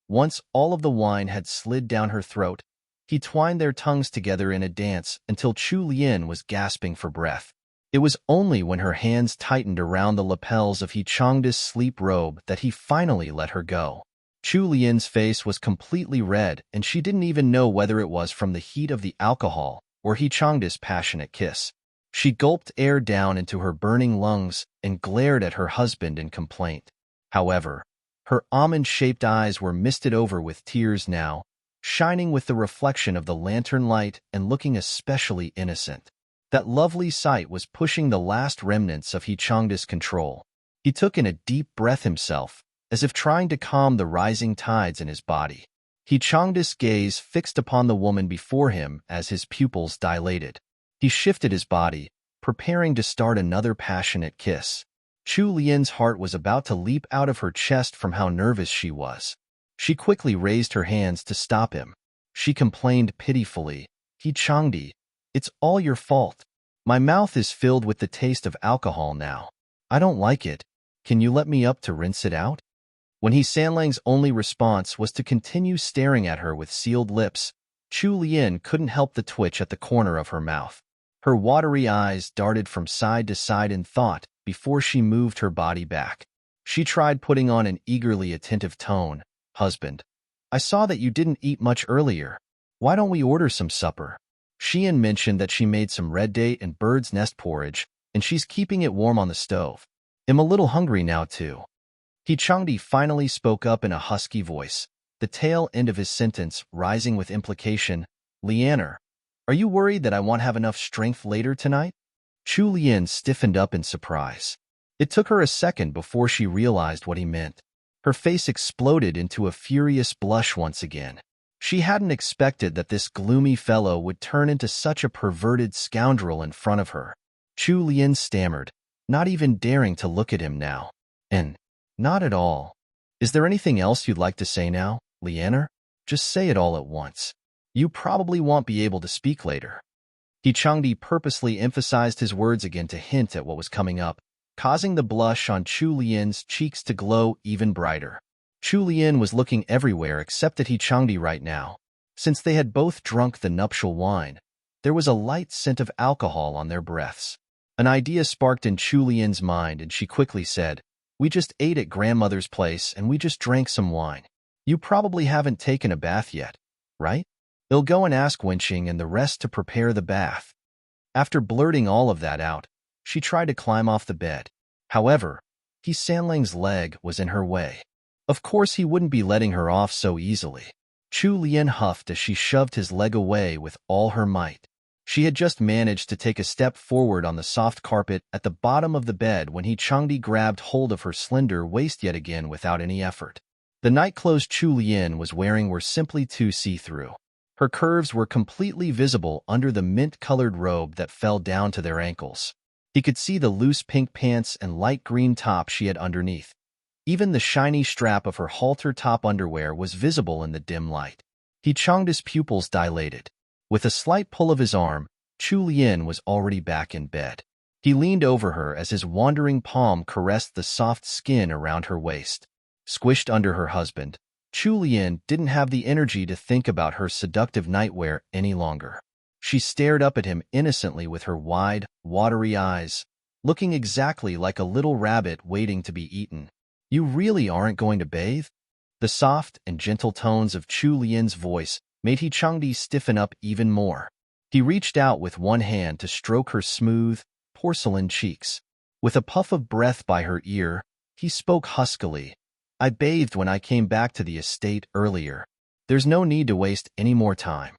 Once all of the wine had slid down her throat, he twined their tongues together in a dance until Chu Lian was gasping for breath. It was only when her hands tightened around the lapels of He Changdi's sleep robe that he finally let her go. Chu Lian's face was completely red, and she didn't even know whether it was from the heat of the alcohol or He Changdi's passionate kiss. She gulped air down into her burning lungs and glared at her husband in complaint. However, her almond-shaped eyes were misted over with tears now, shining with the reflection of the lantern light and looking especially innocent. That lovely sight was pushing the last remnants of Hichangda's control. He took in a deep breath himself, as if trying to calm the rising tides in his body. Hichangda's gaze fixed upon the woman before him as his pupils dilated. He shifted his body, preparing to start another passionate kiss. Chu Lian's heart was about to leap out of her chest from how nervous she was. She quickly raised her hands to stop him. She complained pitifully, "Hichangdi, it's all your fault. My mouth is filled with the taste of alcohol now. I don't like it. Can you let me up to rinse it out?" When Sanlang's only response was to continue staring at her with sealed lips, Chu Lian couldn't help the twitch at the corner of her mouth. Her watery eyes darted from side to side in thought before she moved her body back. She tried putting on an eagerly attentive tone. "Husband, I saw that you didn't eat much earlier. Why don't we order some supper?" Xian mentioned that she made some red date and bird's nest porridge, and she's keeping it warm on the stove. "I'm a little hungry now, too." Hichangdi finally spoke up in a husky voice, the tail end of his sentence rising with implication. "Lianer, are you worried that I won't have enough strength later tonight?" Chu Lian stiffened up in surprise. It took her a second before she realized what he meant. Her face exploded into a furious blush once again. She hadn't expected that this gloomy fellow would turn into such a perverted scoundrel in front of her. Chu Lian stammered, not even daring to look at him now. Not at all. Is there anything else you'd like to say now, Lianer? Just say it all at once. You probably won't be able to speak later." Hichangdi purposely emphasized his words again to hint at what was coming up, causing the blush on Chu Lian's cheeks to glow even brighter. Chu Lian was looking everywhere except at Hichangdi right now. Since they had both drunk the nuptial wine, there was a light scent of alcohol on their breaths. An idea sparked in Chu Lian's mind, and she quickly said, "We just ate at grandmother's place and we just drank some wine. You probably haven't taken a bath yet, right? They'll go and ask Wenqing and the rest to prepare the bath." After blurting all of that out, she tried to climb off the bed. However, Sanlang's leg was in her way. Of course he wouldn't be letting her off so easily. Chu Lian huffed as she shoved his leg away with all her might. She had just managed to take a step forward on the soft carpet at the bottom of the bed when Hichangdi grabbed hold of her slender waist yet again without any effort. The nightclothes Chu Lian was wearing were simply too see-through. Her curves were completely visible under the mint-colored robe that fell down to their ankles. He could see the loose pink pants and light green top she had underneath. Even the shiny strap of her halter top underwear was visible in the dim light. Hichangda's pupils dilated. With a slight pull of his arm, Chu Lian was already back in bed. He leaned over her as his wandering palm caressed the soft skin around her waist. Squished under her husband, Chu Lian didn't have the energy to think about her seductive nightwear any longer. She stared up at him innocently with her wide, watery eyes, looking exactly like a little rabbit waiting to be eaten. "You really aren't going to bathe?" The soft and gentle tones of Chu Lian's voice made Hichangdi stiffen up even more. He reached out with one hand to stroke her smooth, porcelain cheeks. With a puff of breath by her ear, he spoke huskily. "I bathed when I came back to the estate earlier. There's no need to waste any more time."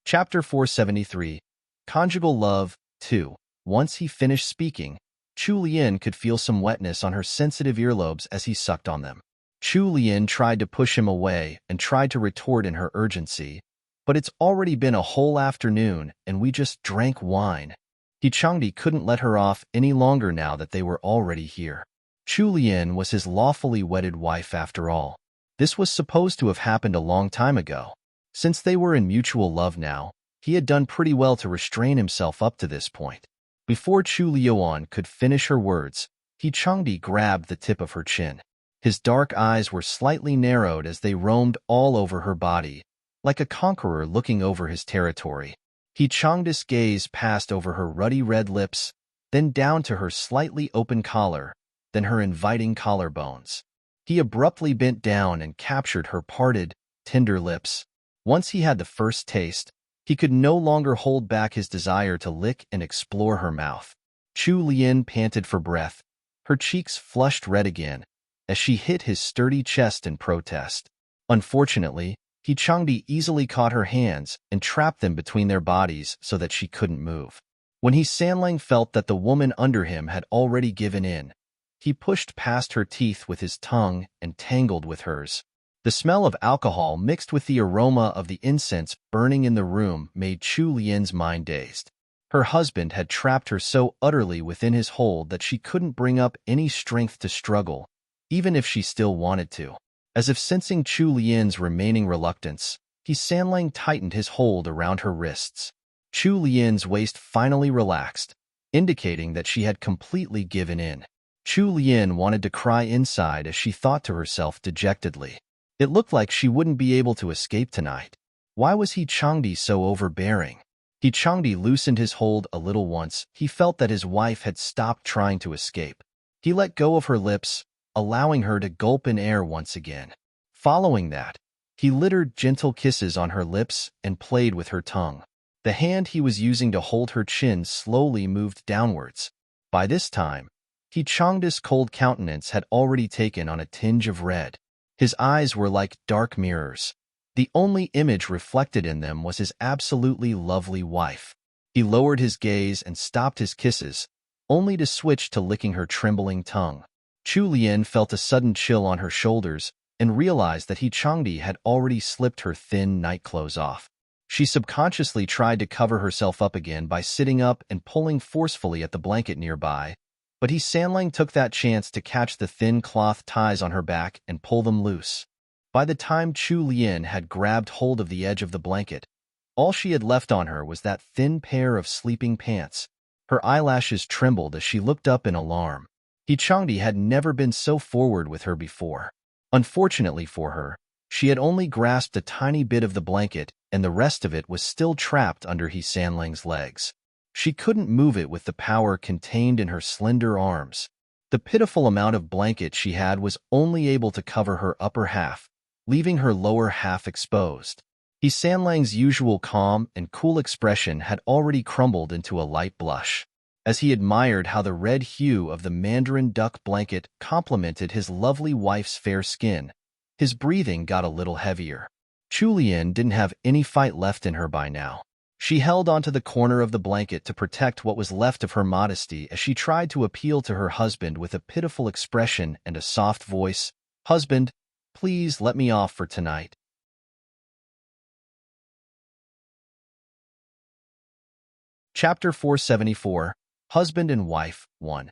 Chapter 473, Conjugal Love 2. Once he finished speaking, Chu Lian could feel some wetness on her sensitive earlobes as he sucked on them. Chu Lian tried to push him away and tried to retort in her urgency, "But it's already been a whole afternoon and we just drank wine." Hichangdi couldn't let her off any longer now that they were already here. Chu Lian was his lawfully wedded wife after all. This was supposed to have happened a long time ago. Since they were in mutual love now, he had done pretty well to restrain himself up to this point. Before Chu Liuan could finish her words, Hichangdi grabbed the tip of her chin. His dark eyes were slightly narrowed as they roamed all over her body, like a conqueror looking over his territory. Hichangdi's gaze passed over her ruddy red lips, then down to her slightly open collar, then her inviting collarbones. He abruptly bent down and captured her parted, tender lips. Once he had the first taste, he could no longer hold back his desire to lick and explore her mouth. Chu Lian panted for breath, her cheeks flushed red again, as she hit his sturdy chest in protest. Unfortunately, He Changdi easily caught her hands and trapped them between their bodies so that she couldn't move. When He Sanlang felt that the woman under him had already given in, he pushed past her teeth with his tongue and tangled with hers. The smell of alcohol mixed with the aroma of the incense burning in the room made Chu Lian's mind dazed. Her husband had trapped her so utterly within his hold that she couldn't bring up any strength to struggle, even if she still wanted to. As if sensing Chu Lian's remaining reluctance, He Sanlang tightened his hold around her wrists. Chu Lian's waist finally relaxed, indicating that she had completely given in. Chu Lian wanted to cry inside as she thought to herself dejectedly. It looked like she wouldn't be able to escape tonight. Why was He Changdi so overbearing? He Changdi loosened his hold a little once he felt that his wife had stopped trying to escape. He let go of her lips, allowing her to gulp in air once again. Following that, he littered gentle kisses on her lips and played with her tongue. The hand he was using to hold her chin slowly moved downwards. By this time, He Changdi's cold countenance had already taken on a tinge of red. His eyes were like dark mirrors. The only image reflected in them was his absolutely lovely wife. He lowered his gaze and stopped his kisses, only to switch to licking her trembling tongue. Chu Lian felt a sudden chill on her shoulders and realized that He Changdi had already slipped her thin nightclothes off. She subconsciously tried to cover herself up again by sitting up and pulling forcefully at the blanket nearby, but He Sanlang took that chance to catch the thin cloth ties on her back and pull them loose. By the time Chu Lian had grabbed hold of the edge of the blanket, all she had left on her was that thin pair of sleeping pants. Her eyelashes trembled as she looked up in alarm. He Changdi had never been so forward with her before. Unfortunately for her, she had only grasped a tiny bit of the blanket and the rest of it was still trapped under He Sanlang's legs. She couldn't move it with the power contained in her slender arms. The pitiful amount of blanket she had was only able to cover her upper half, leaving her lower half exposed. He Sanlang's usual calm and cool expression had already crumbled into a light blush. As he admired how the red hue of the mandarin duck blanket complemented his lovely wife's fair skin, his breathing got a little heavier. Chu Lian didn't have any fight left in her by now. She held onto the corner of the blanket to protect what was left of her modesty as she tried to appeal to her husband with a pitiful expression and a soft voice. "Husband, please let me off for tonight." Chapter 474, Husband and Wife 1.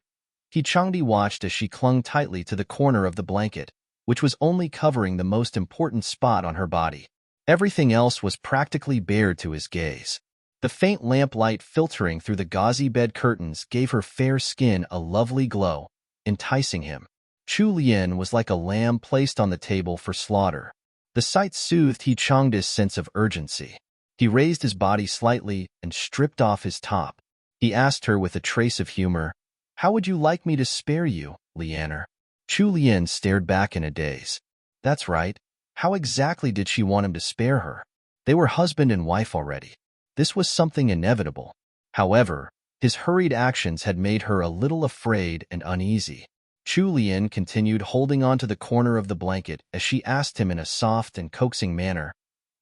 He Changdi watched as she clung tightly to the corner of the blanket, which was only covering the most important spot on her body. Everything else was practically bare to his gaze. The faint lamplight filtering through the gauzy bed curtains gave her fair skin a lovely glow, enticing him. Chu Lian was like a lamb placed on the table for slaughter. The sight soothed He Changdi's sense of urgency. He raised his body slightly and stripped off his top. He asked her with a trace of humor, "How would you like me to spare you, Lianer?" Chu Lian stared back in a daze. That's right. How exactly did she want him to spare her? They were husband and wife already. This was something inevitable. However, his hurried actions had made her a little afraid and uneasy. Chu Lian continued holding on to the corner of the blanket as she asked him in a soft and coaxing manner,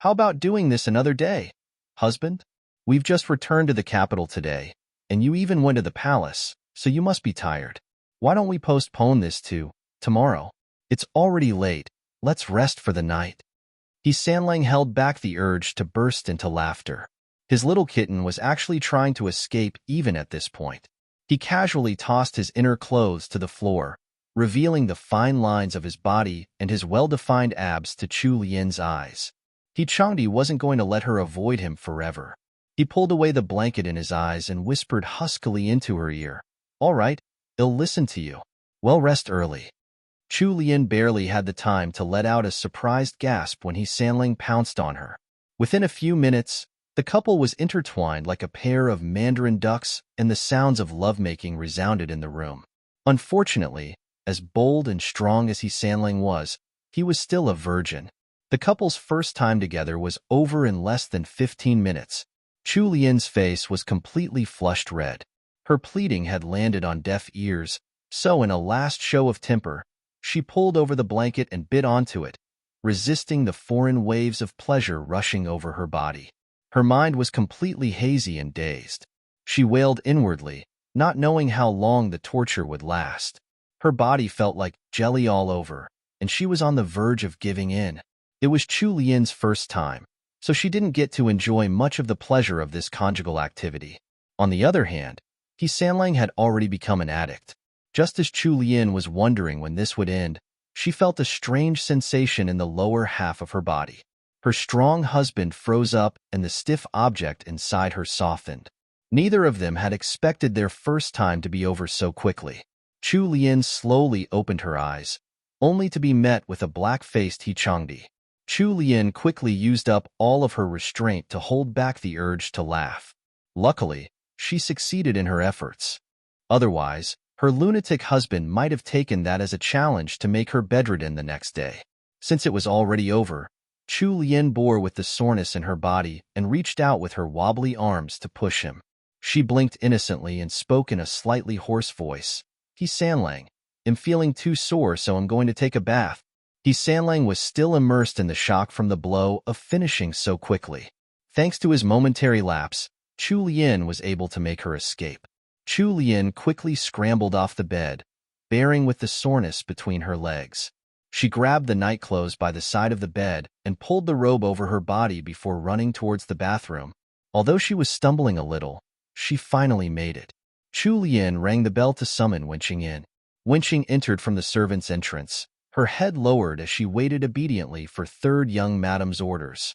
"How about doing this another day, husband? We've just returned to the capital today, and you even went to the palace, so you must be tired. Why don't we postpone this to tomorrow? It's already late. Let's rest for the night." He Sanlang held back the urge to burst into laughter. His little kitten was actually trying to escape even at this point. He casually tossed his inner clothes to the floor, revealing the fine lines of his body and his well-defined abs to Chu Lian's eyes. He Changdi wasn't going to let her avoid him forever. He pulled away the blanket in his eyes and whispered huskily into her ear, "All right, I'll listen to you. Well, rest early." Chu Lian barely had the time to let out a surprised gasp when He Sanlang pounced on her. Within a few minutes, the couple was intertwined like a pair of mandarin ducks, and the sounds of lovemaking resounded in the room. Unfortunately, as bold and strong as He Sanlang was, he was still a virgin. The couple's first time together was over in less than 15 minutes. Chu Lian's face was completely flushed red. Her pleading had landed on deaf ears, so in a last show of temper, she pulled over the blanket and bit onto it, resisting the foreign waves of pleasure rushing over her body. Her mind was completely hazy and dazed. She wailed inwardly, not knowing how long the torture would last. Her body felt like jelly all over, and she was on the verge of giving in. It was Chu Lian's first time, so she didn't get to enjoy much of the pleasure of this conjugal activity. On the other hand, He Sanlang had already become an addict. Just as Chu Lian was wondering when this would end, she felt a strange sensation in the lower half of her body. Her strong husband froze up and the stiff object inside her softened. Neither of them had expected their first time to be over so quickly. Chu Lian slowly opened her eyes, only to be met with a black-faced He Changdi. Chu Lian quickly used up all of her restraint to hold back the urge to laugh. Luckily, she succeeded in her efforts. Otherwise, her lunatic husband might have taken that as a challenge to make her bedridden the next day. Since it was already over, Chu Lian bore with the soreness in her body and reached out with her wobbly arms to push him. She blinked innocently and spoke in a slightly hoarse voice. He Sanlang, I'm feeling too sore, so I'm going to take a bath. He Sanlang was still immersed in the shock from the blow of finishing so quickly. Thanks to his momentary lapse, Chu Lian was able to make her escape. Chu Lian quickly scrambled off the bed, bearing with the soreness between her legs. She grabbed the nightclothes by the side of the bed and pulled the robe over her body before running towards the bathroom. Although she was stumbling a little, she finally made it. Chu Lian rang the bell to summon Wenqing in. Wenqing entered from the servant's entrance, her head lowered as she waited obediently for third young madam's orders.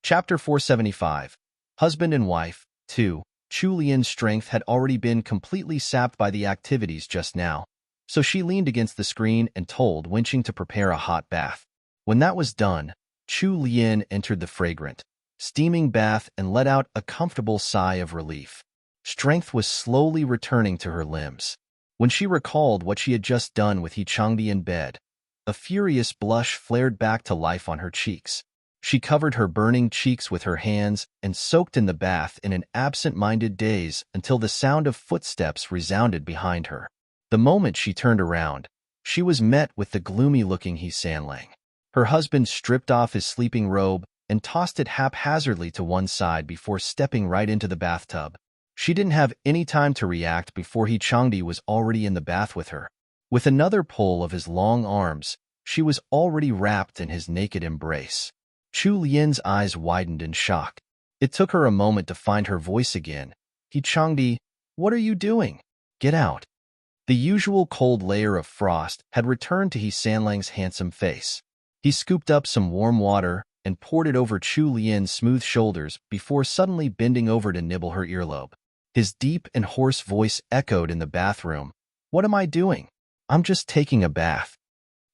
Chapter 475. Husband and Wife 2. Chu Lian's strength had already been completely sapped by the activities just now, so she leaned against the screen and told Wenqing to prepare a hot bath. When that was done, Chu Lian entered the fragrant, steaming bath and let out a comfortable sigh of relief. Strength was slowly returning to her limbs. When she recalled what she had just done with He Changdi in bed, a furious blush flared back to life on her cheeks. She covered her burning cheeks with her hands and soaked in the bath in an absent-minded daze until the sound of footsteps resounded behind her. The moment she turned around, she was met with the gloomy-looking He Sanlang. Her husband stripped off his sleeping robe and tossed it haphazardly to one side before stepping right into the bathtub. She didn't have any time to react before He Changdi was already in the bath with her. With another pull of his long arms, she was already wrapped in his naked embrace. Chu Lian's eyes widened in shock. It took her a moment to find her voice again. He Changdi, what are you doing? Get out. The usual cold layer of frost had returned to He Sanlang's handsome face. He scooped up some warm water and poured it over Chu Lian's smooth shoulders before suddenly bending over to nibble her earlobe. His deep and hoarse voice echoed in the bathroom. What am I doing? I'm just taking a bath.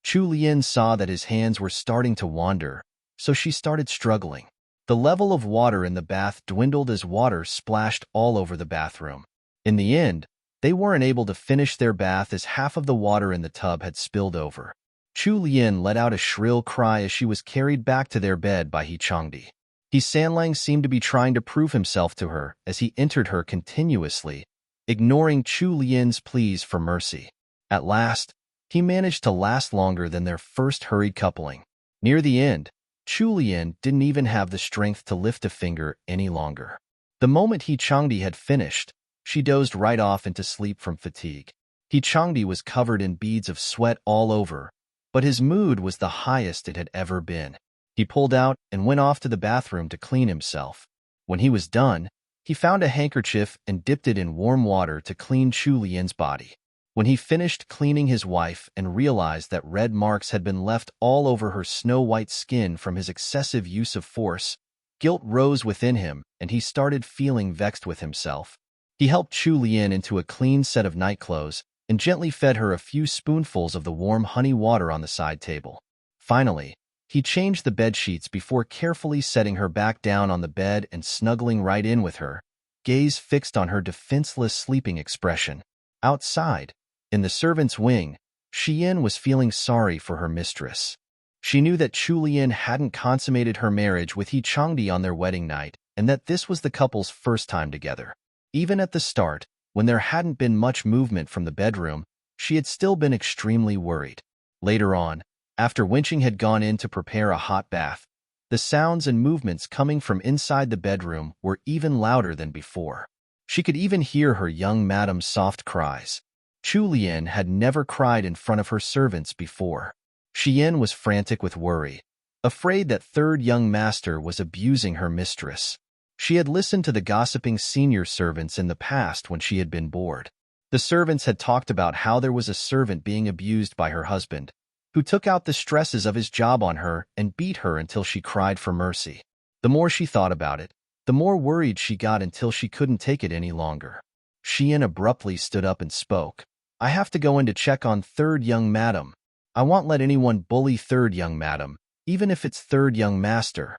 Chu Lian saw that his hands were starting to wander, so she started struggling. The level of water in the bath dwindled as water splashed all over the bathroom. In the end, they weren't able to finish their bath as half of the water in the tub had spilled over. Chu Lian let out a shrill cry as she was carried back to their bed by He Changdi. He Sanlang seemed to be trying to prove himself to her as he entered her continuously, ignoring Chu Lian's pleas for mercy. At last, he managed to last longer than their first hurried coupling. Near the end, Chu Lian didn't even have the strength to lift a finger any longer. The moment He Changdi had finished, she dozed right off into sleep from fatigue. He Changdi was covered in beads of sweat all over, but his mood was the highest it had ever been. He pulled out and went off to the bathroom to clean himself. When he was done, he found a handkerchief and dipped it in warm water to clean Chu Lian's body. When he finished cleaning his wife and realized that red marks had been left all over her snow-white skin from his excessive use of force, guilt rose within him and he started feeling vexed with himself. He helped Chu Lian into a clean set of nightclothes and gently fed her a few spoonfuls of the warm honey water on the side table. Finally, he changed the bedsheets before carefully setting her back down on the bed and snuggling right in with her, gaze fixed on her defenseless sleeping expression. Outside, in the servants' wing, Xian was feeling sorry for her mistress. She knew that Chu Lian hadn't consummated her marriage with He Changdi on their wedding night, and that this was the couple's first time together. Even at the start, when there hadn't been much movement from the bedroom, she had still been extremely worried. Later on, after Wenqing had gone in to prepare a hot bath, the sounds and movements coming from inside the bedroom were even louder than before. She could even hear her young madam's soft cries. Chu Lian had never cried in front of her servants before. Xian was frantic with worry, afraid that third young master was abusing her mistress. She had listened to the gossiping senior servants in the past when she had been bored. The servants had talked about how there was a servant being abused by her husband, who took out the stresses of his job on her and beat her until she cried for mercy. The more she thought about it, the more worried she got until she couldn't take it any longer. Xian abruptly stood up and spoke. I have to go in to check on third young madam. I won't let anyone bully third young madam, even if it's third young master.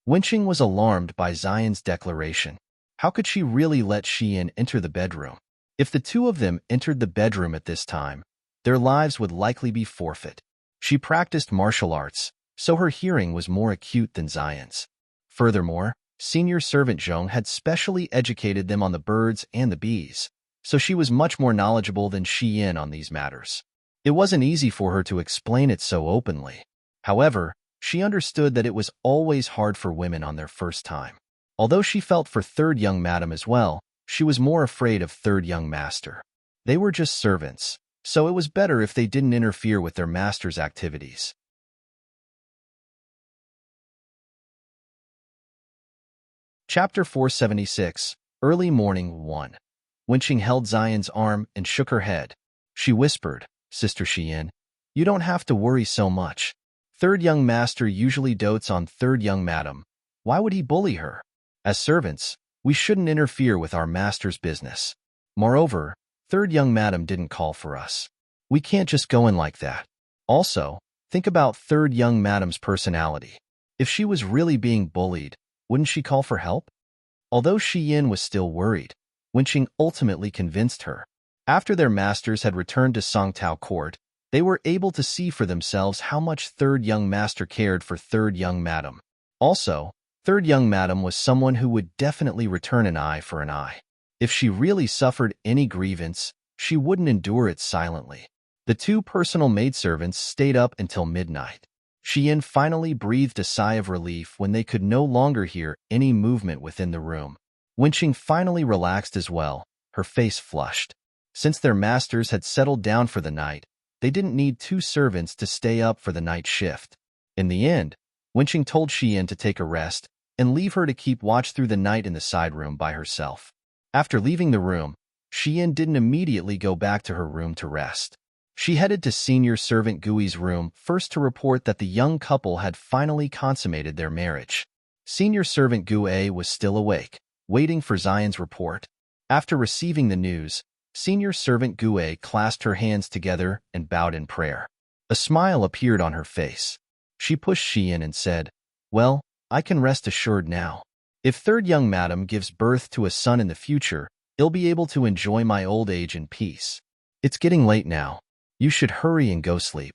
Wenqing was alarmed by Xian's declaration. How could she really let Xian enter the bedroom? If the two of them entered the bedroom at this time, their lives would likely be forfeit. She practiced martial arts, so her hearing was more acute than Xian's. Furthermore, senior servant Zhong had specially educated them on the birds and the bees, so she was much more knowledgeable than Xian on these matters. It wasn't easy for her to explain it so openly. However, she understood that it was always hard for women on their first time. Although she felt for third young madam as well, she was more afraid of third young master. They were just servants, so it was better if they didn't interfere with their master's activities. Chapter 476, Early Morning 1. Wenqing held Xian's arm and shook her head. She whispered, Sister Xian, you don't have to worry so much. Third young master usually dotes on third young madam. Why would he bully her? As servants, we shouldn't interfere with our master's business. Moreover, third young madam didn't call for us. We can't just go in like that. Also, think about third young madam's personality. If she was really being bullied, wouldn't she call for help? Although Xian was still worried, Wenqing ultimately convinced her. After their masters had returned to Songtao Court, they were able to see for themselves how much third young master cared for third young madam. Also, third young madam was someone who would definitely return an eye for an eye. If she really suffered any grievance, she wouldn't endure it silently. The two personal maidservants stayed up until midnight. Xian finally breathed a sigh of relief when they could no longer hear any movement within the room. Wenqing finally relaxed as well, her face flushed. Since their masters had settled down for the night, they didn't need two servants to stay up for the night shift. In the end, Wenqing told Xian to take a rest and leave her to keep watch through the night in the side room by herself. After leaving the room, Xian didn't immediately go back to her room to rest. She headed to senior servant Gui's room first to report that the young couple had finally consummated their marriage. Senior servant Gui was still awake, waiting for Xian's report. After receiving the news, senior servant Gui clasped her hands together and bowed in prayer. A smile appeared on her face. She pushed Xian and said, Well, I can rest assured now. If third young madam gives birth to a son in the future, he'll be able to enjoy my old age in peace. It's getting late now. You should hurry and go sleep.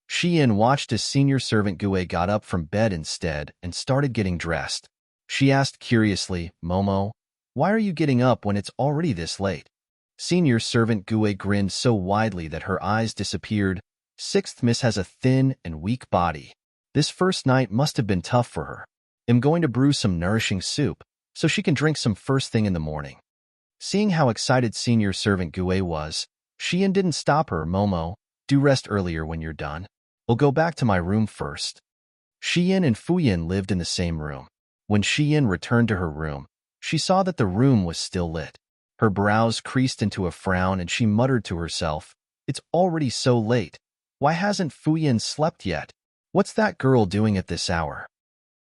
Xian watched as senior servant Gui got up from bed instead and started getting dressed. She asked curiously, Momo, why are you getting up when it's already this late? Senior servant Gui grinned so widely that her eyes disappeared. Sixth Miss has a thin and weak body. This first night must have been tough for her. I'm going to brew some nourishing soup, so she can drink some first thing in the morning. Seeing how excited senior servant Gui was, Xian didn't stop her. Momo, do rest earlier when you're done. We'll go back to my room first. Xian and Fuyan lived in the same room. When Xian returned to her room, she saw that the room was still lit. Her brows creased into a frown and she muttered to herself, It's already so late. Why hasn't Fuyan slept yet? What's that girl doing at this hour?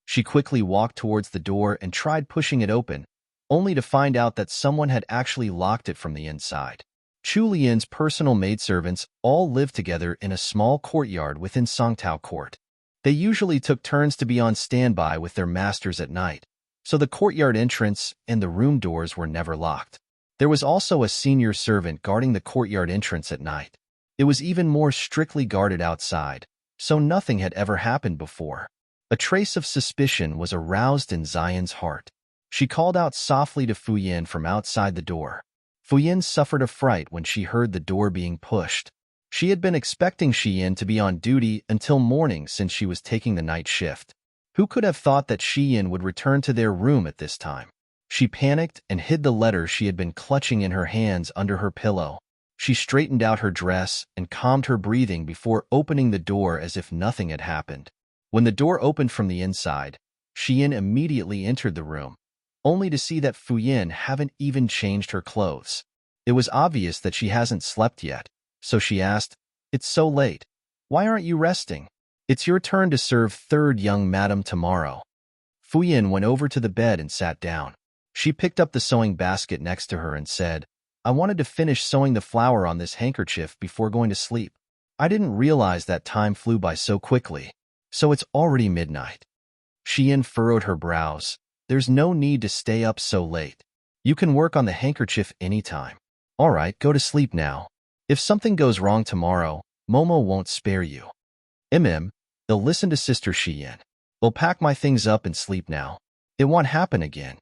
She quickly walked towards the door and tried pushing it open, only to find out that someone had actually locked it from the inside. Chu Lian's personal maidservants all lived together in a small courtyard within Songtao Court. They usually took turns to be on standby with their masters at night, so the courtyard entrance and the room doors were never locked. There was also a senior servant guarding the courtyard entrance at night. It was even more strictly guarded outside, so nothing had ever happened before. A trace of suspicion was aroused in Xian's heart. She called out softly to Fuyin from outside the door. Fuyin suffered a fright when she heard the door being pushed. She had been expecting Xiyin to be on duty until morning since she was taking the night shift. Who could have thought that Xiyin would return to their room at this time? She panicked and hid the letter she had been clutching in her hands under her pillow. She straightened out her dress and calmed her breathing before opening the door as if nothing had happened. When the door opened from the inside, Xiyin immediately entered the room, only to see that Fuyin hadn't even changed her clothes. It was obvious that she hasn't slept yet, so she asked, "It's so late. Why aren't you resting? It's your turn to serve third young madam tomorrow." Fuyin went over to the bed and sat down. She picked up the sewing basket next to her and said, "I wanted to finish sewing the flower on this handkerchief before going to sleep. I didn't realize that time flew by so quickly, so it's already midnight." Xiyin furrowed her brows. "There's no need to stay up so late. You can work on the handkerchief anytime. All right, go to sleep now. If something goes wrong tomorrow, Momo won't spare you." They'll listen to Sister Xiyin. "We'll pack my things up and sleep now. It won't happen again."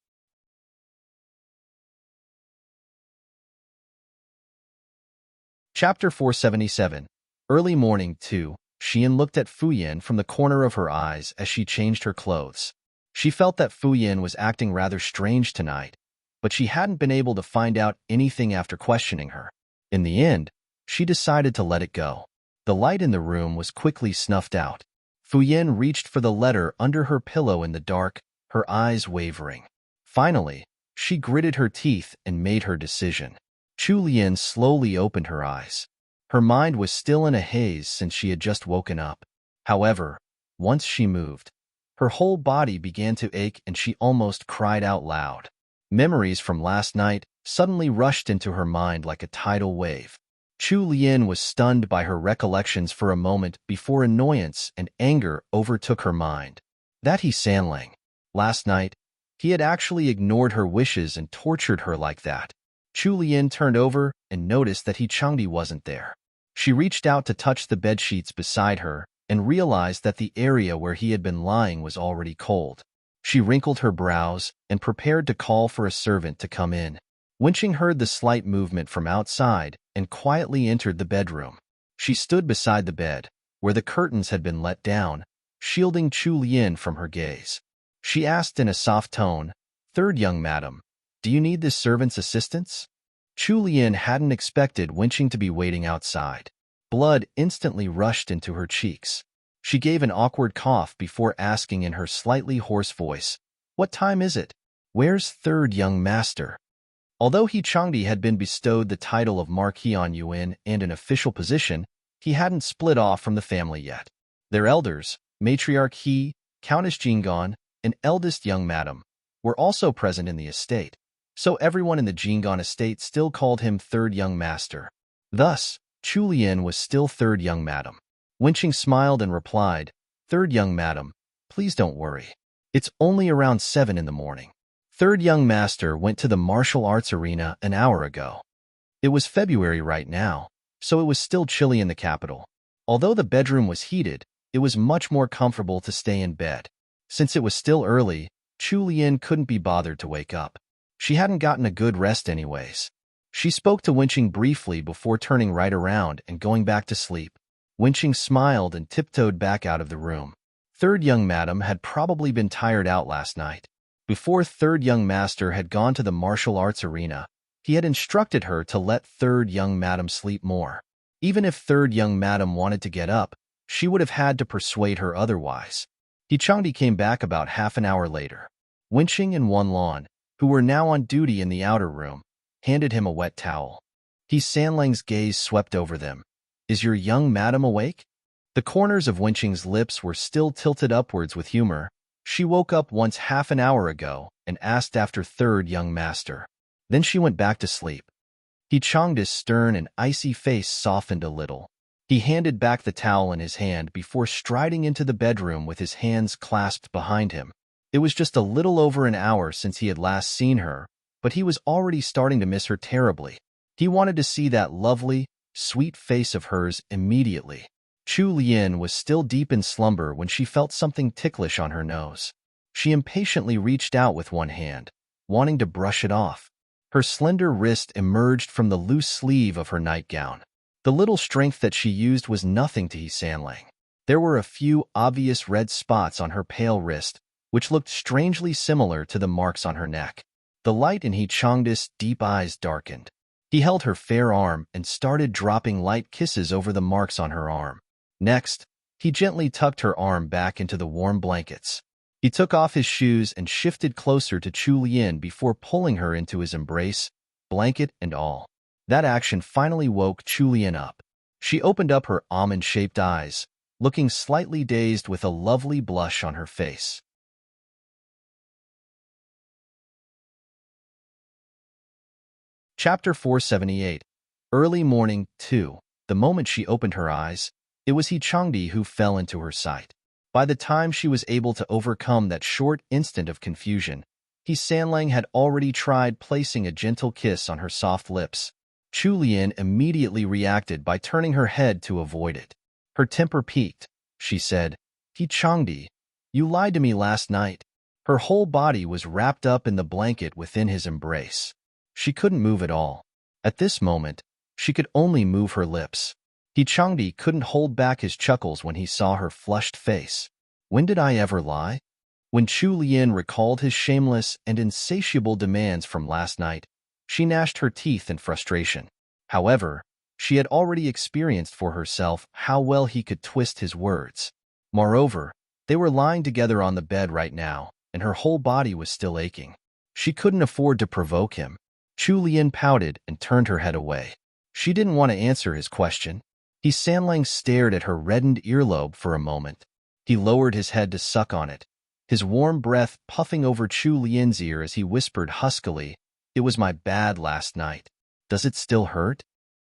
Chapter 477. Early morning 2. Xiyin looked at Fuyin from the corner of her eyes as she changed her clothes. She felt that Fuyin was acting rather strange tonight, but she hadn't been able to find out anything after questioning her. In the end, she decided to let it go. The light in the room was quickly snuffed out. Fuyin reached for the letter under her pillow in the dark, her eyes wavering. Finally, she gritted her teeth and made her decision. Chu Lian slowly opened her eyes. Her mind was still in a haze since she had just woken up. However, once she moved, her whole body began to ache and she almost cried out loud. Memories from last night suddenly rushed into her mind like a tidal wave. Chu Lian was stunned by her recollections for a moment before annoyance and anger overtook her mind. That he Sanlang. Last night, he had actually ignored her wishes and tortured her like that. Chu Lian turned over and noticed that He Changdi wasn't there. She reached out to touch the bedsheets beside her and realized that the area where he had been lying was already cold. She wrinkled her brows and prepared to call for a servant to come in. Wenqing heard the slight movement from outside and quietly entered the bedroom. She stood beside the bed, where the curtains had been let down, shielding Chu Lian from her gaze. She asked in a soft tone, "Third young madam, do you need this servant's assistance?" Chu Lian hadn't expected Wenqing to be waiting outside. Blood instantly rushed into her cheeks. She gave an awkward cough before asking in her slightly hoarse voice, "What time is it? Where's third young master?" Although He Changdi had been bestowed the title of Marquis on Yuan and an official position, he hadn't split off from the family yet. Their elders, Matriarch He, Countess Jingon, and eldest young madam, were also present in the estate, so everyone in the Jingon estate still called him third young master. Thus, Chu Lian was still third young madam. Wenqing smiled and replied, "Third young madam, please don't worry. It's only around 7 in the morning. Third young master went to the martial arts arena an hour ago." It was February right now, so it was still chilly in the capital. Although the bedroom was heated, it was much more comfortable to stay in bed. Since it was still early, Chu Lian couldn't be bothered to wake up. She hadn't gotten a good rest anyways. She spoke to Wenqing briefly before turning right around and going back to sleep. Wenqing smiled and tiptoed back out of the room. Third young madam had probably been tired out last night. Before third young master had gone to the martial arts arena, he had instructed her to let third young madam sleep more. Even if third young madam wanted to get up, she would have had to persuade her otherwise. He Changdi came back about half an hour later. Wenqing and Wanlan, who were now on duty in the outer room, handed him a wet towel. He Sanlang's gaze swept over them. "Is your young madam awake?" The corners of Wenqing's lips were still tilted upwards with humor. She woke up once half an hour ago and asked after third young master. Then she went back to sleep. He Changdi's stern and icy face softened a little. He handed back the towel in his hand before striding into the bedroom with his hands clasped behind him. It was just a little over an hour since he had last seen her, but he was already starting to miss her terribly. He wanted to see that lovely, sweet face of hers immediately. Chu Lian was still deep in slumber when she felt something ticklish on her nose. She impatiently reached out with one hand, wanting to brush it off. Her slender wrist emerged from the loose sleeve of her nightgown. The little strength that she used was nothing to He Sanlang. There were a few obvious red spots on her pale wrist, which looked strangely similar to the marks on her neck. The light in He Changdis' deep eyes darkened. He held her fair arm and started dropping light kisses over the marks on her arm. Next, he gently tucked her arm back into the warm blankets. He took off his shoes and shifted closer to Chu Lian before pulling her into his embrace, blanket and all. That action finally woke Chu Lian up. She opened up her almond-shaped eyes, looking slightly dazed with a lovely blush on her face. Chapter 478. Early morning 2. The moment she opened her eyes, it was He Changdi who fell into her sight. By the time she was able to overcome that short instant of confusion, He Sanlang had already tried placing a gentle kiss on her soft lips. Chu Lian immediately reacted by turning her head to avoid it. Her temper peaked. She said, "He Changdi, you lied to me last night." Her whole body was wrapped up in the blanket within his embrace. She couldn't move at all. At this moment, she could only move her lips. He Changdi couldn't hold back his chuckles when he saw her flushed face. When did I ever lie? When Chu Lian recalled his shameless and insatiable demands from last night, she gnashed her teeth in frustration. However, she had already experienced for herself how well he could twist his words. Moreover, they were lying together on the bed right now, and her whole body was still aching. She couldn't afford to provoke him. Chu Lian pouted and turned her head away. She didn't want to answer his question. He Sanlang stared at her reddened earlobe for a moment. He lowered his head to suck on it, his warm breath puffing over Chu Lian's ear as he whispered huskily, "It was my bad last night. Does it still hurt?"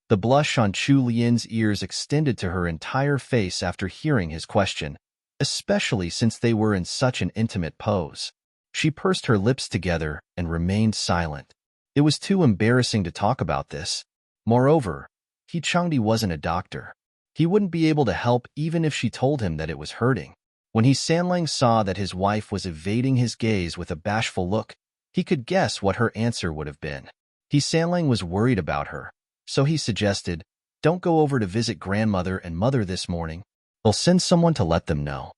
The blush on Chu Lian's ears extended to her entire face after hearing his question, especially since they were in such an intimate pose. She pursed her lips together and remained silent. It was too embarrassing to talk about this. Moreover, He Changdi wasn't a doctor. He wouldn't be able to help even if she told him that it was hurting. When He Sanlang saw that his wife was evading his gaze with a bashful look, he could guess what her answer would have been. He Sanlang was worried about her, so he suggested, "Don't go over to visit grandmother and mother this morning. I'll send someone to let them know."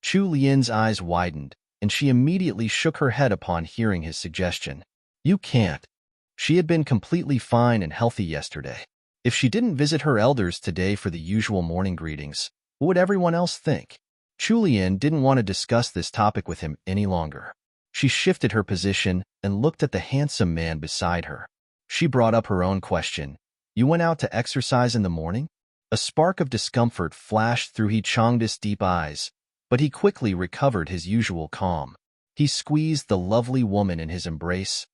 Chu Lian's eyes widened, and she immediately shook her head upon hearing his suggestion. "You can't." She had been completely fine and healthy yesterday. If she didn't visit her elders today for the usual morning greetings, what would everyone else think? Chu Lian didn't want to discuss this topic with him any longer. She shifted her position and looked at the handsome man beside her. She brought up her own question. "You went out to exercise in the morning?" A spark of discomfort flashed through He Changdis' deep eyes, but he quickly recovered his usual calm. He squeezed the lovely woman in his embrace.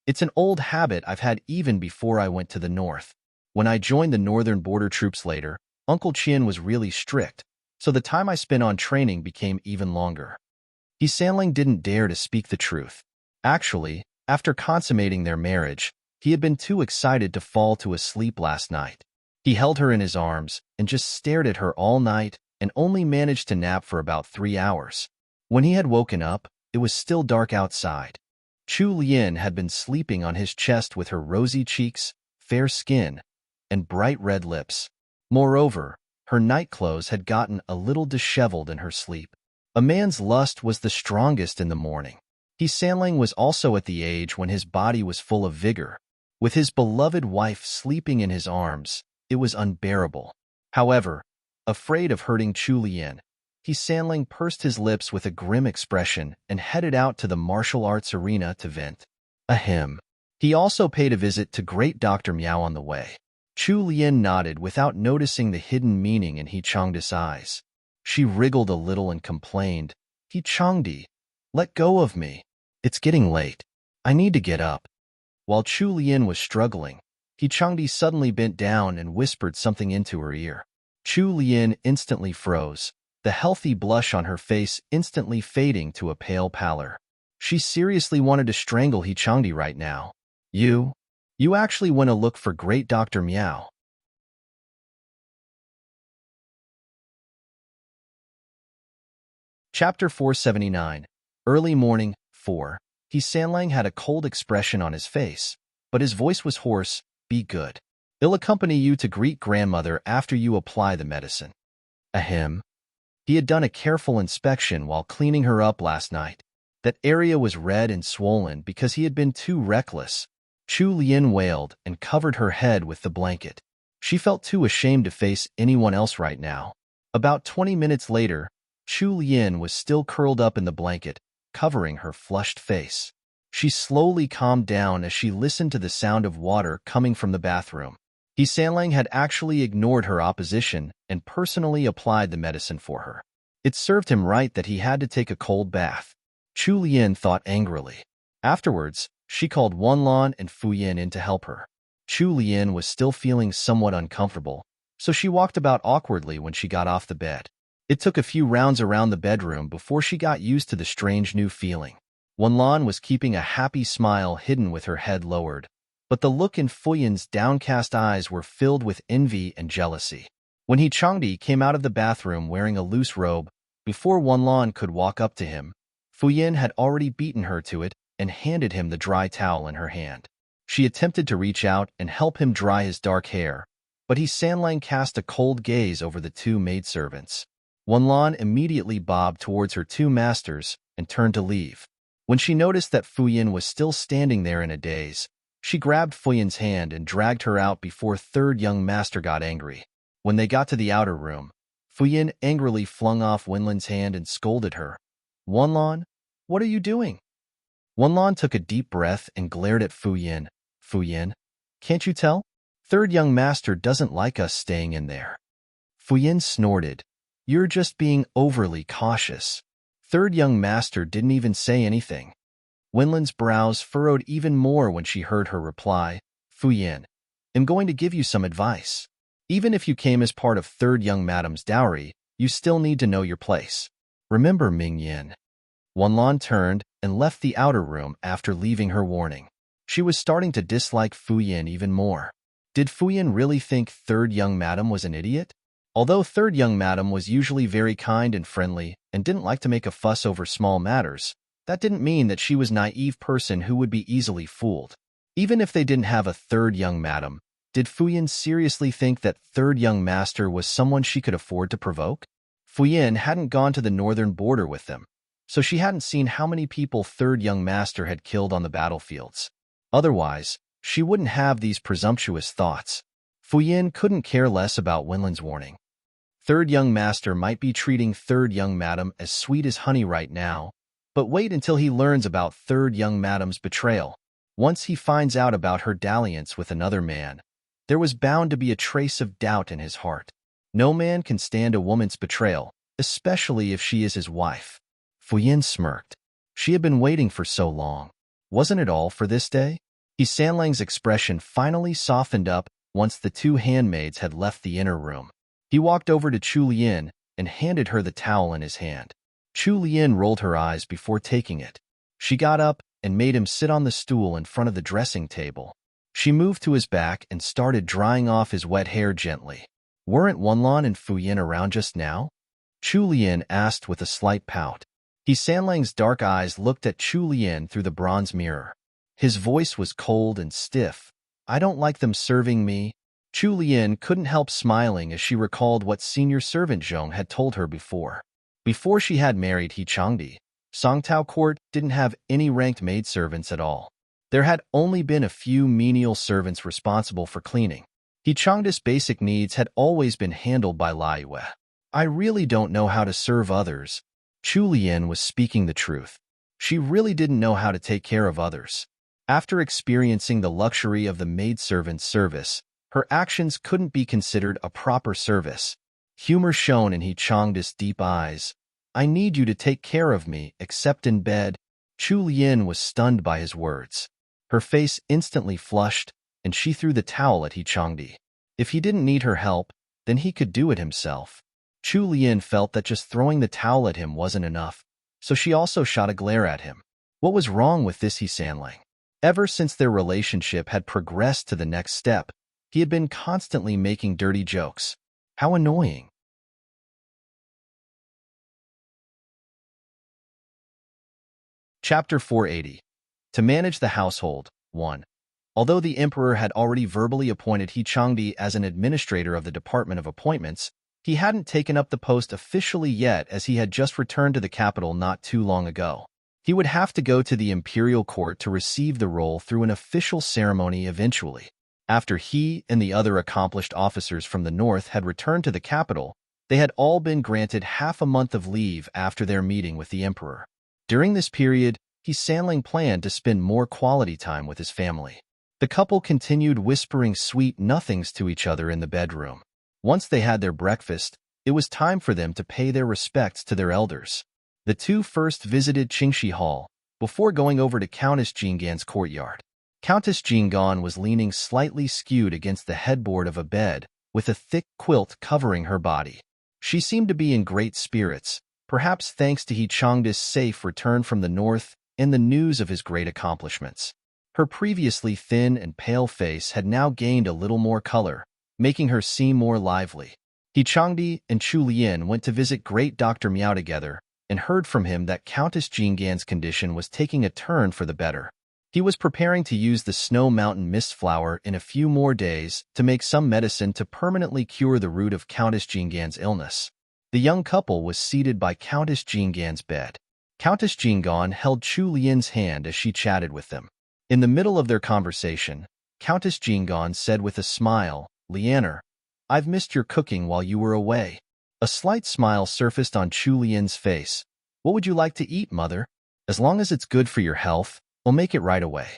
It's an old habit I've had even before I went to the north. When I joined the northern border troops later, Uncle Qian was really strict, so the time I spent on training became even longer." He Sanlang didn't dare to speak the truth. Actually, after consummating their marriage, he had been too excited to fall to asleep last night. He held her in his arms and just stared at her all night and only managed to nap for about 3 hours. When he had woken up, it was still dark outside. Chu Lian had been sleeping on his chest with her rosy cheeks, fair skin, and bright red lips. Moreover, her nightclothes had gotten a little disheveled in her sleep. A man's lust was the strongest in the morning. He Sanlang was also at the age when his body was full of vigor. With his beloved wife sleeping in his arms, it was unbearable. However, afraid of hurting Chu Lian, He Sanlang pursed his lips with a grim expression and headed out to the martial arts arena to vent. He also paid a visit to Great Dr. Miao on the way. Chu Lian nodded without noticing the hidden meaning in He Changdis' eyes. She wriggled a little and complained, "He Changdi, let go of me. It's getting late. I need to get up." While Chu Lian was struggling, He Changdi suddenly bent down and whispered something into her ear. Chu Lian instantly froze, the healthy blush on her face instantly fading to a pale pallor. She seriously wanted to strangle He Changdi right now. You actually went to look for Great Dr. Miao." Chapter 479. Early morning, 4. Sanlang had a cold expression on his face, but his voice was hoarse. Be good. I'll accompany you to greet grandmother after you apply the medicine. Ahem. He had done a careful inspection while cleaning her up last night. That area was red and swollen because he had been too reckless. Chu Lian wailed and covered her head with the blanket. She felt too ashamed to face anyone else right now. About 20 minutes later, Chu Lian was still curled up in the blanket, covering her flushed face. She slowly calmed down as she listened to the sound of water coming from the bathroom. Sanlang had actually ignored her opposition and personally applied the medicine for her. It served him right that he had to take a cold bath. Chu Lian thought angrily. Afterwards, she called Wanlan and Fu Yin in to help her. Chu Lian was still feeling somewhat uncomfortable, so she walked about awkwardly when she got off the bed. It took a few rounds around the bedroom before she got used to the strange new feeling. Wanlan was keeping a happy smile hidden with her head lowered, but the look in Fu Yin's downcast eyes were filled with envy and jealousy. When Changdi came out of the bathroom wearing a loose robe, before Wanlan could walk up to him, Fu Yin had already beaten her to it and handed him the dry towel in her hand. She attempted to reach out and help him dry his dark hair, but Sanlang cast a cold gaze over the two maidservants. Wanlan immediately bobbed towards her two masters and turned to leave. When she noticed that Fu Yin was still standing there in a daze, she grabbed Fu Yin's hand and dragged her out before third young master got angry. When they got to the outer room, Fu Yin angrily flung off Wenlan's hand and scolded her. Wanlan, what are you doing? Wanlan took a deep breath and glared at Fu Yin. Fu Yin, can't you tell? Third young master doesn't like us staying in there. Fu Yin snorted. You're just being overly cautious. Third young master didn't even say anything. Wenlan's brows furrowed even more when she heard her reply. Fu Yin, I'm going to give you some advice. Even if you came as part of third young madam's dowry, you still need to know your place. Remember Ming Yin. Wanlan turned and left the outer room after leaving her warning. She was starting to dislike Fu Yin even more. Did Fu Yin really think third young madam was an idiot? Although third young madam was usually very kind and friendly and didn't like to make a fuss over small matters, that didn't mean that she was a naive person who would be easily fooled. Even if they didn't have a third young madam, did Fu Yin seriously think that third young master was someone she could afford to provoke? Fu Yin hadn't gone to the northern border with them, so she hadn't seen how many people third young master had killed on the battlefields. Otherwise, she wouldn't have these presumptuous thoughts. Fu Yin couldn't care less about Wenlan's warning. Third young master might be treating third young madam as sweet as honey right now, but wait until he learns about third young madam's betrayal. Once he finds out about her dalliance with another man, there was bound to be a trace of doubt in his heart. No man can stand a woman's betrayal, especially if she is his wife. Fu Yin smirked. She had been waiting for so long. Wasn't it all for this day? Sanlang's expression finally softened up once the two handmaids had left the inner room. He walked over to Chu Lian and handed her the towel in his hand. Chu Lian rolled her eyes before taking it. She got up and made him sit on the stool in front of the dressing table. She moved to his back and started drying off his wet hair gently. Weren't Wanlan and Fu Yin around just now? Chu Lian asked with a slight pout. Sanlang's dark eyes looked at Chu Lian through the bronze mirror. His voice was cold and stiff. I don't like them serving me. Chu Lian couldn't help smiling as she recalled what senior servant Zhong had told her before. Before she had married Changdi, Songtao Court didn't have any ranked maidservants at all. There had only been a few menial servants responsible for cleaning. Changdi's basic needs had always been handled by Lai Yue. I really don't know how to serve others. Chu Lian was speaking the truth. She really didn't know how to take care of others. After experiencing the luxury of the maidservant's service, her actions couldn't be considered a proper service. Humor shone in Changdi's deep eyes. I need you to take care of me, except in bed. Chu Lian was stunned by his words. Her face instantly flushed, and she threw the towel at Changdi. If he didn't need her help, then he could do it himself. Chu Lian felt that just throwing the towel at him wasn't enough, so she also shot a glare at him. What was wrong with this Sanlang? Ever since their relationship had progressed to the next step, he had been constantly making dirty jokes. How annoying. Chapter 480. To manage the household. 1. Although the emperor had already verbally appointed He Changdi as an administrator of the Department of Appointments, he hadn't taken up the post officially yet, as he had just returned to the capital not too long ago. He would have to go to the imperial court to receive the role through an official ceremony eventually. After he and the other accomplished officers from the north had returned to the capital, they had all been granted half a month of leave after their meeting with the emperor. During this period, He Sanling planned to spend more quality time with his family. The couple continued whispering sweet nothings to each other in the bedroom. Once they had their breakfast, it was time for them to pay their respects to their elders. The two first visited Qingxi Hall, before going over to Countess Jingan's courtyard. Countess Jingan was leaning slightly skewed against the headboard of a bed, with a thick quilt covering her body. She seemed to be in great spirits, perhaps thanks to He Changdi's safe return from the north and the news of his great accomplishments. Her previously thin and pale face had now gained a little more color, making her seem more lively. He Changdi and Chu Lian went to visit great Dr. Miao together and heard from him that Countess Jingan's condition was taking a turn for the better. He was preparing to use the Snow Mountain Mist Flower in a few more days to make some medicine to permanently cure the root of Countess Jingan's illness. The young couple was seated by Countess Jingan's bed. Countess Jingan held Chu Lian's hand as she chatted with them. In the middle of their conversation, Countess Jingan said with a smile, "Lianer, I've missed your cooking while you were away." A slight smile surfaced on Chu Lian's face. "What would you like to eat, mother? As long as it's good for your health, I'll make it right away."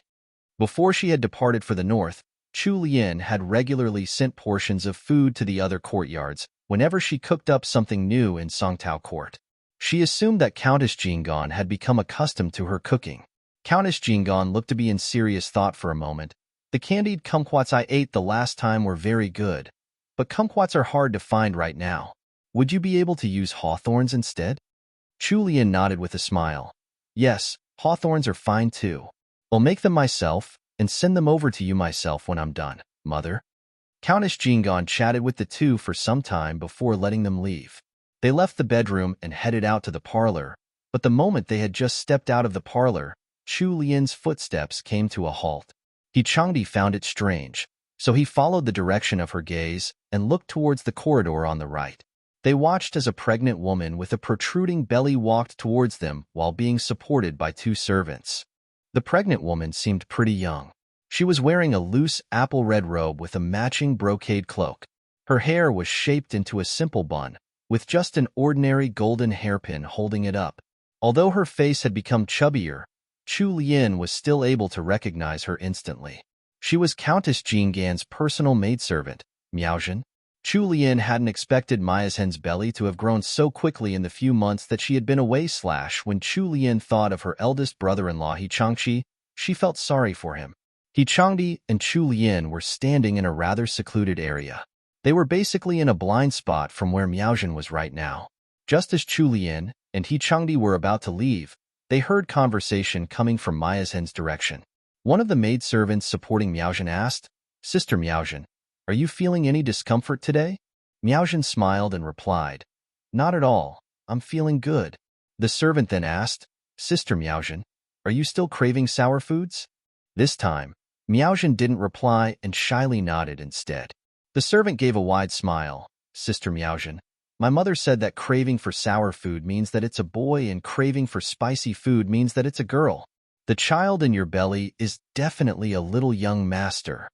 Before she had departed for the north, Chu Lian had regularly sent portions of food to the other courtyards whenever she cooked up something new in Songtao Court. She assumed that Countess Jingan had become accustomed to her cooking. Countess Jingan looked to be in serious thought for a moment. "The candied kumquats I ate the last time were very good, but kumquats are hard to find right now. Would you be able to use hawthorns instead?" Chu Lian nodded with a smile. "Yes, hawthorns are fine too. I'll make them myself and send them over to you myself when I'm done, mother." Countess Jingan chatted with the two for some time before letting them leave. They left the bedroom and headed out to the parlor, but the moment they had just stepped out of the parlor, Chu Lian's footsteps came to a halt. He Changdi found it strange, so he followed the direction of her gaze and looked towards the corridor on the right. They watched as a pregnant woman with a protruding belly walked towards them while being supported by two servants. The pregnant woman seemed pretty young. She was wearing a loose apple-red robe with a matching brocade cloak. Her hair was shaped into a simple bun, with just an ordinary golden hairpin holding it up. Although her face had become chubbier, Chu Lian was still able to recognize her instantly. She was Countess Jingan's personal maidservant, Miaozhen. Chu Lian hadn't expected Miaozhen's belly to have grown so quickly in the few months that she had been away. When Chu Lian thought of her eldest brother-in-law He Changdi, she felt sorry for him. He Changdi and Chu Lian were standing in a rather secluded area. They were basically in a blind spot from where Miaozhen was right now. Just as Chu Lian and He Changdi were about to leave, they heard conversation coming from Miaozhen's direction. One of the maidservants supporting Miaozhen asked, "Sister Miaozhen, are you feeling any discomfort today?" Miaozhen smiled and replied, "Not at all, I'm feeling good." The servant then asked, "Sister Miaozhen, are you still craving sour foods?" This time, Miaozhen didn't reply and shyly nodded instead. The servant gave a wide smile. "Sister Miaozhen, my mother said that craving for sour food means that it's a boy and craving for spicy food means that it's a girl. The child in your belly is definitely a little young master."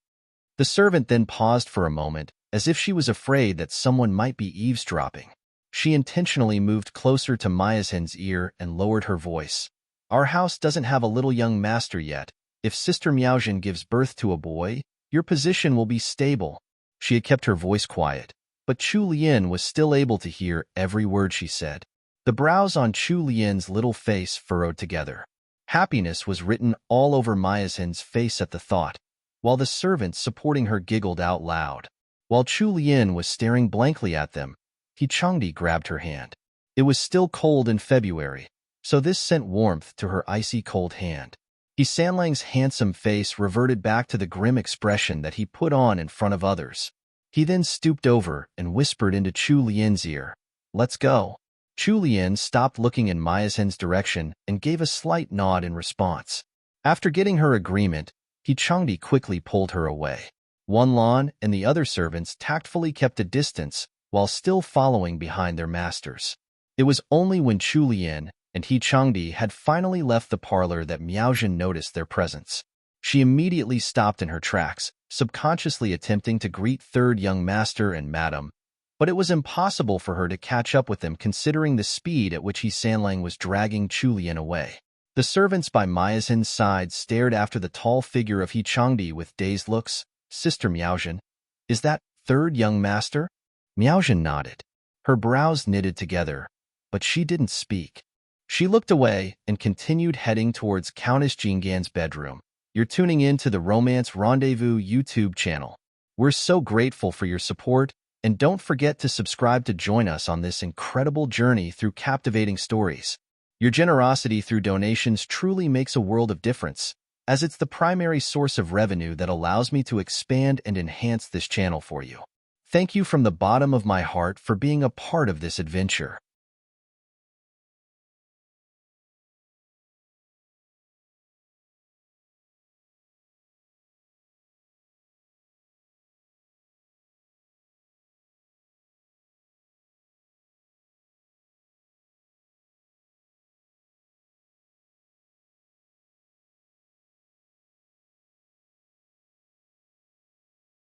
The servant then paused for a moment, as if she was afraid that someone might be eavesdropping. She intentionally moved closer to Miaozhen's ear and lowered her voice. "Our house doesn't have a little young master yet. If Sister Miaozhen gives birth to a boy, your position will be stable." She had kept her voice quiet, but Chu Lian was still able to hear every word she said. The brows on Chu Lian's little face furrowed together. Happiness was written all over Miaozhen's face at the thought, while the servants supporting her giggled out loud. While Chu Lian was staring blankly at them, He Changdi grabbed her hand. It was still cold in February, so this sent warmth to her icy cold hand. He Sanlang's handsome face reverted back to the grim expression that he put on in front of others. He then stooped over and whispered into Chu Lian's ear, "Let's go." Chu Lian stopped looking in Miazin's direction and gave a slight nod in response. After getting her agreement, He Changdi quickly pulled her away. Wan Lan and the other servants tactfully kept a distance while still following behind their masters. It was only when Chu Lian and He Changdi had finally left the parlor that Miaozhen noticed their presence. She immediately stopped in her tracks, subconsciously attempting to greet third young master and madam, but it was impossible for her to catch up with them considering the speed at which He Sanlang was dragging Chu Lian away. The servants by Miazin's side stared after the tall figure of He Changdi with dazed looks. Sister Miaozhen, is that third young master? Miaozhen nodded. Her brows knitted together, but she didn't speak. She looked away and continued heading towards Countess Jingan's bedroom. You're tuning in to the Romance Rendezvous YouTube channel. We're so grateful for your support, and don't forget to subscribe to join us on this incredible journey through captivating stories. Your generosity through donations truly makes a world of difference, as it's the primary source of revenue that allows me to expand and enhance this channel for you. Thank you from the bottom of my heart for being a part of this adventure.